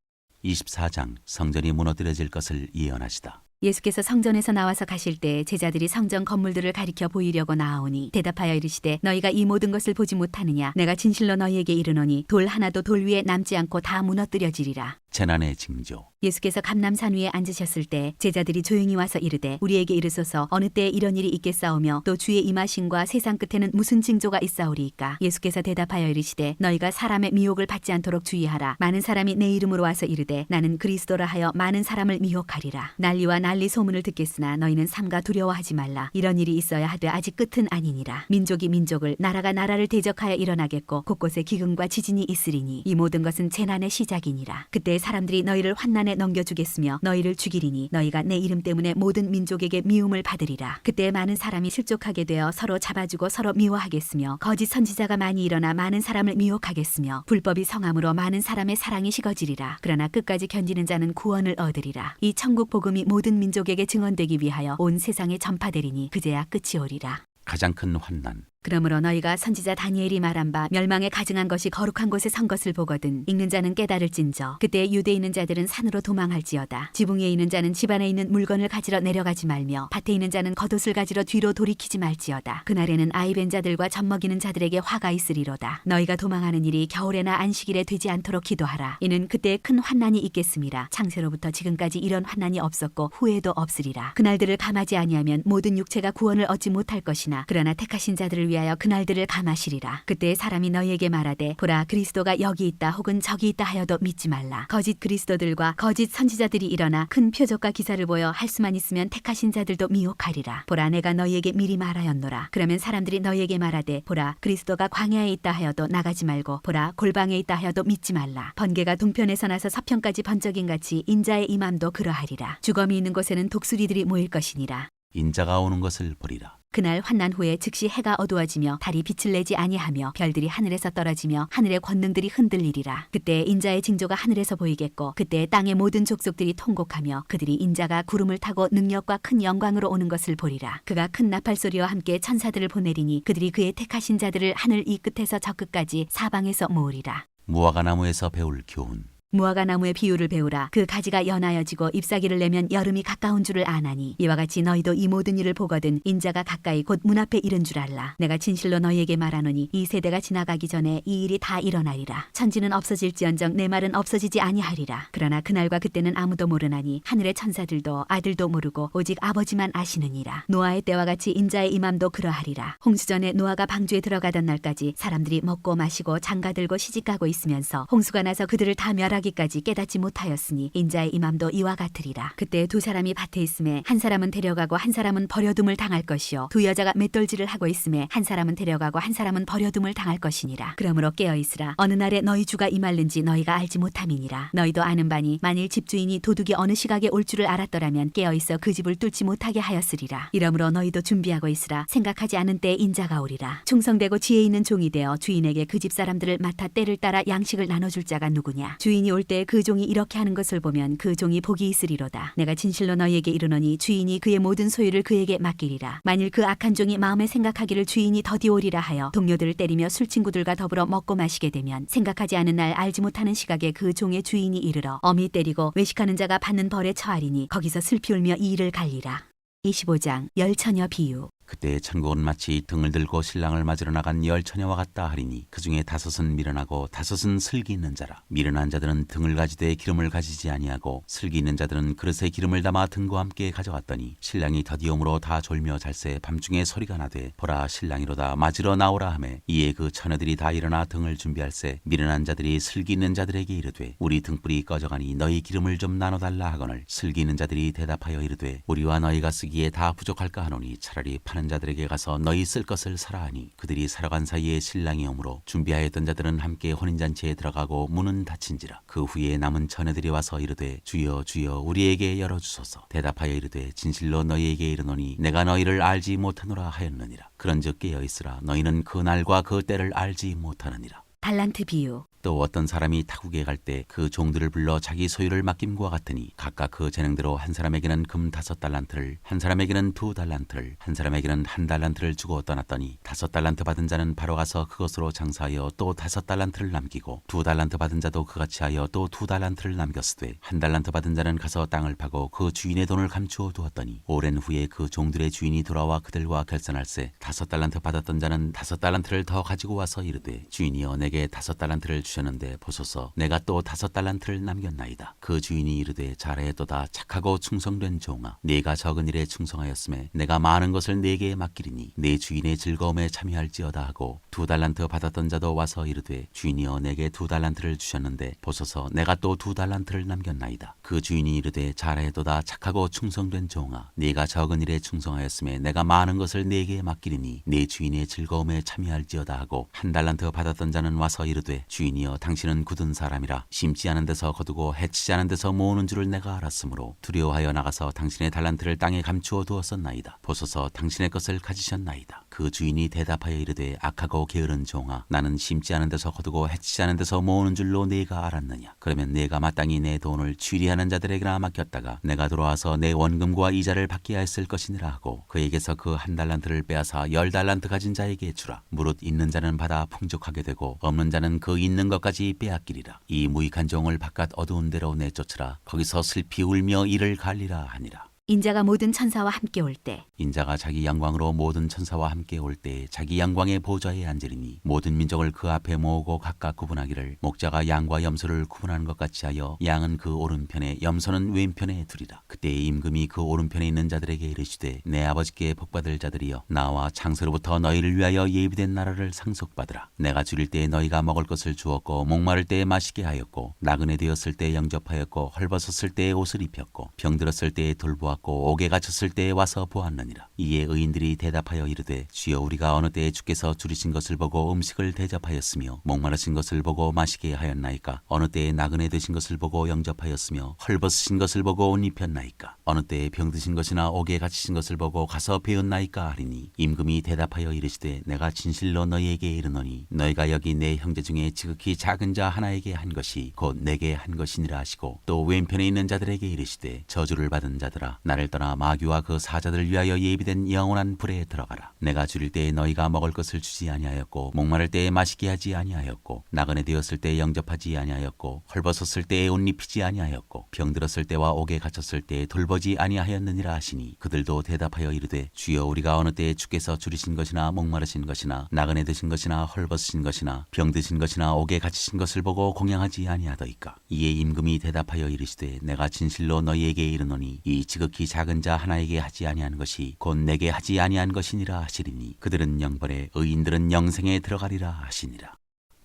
24장 성전이 무너뜨려질 것을 예언하시다. 예수께서 성전에서 나와서 가실 때 제자들이 성전 건물들을 가리켜 보이려고 나아오니 대답하여 이르시되 너희가 이 모든 것을 보지 못하느냐. 내가 진실로 너희에게 이르노니 돌 하나도 돌 위에 남지 않고 다 무너뜨려지리라. 재난의 징조. 예수께서 감람산 위에 앉으셨을 때 제자들이 조용히 와서 이르되 우리에게 이르소서 어느 때에 이런 일이 있겠사오며 또 주의 임하심과 세상 끝에는 무슨 징조가 있사오리이까. 예수께서 대답하여 이르시되 너희가 사람의 미혹을 받지 않도록 주의하라. 많은 사람이 내 이름으로 와서 이르되 나는 그리스도라 하여 많은 사람을 미혹하리라. 난리와 난리 소문을 듣겠으나 너희는 삼가 두려워하지 말라. 이런 일이 있어야 하되 아직 끝은 아니니라. 민족이 민족을 나라가 나라를 대적하여 일어나겠고 곳곳에 기근과 지진이 있으리니 이 모든 것은 재난의 시작이니라. 그때 사람들이 너희를 환난에 넘겨주겠으며 너희를 죽이리니 너희가 내 이름 때문에 모든 민족에게 미움을 받으리라. 그때 많은 사람이 실족하게 되어 서로 잡아주고 서로 미워하겠으며 거짓 선지자가 많이 일어나 많은 사람을 미혹하겠으며 불법이 성함으로 많은 사람의 사랑이 식어지리라. 그러나 끝까지 견디는 자는 구원을 얻으리라. 이 천국 복음이 모든 민족에게 증언되기 위하여 온 세상에 전파되리니 그제야 끝이 오리라. 가장 큰 환난. 그러므로 너희가 선지자 다니엘이 말한 바 멸망에 가증한 것이 거룩한 곳에 선 것을 보거든 읽는 자는 깨달을진저 그때 유대에 있는 자들은 산으로 도망할지어다. 지붕 위에 있는 자는 집 안에 있는 물건을 가지러 내려가지 말며 밭에 있는 자는 겉옷을 가지러 뒤로 돌이키지 말지어다. 그날에는 아이 벤 자들과 젖 먹이는 자들에게 화가 있으리로다. 너희가 도망하는 일이 겨울에나 안식일에 되지 않도록 기도하라. 이는 그때 큰 환난이 있겠음이라. 창세로부터 지금까지 이런 환난이 없었고 후에도 없으리라. 그날들을 감하지 아니하면 모든 육체가 구원을 얻지 못할 것이나 그러나 택하신 자들을 위하여 그날들을 감하시리라. 그때 사람이 너희에게 말하되 보라 그리스도가 여기 있다 혹은 저기 있다 하여도 믿지 말라. 거짓 그리스도들과 거짓 선지자들이 일어나 큰 표적과 기사를 보여 할 수만 있으면 택하신 자들도 미혹하리라. 보라 내가 너희에게 미리 말하였노라. 그러면 사람들이 너희에게 말하되 보라 그리스도가 광야에 있다 하여도 나가지 말고 보라 골방에 있다 하여도 믿지 말라. 번개가 동편에서 나서 서편까지 번쩍인 같이 인자의 임함도 그러하리라. 주검이 있는 곳에는 독수리들이 모일 것이니라. 인자가 오는 것을 보리라. 그날 환난 후에 즉시 해가 어두워지며 달이 빛을 내지 아니하며 별들이 하늘에서 떨어지며 하늘의 권능들이 흔들리리라. 그때 인자의 징조가 하늘에서 보이겠고 그때 땅의 모든 족속들이 통곡하며 그들이 인자가 구름을 타고 능력과 큰 영광으로 오는 것을 보리라. 그가 큰 나팔 소리와 함께 천사들을 보내리니 그들이 그의 택하신 자들을 하늘 이 끝에서 저 끝까지 사방에서 모으리라. 무화과 나무에서 배울 교훈. 무화과 나무의 비유를 배우라. 그 가지가 연하여지고 잎사귀를 내면 여름이 가까운 줄을 아나니 이와 같이 너희도 이 모든 일을 보거든 인자가 가까이 곧 문 앞에 이른 줄 알라. 내가 진실로 너희에게 말하노니 이 세대가 지나가기 전에 이 일이 다 일어나리라. 천지는 없어질지언정 내 말은 없어지지 아니하리라. 그러나 그날과 그때는 아무도 모르나니 하늘의 천사들도 아들도 모르고 오직 아버지만 아시느니라. 노아의 때와 같이 인자의 임함도 그러하리라. 홍수전에 노아가 방주에 들어가던 날까지 사람들이 먹고 마시고 장가들고 시집가고 있으면서 홍수가 나서 그들을 다 멸하기까지 깨닫지 못하였으니 인자의 임함도 이와 같으리라. 그때 두 사람이 밭에 있음에 한 사람은 데려가고 한 사람은 버려둠을 당할 것이요 두 여자가 맷돌질을 하고 있음에 한 사람은 데려가고 한 사람은 버려둠을 당할 것이니라. 그러므로 깨어있으라. 어느 날에 너희 주가 임할는지 너희가 알지 못함이니라. 너희도 아는 바니 만일 집주인이 도둑이 어느 시각에 올 줄을 알았더라면 깨어있어 그 집을 뚫지 못하게 하였으리라. 이러므로 너희도 준비하고 있으라. 생각하지 않은 때에 인자가 오리라. 충성되고 지혜 있는 종이 되어 주인에게 그 집 사람들을 맡아 때를 따라 양식을 나눠줄 자가 누구냐. 주인이 올 때 그 종이 이렇게 하는 것을 보면 그 종이 복이 있으리로다. 내가 진실로 너희에게 이르노니 주인이 그의 모든 소유를 그에게 맡기리라. 만일 그 악한 종이 마음에 생각하기를 주인이 더디 오리라 하여 동료들을 때리며 술친구들과 더불어 먹고 마시게 되면 생각하지 않은 날 알지 못하는 시각에 그 종의 주인이 이르러 엄히 때리고 외식하는 자가 받는 벌에 처하리니 거기서 슬피 울며 이 일을 갈리라. 25장 열처녀 비유. 그때 천국은 마치 등을 들고 신랑을 맞으러 나간 10처녀와 같다 하리니 그 중에 5은 미련하고 5은 슬기 있는 자라. 미련한 자들은 등을 가지되 기름을 가지지 아니하고 슬기 있는 자들은 그릇에 기름을 담아 등과 함께 가져갔더니 신랑이 더디움으로 다 졸며 잘새 밤중에 소리가 나되 보라 신랑이로다 맞으러 나오라 하매 이에 그 처녀들이 다 일어나 등을 준비할새 미련한 자들이 슬기 있는 자들에게 이르되 우리 등불이 꺼져가니 너희 기름을 좀 나눠달라 하거늘 슬기 있는 자들이 대답하여 이르되 우리와 너희가 쓰기에 다 부족할까 하노니 차라리 파는 자들에게 가서 너희 쓸 것을 사라 하니 그들이 살아간 사이에 신랑이 오므로 준비하였던 자들은 함께 혼인잔치에 들어가고 문은 닫힌지라. 그 후에 남은 처녀들이 와서 이르되 주여 주여 우리에게 열어주소서. 대답하여 이르되 진실로 너희에게 이르노니 내가 너희를 알지 못하노라 하였느니라. 그런즉 깨어있으라 너희는 그 날과 그 때를 알지 못하느니라. 달란트 비유. 또 어떤 사람이 타국에 갈 때 그 종들을 불러 자기 소유를 맡김과 같으니 각각 그 재능대로 한 사람에게는 금 5달란트를 한 사람에게는 2달란트를 한 사람에게는 1달란트를 주고 떠났더니 5달란트 받은 자는 바로 가서 그것으로 장사하여 또 5달란트를 남기고 2달란트 받은 자도 그같이 하여 또 2달란트를 남겼으되 1달란트 받은 자는 가서 땅을 파고 그 주인의 돈을 감추어 두었더니 오랜 후에 그 종들의 주인이 돌아와 그들과 결산할세 5달란트 받았던 자는 5달란트를 더 가지고 와서 이르되 주인이여 내게 5달란트를 주셨는데 보소서 내가 또 5달란트를 남겼나이다. 그 주인이 이르되 잘하였도다 착하고 충성된 종아 네가 적은 일에 충성하였음에 내가 많은 것을 네게 맡기리니 내 주인의 즐거움에 참여할지어다 하고 2달란트 받았던 자도 와서 이르되 주인이여 내게 2달란트를 주셨는데 보소서 내가 또 2달란트를 남겼나이다. 그 주인이 이르되 잘하였도다 착하고 충성된 종아 네가 적은 일에 충성하였음에 내가 많은 것을 네게 맡기리니 내 주인의 즐거움에 참여할지어다 하고 1달란트 받았던 자는 와서 이르되 주인이여 당신은 굳은 사람이라 심지 않은 데서 거두고 해치지 않은 데서 모으는 줄을 내가 알았으므로 두려워하여 나가서 당신의 달란트를 땅에 감추어 두었었나이다. 보소서 당신의 것을 가지셨나이다. 그 주인이 대답하여 이르되 악하고 게으른 종아 나는 심지 않은 데서 거두고 해치지 않은 데서 모으는 줄로 네가 알았느냐. 그러면 네가 마땅히 내 돈을 취리하는 자들에게나 맡겼다가 내가 돌아와서 내 원금과 이자를 받게 하였을 것이니라 하고 그에게서 그 1달란트를 빼앗아 10달란트 가진 자에게 주라. 무릇 있는 자는 받아 풍족하게 되고 없는 자는 그 있는 것까지 빼앗기리라. 이 무익한 종을 바깥 어두운 데로 내쫓으라. 거기서 슬피 울며 이를 갈리라 하니라. 인자가 모든 천사와 함께 올 때 인자가 자기 영광으로 모든 천사와 함께 올 때 자기 영광의 보좌에 앉으리니 모든 민족을 그 앞에 모으고 각각 구분하기를 목자가 양과 염소를 구분하는 것 같이 하여 양은 그 오른편에 염소는 왼편에 두리라. 그때 임금이 그 오른편에 있는 자들에게 이르시되 내 아버지께 복받을 자들이여 나와 창세로부터 너희를 위하여 예비된 나라를 상속받으라. 내가 줄일 때에 너희가 먹을 것을 주었고 목마를 때에 마시게 하였고 나그네 되었을 때에 영접하였고 헐벗었을 때에 옷을 입혔고 병들었을 때에 돌보았고 옥에 갇혔을 때에 와서 보았느니라. 이에 의인들이 대답하여 이르되 주여 우리가 어느 때에 주께서 줄이신 것을 보고 음식을 대접하였으며 목마르신 것을 보고 마시게 하였나이까. 어느 때에 나그네 되신 것을 보고 영접하였으며 헐벗으신 것을 보고 옷 입혔나이까. 어느 때에 병드신 것이나 옥에 갇히신 것을 보고 가서 배웠나이까 하리니 임금이 대답하여 이르시되 내가 진실로 너희에게 이르노니 너희가 여기 내 형제 중에 지극히 작은 자 하나에게 한 것이 곧 내게 한 것이니라 하시고 또 왼편에 있는 자들에게 이르시되 저주를 받은 자들아 나를 떠나 마귀와 그 사자들 위하여 예비된 영원한 불에 들어가라. 내가 줄일 때에 너희가 먹을 것을 주지 아니하였고 목마를 때에 마시게 하지 아니하였고 나그네 되었을 때에 영접하지 아니하였고 헐벗었을 때에 옷 입히지 아니하였고 병들었을 때와 옥에 갇혔을 때에 돌보지 아니하였느니라 하시니 그들도 대답하여 이르되 주여 우리가 어느 때에 주께서 줄이신 것이나 목마르신 것이나 나그네 되신 것이나 헐벗으신 것이나 병드신 것이나 옥에 갇히신 것을 보고 공양하지 아니하더이까. 이에 임금이 대답하여 이르시되 내가 진실로 너희에게 이르노니 이 지극히 작은 자 하나에게 하지 아니한 것이 곧 내게 하지 아니한 것이니라 하시리니 그들은 영벌에 의인들은 영생에 들어가리라 하시니라.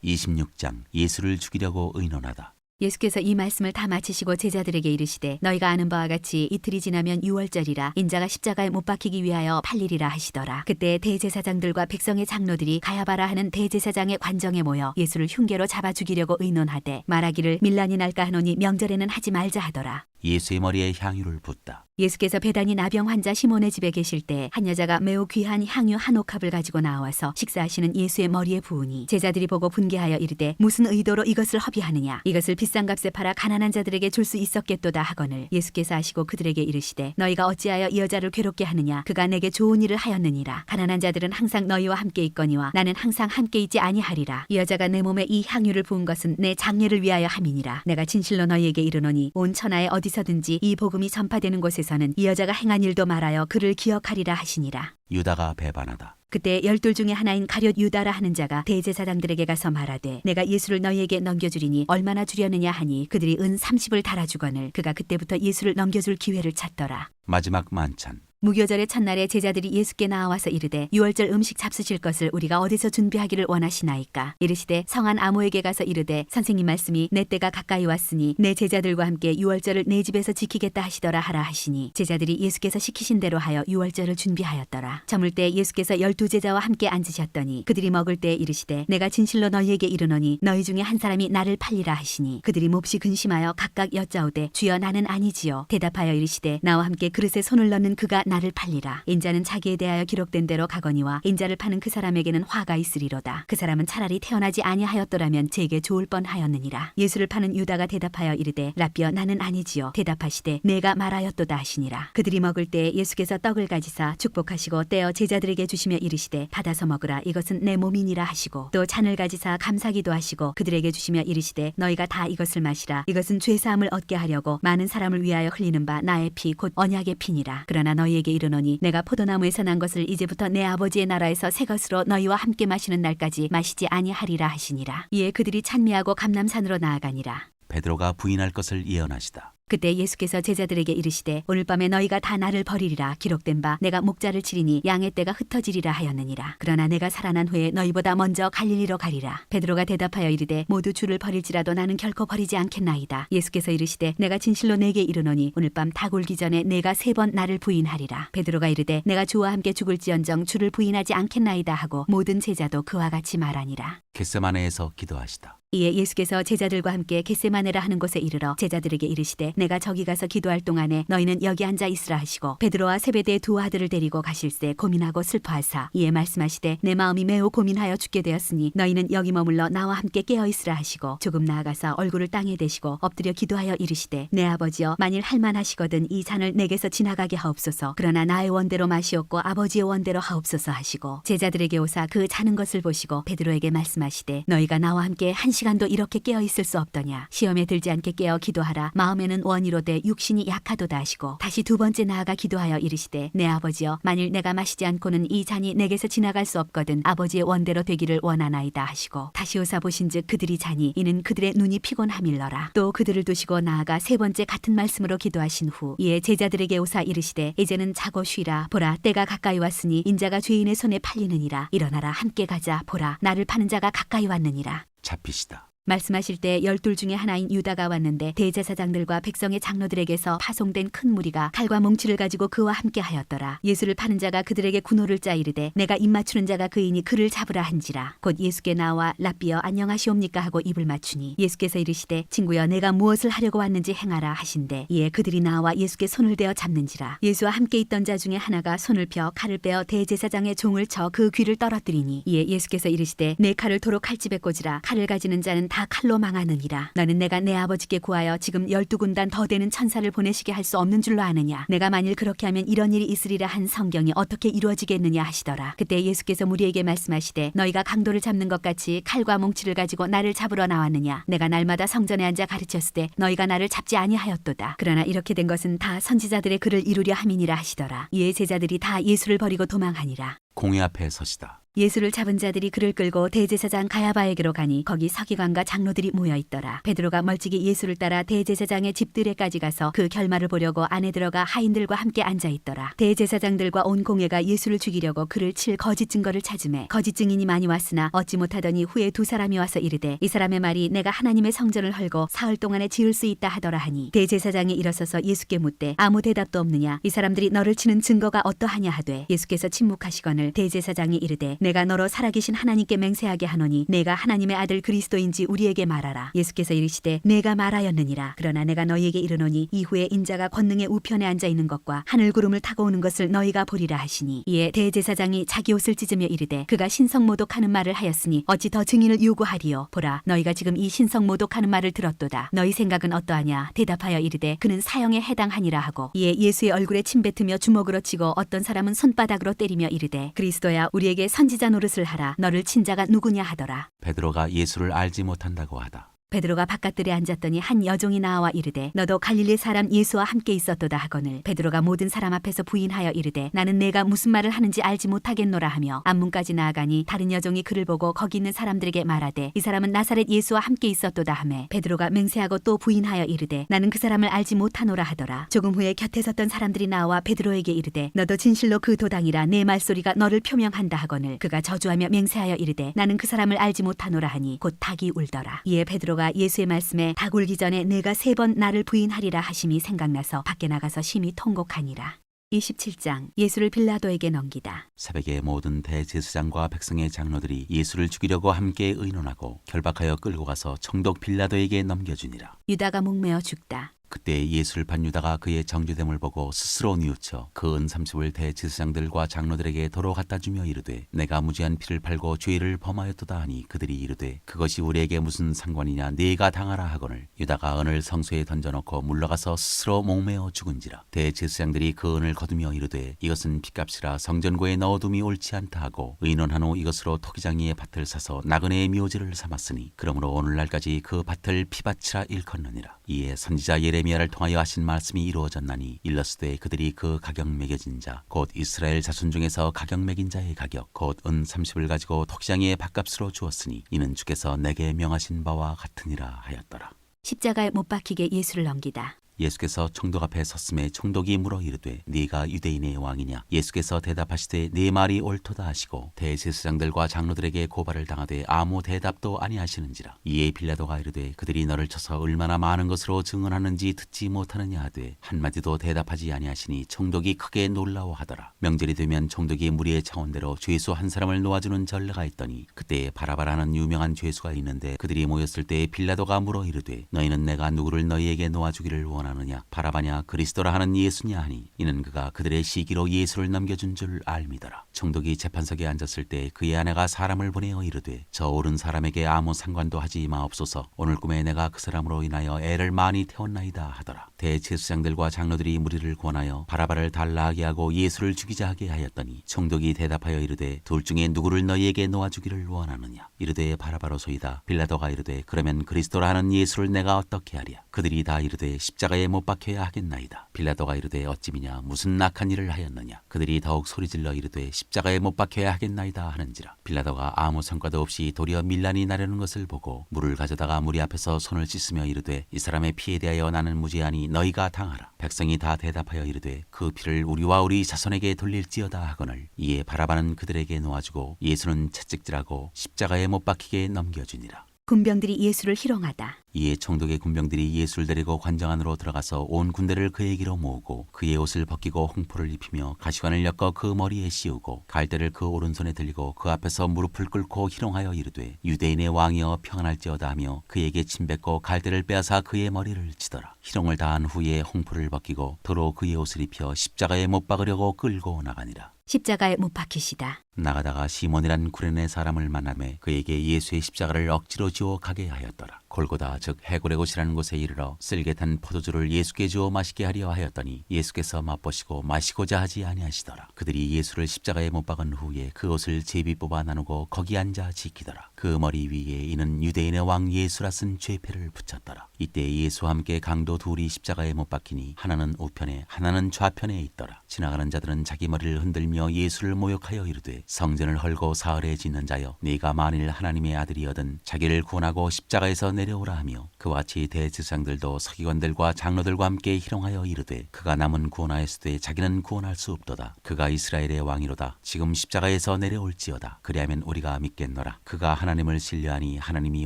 26장 예수를 죽이려고 의논하다. 예수께서 이 말씀을 다 마치시고 제자들에게 이르시되 너희가 아는 바와 같이 이틀이 지나면 유월절이라 인자가 십자가에 못 박히기 위하여 팔리리라 하시더라. 그때 대제사장들과 백성의 장로들이 가야바라 하는 대제사장의 관정에 모여 예수를 흉계로 잡아 죽이려고 의논하되 말하기를 밀란이 날까 하노니 명절에는 하지 말자 하더라. 예수의 머리에 향유를 붓다. 예수께서 베다니 나병 환자 시몬의 집에 계실 때 한 여자가 매우 귀한 향유 한 옥합을 가지고 나와서 식사하시는 예수의 머리에 부으니 제자들이 보고 분개하여 이르되 무슨 의도로 이것을 허비하느냐. 이것을 비싼 값에 팔아 가난한 자들에게 줄 수 있었겠도다 하거늘 예수께서 하시고 그들에게 이르시되 너희가 어찌하여 이 여자를 괴롭게 하느냐. 그가 내게 좋은 일을 하였느니라. 가난한 자들은 항상 너희와 함께 있거니와 나는 항상 함께 있지 아니하리라. 이 여자가 내 몸에 이 향유를 부은 것은 내 장례를 위하여 함이니라. 내가 진실로 너희에게 이르노니 온 천하에 어디 어디서든지 이 복음이 전파되는 곳에서는 이 여자가 행한 일도 말하여 그를 기억하리라 하시니라. 유다가 배반하다. 그때 12 중에 하나인 가룟 유다라 하는 자가 대제사장들에게 가서 말하되 내가 예수를 너희에게 넘겨주리니 얼마나 주려느냐 하니 그들이 은 30을 달아주거늘 그가 그때부터 예수를 넘겨줄 기회를 찾더라. 마지막 만찬. 무교절의 첫날에 제자들이 예수께 나와서 이르되 유월절 음식 잡수실 것을 우리가 어디서 준비하기를 원하시나이까. 이르시되 성한 아모에게 가서 이르되 선생님 말씀이 내 때가 가까이 왔으니 내 제자들과 함께 유월절을 내 집에서 지키겠다 하시더라 하라 하시니 제자들이 예수께서 시키신 대로 하여 유월절을 준비하였더라. 저물 때 예수께서 12제자와 함께 앉으셨더니 그들이 먹을 때 이르시되 내가 진실로 너희에게 이르노니 너희 중에 한 사람이 나를 팔리라 하시니 그들이 몹시 근심하여 각각 여짜오되 주여 나는 아니지요. 대답하여 이르시되 나와 함께 그릇에 손을 넣는 그가 나를 팔리라. 인자는 자기에 대하여 기록된 대로 가거니와 인자를 파는 그 사람에게는 화가 있으리로다. 그 사람은 차라리 태어나지 아니하였더라면 제게 좋을 뻔하였느니라. 예수를 파는 유다가 대답하여 이르되 라비여 나는 아니지요. 대답하시되 내가 말하였도다 하시니라. 그들이 먹을 때 예수께서 떡을 가지사 축복하시고 떼어 제자들에게 주시며 이르시되 받아서 먹으라 이것은 내 몸이니라 하시고 또 잔을 가지사 감사기도 하시고 그들에게 주시며 이르시되 너희가 다 이것을 마시라 이것은 죄사함을 얻게 하려고 많은 사람을 위하여 흘리는 바 나의 피 곧 언약의 피니라. 그러나 너희에게 이르노니 내가 포도나무에서 난 것을 이제부터 내 아버지의 나라에서 새 것으로 너희와 함께 마시는 날까지 마시지 아니하리라 하시니라. 이에 그들이 찬미하고 감람산으로 나아가니라. 베드로가 부인할 것을 예언하시다. 그때 예수께서 제자들에게 이르시되 오늘 밤에 너희가 다 나를 버리리라. 기록된 바 내가 목자를 치리니 양의 떼가 흩어지리라 하였느니라. 그러나 내가 살아난 후에 너희보다 먼저 갈릴리로 가리라. 베드로가 대답하여 이르되 모두 주를 버릴지라도 나는 결코 버리지 않겠나이다. 예수께서 이르시되 내가 진실로 내게 이르노니 오늘 밤 다 굴기 전에 내가 3번 나를 부인하리라. 베드로가 이르되 내가 주와 함께 죽을지언정 주를 부인하지 않겠나이다 하고 모든 제자도 그와 같이 말하니라. 겟세마네에서 기도하시다. 이에 예수께서 제자들과 함께 겟세마네라 하는 곳에 이르러 제자들에게 이르시되 내가 저기 가서 기도할 동안에 너희는 여기 앉아 있으라 하시고 베드로와 세베대의 2 아들을 데리고 가실새 고민하고 슬퍼하사 이에 말씀하시되 내 마음이 매우 고민하여 죽게 되었으니 너희는 여기 머물러 나와 함께 깨어 있으라 하시고 조금 나아가서 얼굴을 땅에 대시고 엎드려 기도하여 이르시되 내 아버지여 만일 할만하시거든 이 잔을 내게서 지나가게 하옵소서. 그러나 나의 원대로 마시옵고 아버지의 원대로 하옵소서 하시고 제자들에게 오사 그 자는 것을 보시고 베드로에게 말씀하시되 너희가 나와 함께 1시간도 이렇게 깨어 있을 수 없더냐. 시험에 들지 않게 깨어 기도하라. 마음에는 원이로되 육신이 약하도다 하시고 다시 2번째 나아가 기도하여 이르시되 내 아버지여 만일 내가 마시지 않고는 이 잔이 내게서 지나갈 수 없거든 아버지의 원대로 되기를 원하나이다 하시고 다시 오사 보신즉 그들이 자니 이는 그들의 눈이 피곤함일러라. 또 그들을 두시고 나아가 3번째 같은 말씀으로 기도하신 후 이에 제자들에게 오사 이르시되 이제는 자고 쉬라. 보라 때가 가까이 왔으니 인자가 죄인의 손에 팔리느니라. 일어나라 함께 가자. 보라 나를 파는 자가 가까이 왔느니라. 잡히시다. 말씀하실 때 12 중에 하나인 유다가 왔는데 대제사장들과 백성의 장로들에게서 파송된 큰 무리가 칼과 뭉치를 가지고 그와 함께 하였더라. 예수를 파는 자가 그들에게 군호를 짜 이르되 내가 입 맞추는 자가 그이니 그를 잡으라 한지라. 곧 예수께 나와 라비여 안녕하시옵니까 하고 입을 맞추니 예수께서 이르시되 친구여 내가 무엇을 하려고 왔는지 행하라 하신대. 이에 그들이 나와 예수께 손을 대어 잡는지라. 예수와 함께 있던 자 중에 하나가 손을 펴 칼을 빼어 대제사장의 종을 쳐 그 귀를 떨어뜨리니 이에 예수께서 이르시되 내 칼을 도로 칼집에 꽂으라. 칼을 가지는 자는 다 칼로 망하느니라. 너는 내가 내 아버지께 구하여 지금 12군단 더 되는 천사를 보내시게 할 수 없는 줄로 아느냐. 내가 만일 그렇게 하면 이런 일이 있으리라 한 성경이 어떻게 이루어지겠느냐 하시더라. 그때 예수께서 무리에게 말씀하시되 너희가 강도를 잡는 것 같이 칼과 뭉치를 가지고 나를 잡으러 나왔느냐. 내가 날마다 성전에 앉아 가르쳤으되 너희가 나를 잡지 아니하였도다. 그러나 이렇게 된 것은 다 선지자들의 글을 이루려 함이니라 하시더라. 이에 제자들이 다 예수를 버리고 도망하니라. 공회 앞에 서시다. 예수를 잡은 자들이 그를 끌고 대제사장 가야바에게로 가니 거기 서기관과 장로들이 모여 있더라. 베드로가 멀찍이 예수를 따라 대제사장의 집들에까지 가서 그 결말을 보려고 안에 들어가 하인들과 함께 앉아 있더라. 대제사장들과 온 공회가 예수를 죽이려고 그를 칠 거짓 증거를 찾으매 거짓 증인이 많이 왔으나 얻지 못하더니 후에 2 사람이 와서 이르되 이 사람의 말이 내가 하나님의 성전을 헐고 사흘 동안에 지을 수 있다 하더라 하니 대제사장이 일어서서 예수께 묻되 아무 대답도 없느냐. 이 사람들이 너를 치는 증거가 어떠하냐 하되 예수께서 침묵하시거늘 대제사장이 이르되 내가 너로 살아계신 하나님께 맹세하게 하노니 내가 하나님의 아들 그리스도인지 우리에게 말하라. 예수께서 이르시되 내가 말하였느니라. 그러나 내가 너희에게 이르노니 이후에 인자가 권능의 우편에 앉아 있는 것과 하늘 구름을 타고 오는 것을 너희가 보리라 하시니 이에 대제사장이 자기 옷을 찢으며 이르되 그가 신성모독하는 말을 하였으니 어찌 더 증인을 요구하리요. 보라 너희가 지금 이 신성모독하는 말을 들었도다. 너희 생각은 어떠하냐. 대답하여 이르되 그는 사형에 해당하니라 하고 이에 예수의 얼굴에 침 뱉으며 주먹으로 치고 어떤 사람은 손바닥으로 때리며 이르되 그리스도야 우리에게 선지자 노릇을 하라. 너를 친 자가 누구냐 하더라. 베드로가 예수를 알지 못한다고 하다. 베드로가 바깥들에 앉았더니 한 여종이 나와 이르되 너도 갈릴리 사람 예수와 함께 있었도다 하거늘 베드로가 모든 사람 앞에서 부인하여 이르되 나는 내가 무슨 말을 하는지 알지 못하겠노라 하며 앞문까지 나아가니 다른 여종이 그를 보고 거기 있는 사람들에게 말하되 이 사람은 나사렛 예수와 함께 있었도다 하매 베드로가 맹세하고 또 부인하여 이르되 나는 그 사람을 알지 못하노라 하더라. 조금 후에 곁에 섰던 사람들이 나와 베드로에게 이르되 너도 진실로 그 도당이라 내 말소리가 너를 표명한다 하거늘 그가 저주하며 맹세하여 이르되 나는 그 사람을 알지 못하노라 하니 곧 닭이 울더라. 이에 베드로가 예수의 말씀에 닭 울기 전에 내가 3번 나를 부인하리라 하심이 생각나서 밖에 나가서 심히 통곡하니라. 27장 예수를 빌라도에게 넘기다. 새벽에 모든 대제사장과 백성의 장로들이 예수를 죽이려고 함께 의논하고 결박하여 끌고 가서 총독 빌라도에게 넘겨주니라. 유다가 목매어 죽다. 그때 예수를 판 유다가 그의 정죄됨을 보고 스스로 뉘우쳐 그 은 30을 대제사장들과 장로들에게 도로 갖다 주며 이르되 내가 무죄한 피를 팔고 죄를 범하였도다 하니 그들이 이르되 그것이 우리에게 무슨 상관이냐 네가 당하라 하거늘 유다가 은을 성소에 던져놓고 물러가서 스스로 목매어 죽은지라. 대제사장들이 그 은을 거두며 이르되 이것은 핏값이라 성전고에 넣어둠이 옳지 않다 하고 의논한 후 이것으로 토기장이의 밭을 사서 나그네의 묘지를 삼았으니 그러므로 오늘날까지 그 밭을 피밭이라 일컫느니라. 이에 선지자 예레미야를 통하여 하신 말씀이 이루어졌나니 일러스되 그들이 그 가격 매겨진 자 곧 이스라엘 자손 중에서 가격 매긴 자의 가격 곧 은 30을 가지고 토기장이의 밭값으로 주었으니 이는 주께서 내게 명하신 바와 같으니라 하였더라. 십자가에 못 박히게 예수를 넘기다. 예수께서 총독 앞에 섰음에 총독이 물어 이르되 네가 유대인의 왕이냐. 예수께서 대답하시되 네 말이 옳도다 하시고 대제사장들과 장로들에게 고발을 당하되 아무 대답도 아니하시는지라. 이에 빌라도가 이르되 그들이 너를 쳐서 얼마나 많은 것으로 증언하는지 듣지 못하느냐 하되 한마디도 대답하지 아니하시니 총독이 크게 놀라워하더라. 명절이 되면 총독이 무리의 차원대로 죄수 한 사람을 놓아주는 전례가 있더니 그때 바라바라는 유명한 죄수가 있는데 그들이 모였을 때 빌라도가 물어 이르되 너희는 내가 누구를 너희에게 놓아주기를 원하느냐. 바라바냐 그리스도라 하는 예수냐 하니 이는 그가 그들의 시기로 예수를 넘겨준 줄 알미더라. 총독이 재판석에 앉았을 때 그의 아내가 사람을 보내어 이르되 저 오른 사람에게 아무 상관도 하지 마옵소서. 오늘 꿈에 내가 그 사람으로 인하여 애를 많이 태웠나이다 하더라. 대제사장들과 장로들이 무리를 권하여 바라바를 달라하게 하고 예수를 죽이자 하게 하였더니 총독이 대답하여 이르되 둘 중에 누구를 너희에게 놓아주기를 원하느냐. 이르되 바라바로소이다. 빌라도가 이르되 그러면 그리스도라 하는 예수를 내가 어떻게 하랴. 그들이 다 이르되 십자가에 못 박혀야 하겠나이다. 빌라도가 이르되 어찌미냐 무슨 악한 일을 하였느냐. 그들이 더욱 소리질러 이르되 십자가에 못 박혀야 하겠나이다 하는지라. 빌라도가 아무 성과도 없이 도리어 밀란이 나려는 것을 보고 물을 가져다가 무리 앞에서 손을 씻으며 이르되 이 사람의 피에 대하여 나는 무죄하니 너희가 당하라. 백성이 다 대답하여 이르되 그 피를 우리와 우리 자손에게 돌릴지어다 하거늘. 이에 바라바는 그들에게 놓아주고 예수는 채찍질하고 십자가에 못 박히게 넘겨주니라. 군병들이 예수를 희롱하다. 이에 총독의 군병들이 예수를 데리고 관정 안으로 들어가서 온 군대를 그에게로 모으고 그의 옷을 벗기고 홍포를 입히며 가시관을 엮어 그 머리에 씌우고 갈대를 그 오른손에 들리고 그 앞에서 무릎을 꿇고 희롱하여 이르되 유대인의 왕이여 평안할지어다 하며 그에게 침뱉고 갈대를 빼앗아 그의 머리를 치더라. 희롱을 다한 후에 홍포를 벗기고 도로 그의 옷을 입혀 십자가에 못 박으려고 끌고 나가니라. 십자가에 못 박히시다. 나가다가 시몬이란 구레네 사람을 만나매 그에게 예수의 십자가를 억지로 지어 가게 하였더라. 골고다 즉 해골의 곳이라는 곳에 이르러 쓸개 탄 포도주를 예수께 주어 마시게 하려 하였더니 예수께서 맛보시고 마시고자 하지 아니하시더라. 그들이 예수를 십자가에 못 박은 후에 그 옷을 제비 뽑아 나누고 거기 앉아 지키더라. 그 머리 위에 이는 유대인의 왕 예수라 쓴 죄패를 붙였더라. 이때 예수와 함께 강도 둘이 십자가에 못 박히니 하나는 우편에 하나는 좌편에 있더라. 지나가는 자들은 자기 머리를 흔들며 예수를 모욕하여 이르되 성전을 헐고 사흘에 짓는 자여 네가 만일 하나님의 아들이여든 자기를 구원하고 십자가에서 내려오라 하며 그와 같이 대제사장들도 서기관들과 장로들과 함께 희롱하여 이르되 그가 남은 구원하였으되 자기는 구원할 수 없도다. 그가 이스라엘의 왕이로다. 지금 십자가에서 내려올지어다. 그리하면 우리가 믿겠노라. 그가 하나님을 신뢰하니 하나님이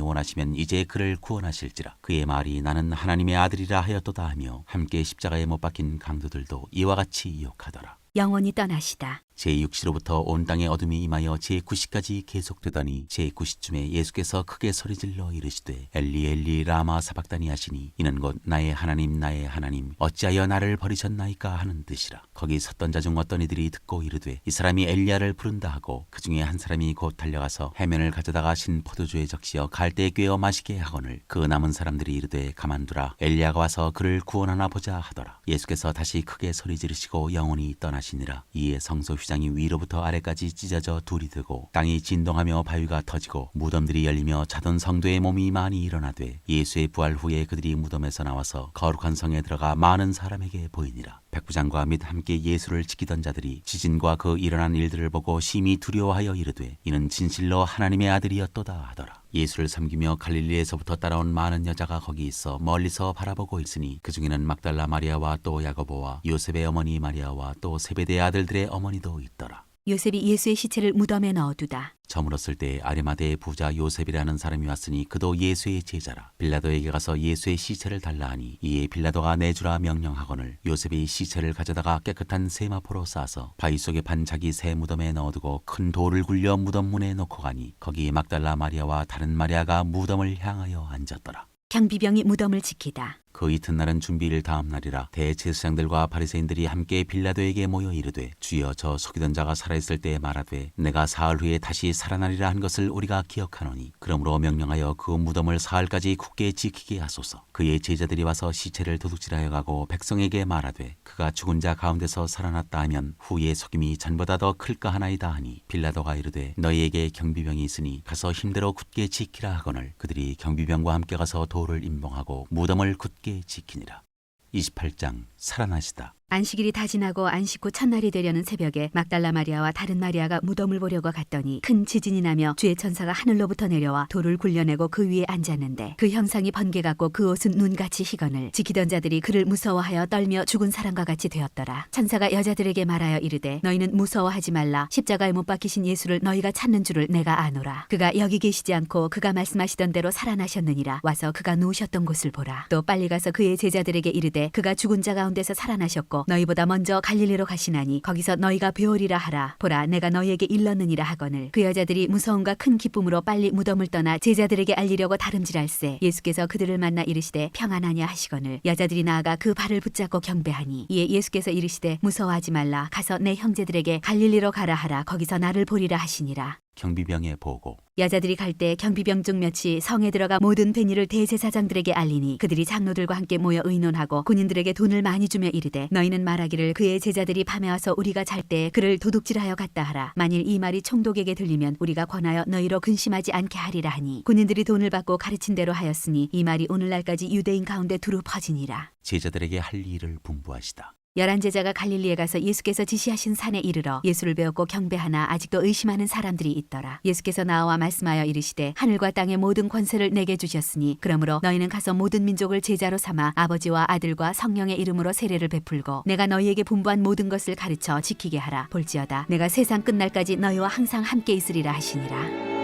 원하시면 이제 그를 구원하실지라. 그의 말이 나는 하나님의 아들이라 하였도다 하며 함께 십자가에 못 박힌 강도들도 이와 같이 욕하더라. 영원히 떠나시다. 제6시로부터 온 땅에 어둠이 임하여 제9시까지 계속되더니 제9시쯤에 예수께서 크게 소리질러 이르시되 엘리 엘리 라마 사박다니 하시니 이는 곧 나의 하나님 어찌하여 나를 버리셨나이까 하는 뜻이라. 거기 섰던 자 중 어떤 이들이 듣고 이르되 이 사람이 엘리야를 부른다 하고 그 중에 한 사람이 곧 달려가서 해면을 가져다가 신 포도주에 적시어 갈대에 꿰어 마시게 하거늘 그 남은 사람들이 이르되 가만두라 엘리야가 와서 그를 구원하나 보자 하더라. 예수께서 다시 크게 소리 지르시고 영원히 떠나시니라. 이에 성소 휘장이 위로부터 아래까지 찢어져 둘이 되고 땅이 진동하며 바위가 터지고 무덤들이 열리며 자던 성도의 몸이 많이 일어나되 예수의 부활 후에 그들이 무덤에서 나와서 거룩한 성에 들어가 많은 사람에게 보이니라. 백부장과 및 함께 예수를 지키던 자들이 지진과 그 일어난 일들을 보고 심히 두려워하여 이르되 이는 진실로 하나님의 아들이었도다 하더라. 예수를 섬기며 갈릴리에서부터 따라온 많은 여자가 거기 있어 멀리서 바라보고 있으니 그 중에는 막달라 마리아와 또 야고보와 요셉의 어머니 마리아와 또 세베대의 아들들의 어머니도 있더라. 요셉이 예수의 시체를 무덤에 넣어두다. 저물었을 때 아리마대의 부자 요셉이라는 사람이 왔으니 그도 예수의 제자라. 빌라도에게 가서 예수의 시체를 달라 하니 이에 빌라도가 내주라 명령하거늘 요셉이 시체를 가져다가 깨끗한 세마포로 싸서 바위 속에 판 자기 새 무덤에 넣어두고 큰 돌을 굴려 무덤 문에 놓고 가니 거기 막달라 마리아와 다른 마리아가 무덤을 향하여 앉았더라. 경비병이 무덤을 지키다. 그 이튿날은 준비일 다음 날이라 대제사장들과 바리새인들이 함께 빌라도에게 모여 이르되 주여 저 속이던 자가 살아있을 때에 말하되 내가 사흘 후에 다시 살아나리라 한 것을 우리가 기억하노니 그러므로 명령하여 그 무덤을 사흘까지 굳게 지키게 하소서. 그의 제자들이 와서 시체를 도둑질하여 가고 백성에게 말하되 그가 죽은 자 가운데서 살아났다 하면 후의 속임이 전보다 더 클까 하나이다 하니 빌라도가 이르되 너희에게 경비병이 있으니 가서 힘대로 굳게 지키라 하거늘 그들이 경비병과 함께 가서 돌을 임봉하고 무덤을 굳게 지키니라. 28장 살아나시다. 안식일이 다 지나고 안식 후 첫날이 되려는 새벽에 막달라 마리아와 다른 마리아가 무덤을 보려고 갔더니 큰 지진이 나며 주의 천사가 하늘로부터 내려와 돌을 굴려내고 그 위에 앉았는데 그 형상이 번개 같고 그 옷은 눈같이 희거늘 지키던 자들이 그를 무서워하여 떨며 죽은 사람과 같이 되었더라. 천사가 여자들에게 말하여 이르되 너희는 무서워하지 말라. 십자가에 못 박히신 예수를 너희가 찾는 줄을 내가 아노라. 그가 여기 계시지 않고 그가 말씀하시던 대로 살아나셨느니라. 와서 그가 누우셨던 곳을 보라. 또 빨리 가서 그의 제자들에게 이르되 그가 죽은 자 가운데서 살아나셨고 너희보다 먼저 갈릴리로 가시나니 거기서 너희가 배우리라 하라. 보라 내가 너희에게 일렀느니라 하거늘 그 여자들이 무서움과 큰 기쁨으로 빨리 무덤을 떠나 제자들에게 알리려고 다름질할세 예수께서 그들을 만나 이르시되 평안하냐 하시거늘 여자들이 나아가 그 발을 붙잡고 경배하니 이에 예수께서 이르시되 무서워하지 말라. 가서 내 형제들에게 갈릴리로 가라 하라. 거기서 나를 보리라 하시니라. 경비병의 보고. 여자들이 갈 때 경비병 중 몇이 성에 들어가 모든 벤일을 대제사장들에게 알리니 그들이 장로들과 함께 모여 의논하고 군인들에게 돈을 많이 주며 이르되 너희는 말하기를 그의 제자들이 밤에 와서 우리가 잘 때 그를 도둑질하여 갔다 하라. 만일 이 말이 총독에게 들리면 우리가 권하여 너희로 근심하지 않게 하리라 하니 군인들이 돈을 받고 가르친 대로 하였으니 이 말이 오늘날까지 유대인 가운데 두루 퍼지니라. 제자들에게 할 일을 분부하시다. 11 제자가 갈릴리에 가서 예수께서 지시하신 산에 이르러 예수를 배웠고 경배하나 아직도 의심하는 사람들이 있더라. 예수께서 나와 말씀하여 이르시되 하늘과 땅의 모든 권세를 내게 주셨으니 그러므로 너희는 가서 모든 민족을 제자로 삼아 아버지와 아들과 성령의 이름으로 세례를 베풀고 내가 너희에게 분부한 모든 것을 가르쳐 지키게 하라. 볼지어다 내가 세상 끝날까지 너희와 항상 함께 있으리라 하시니라.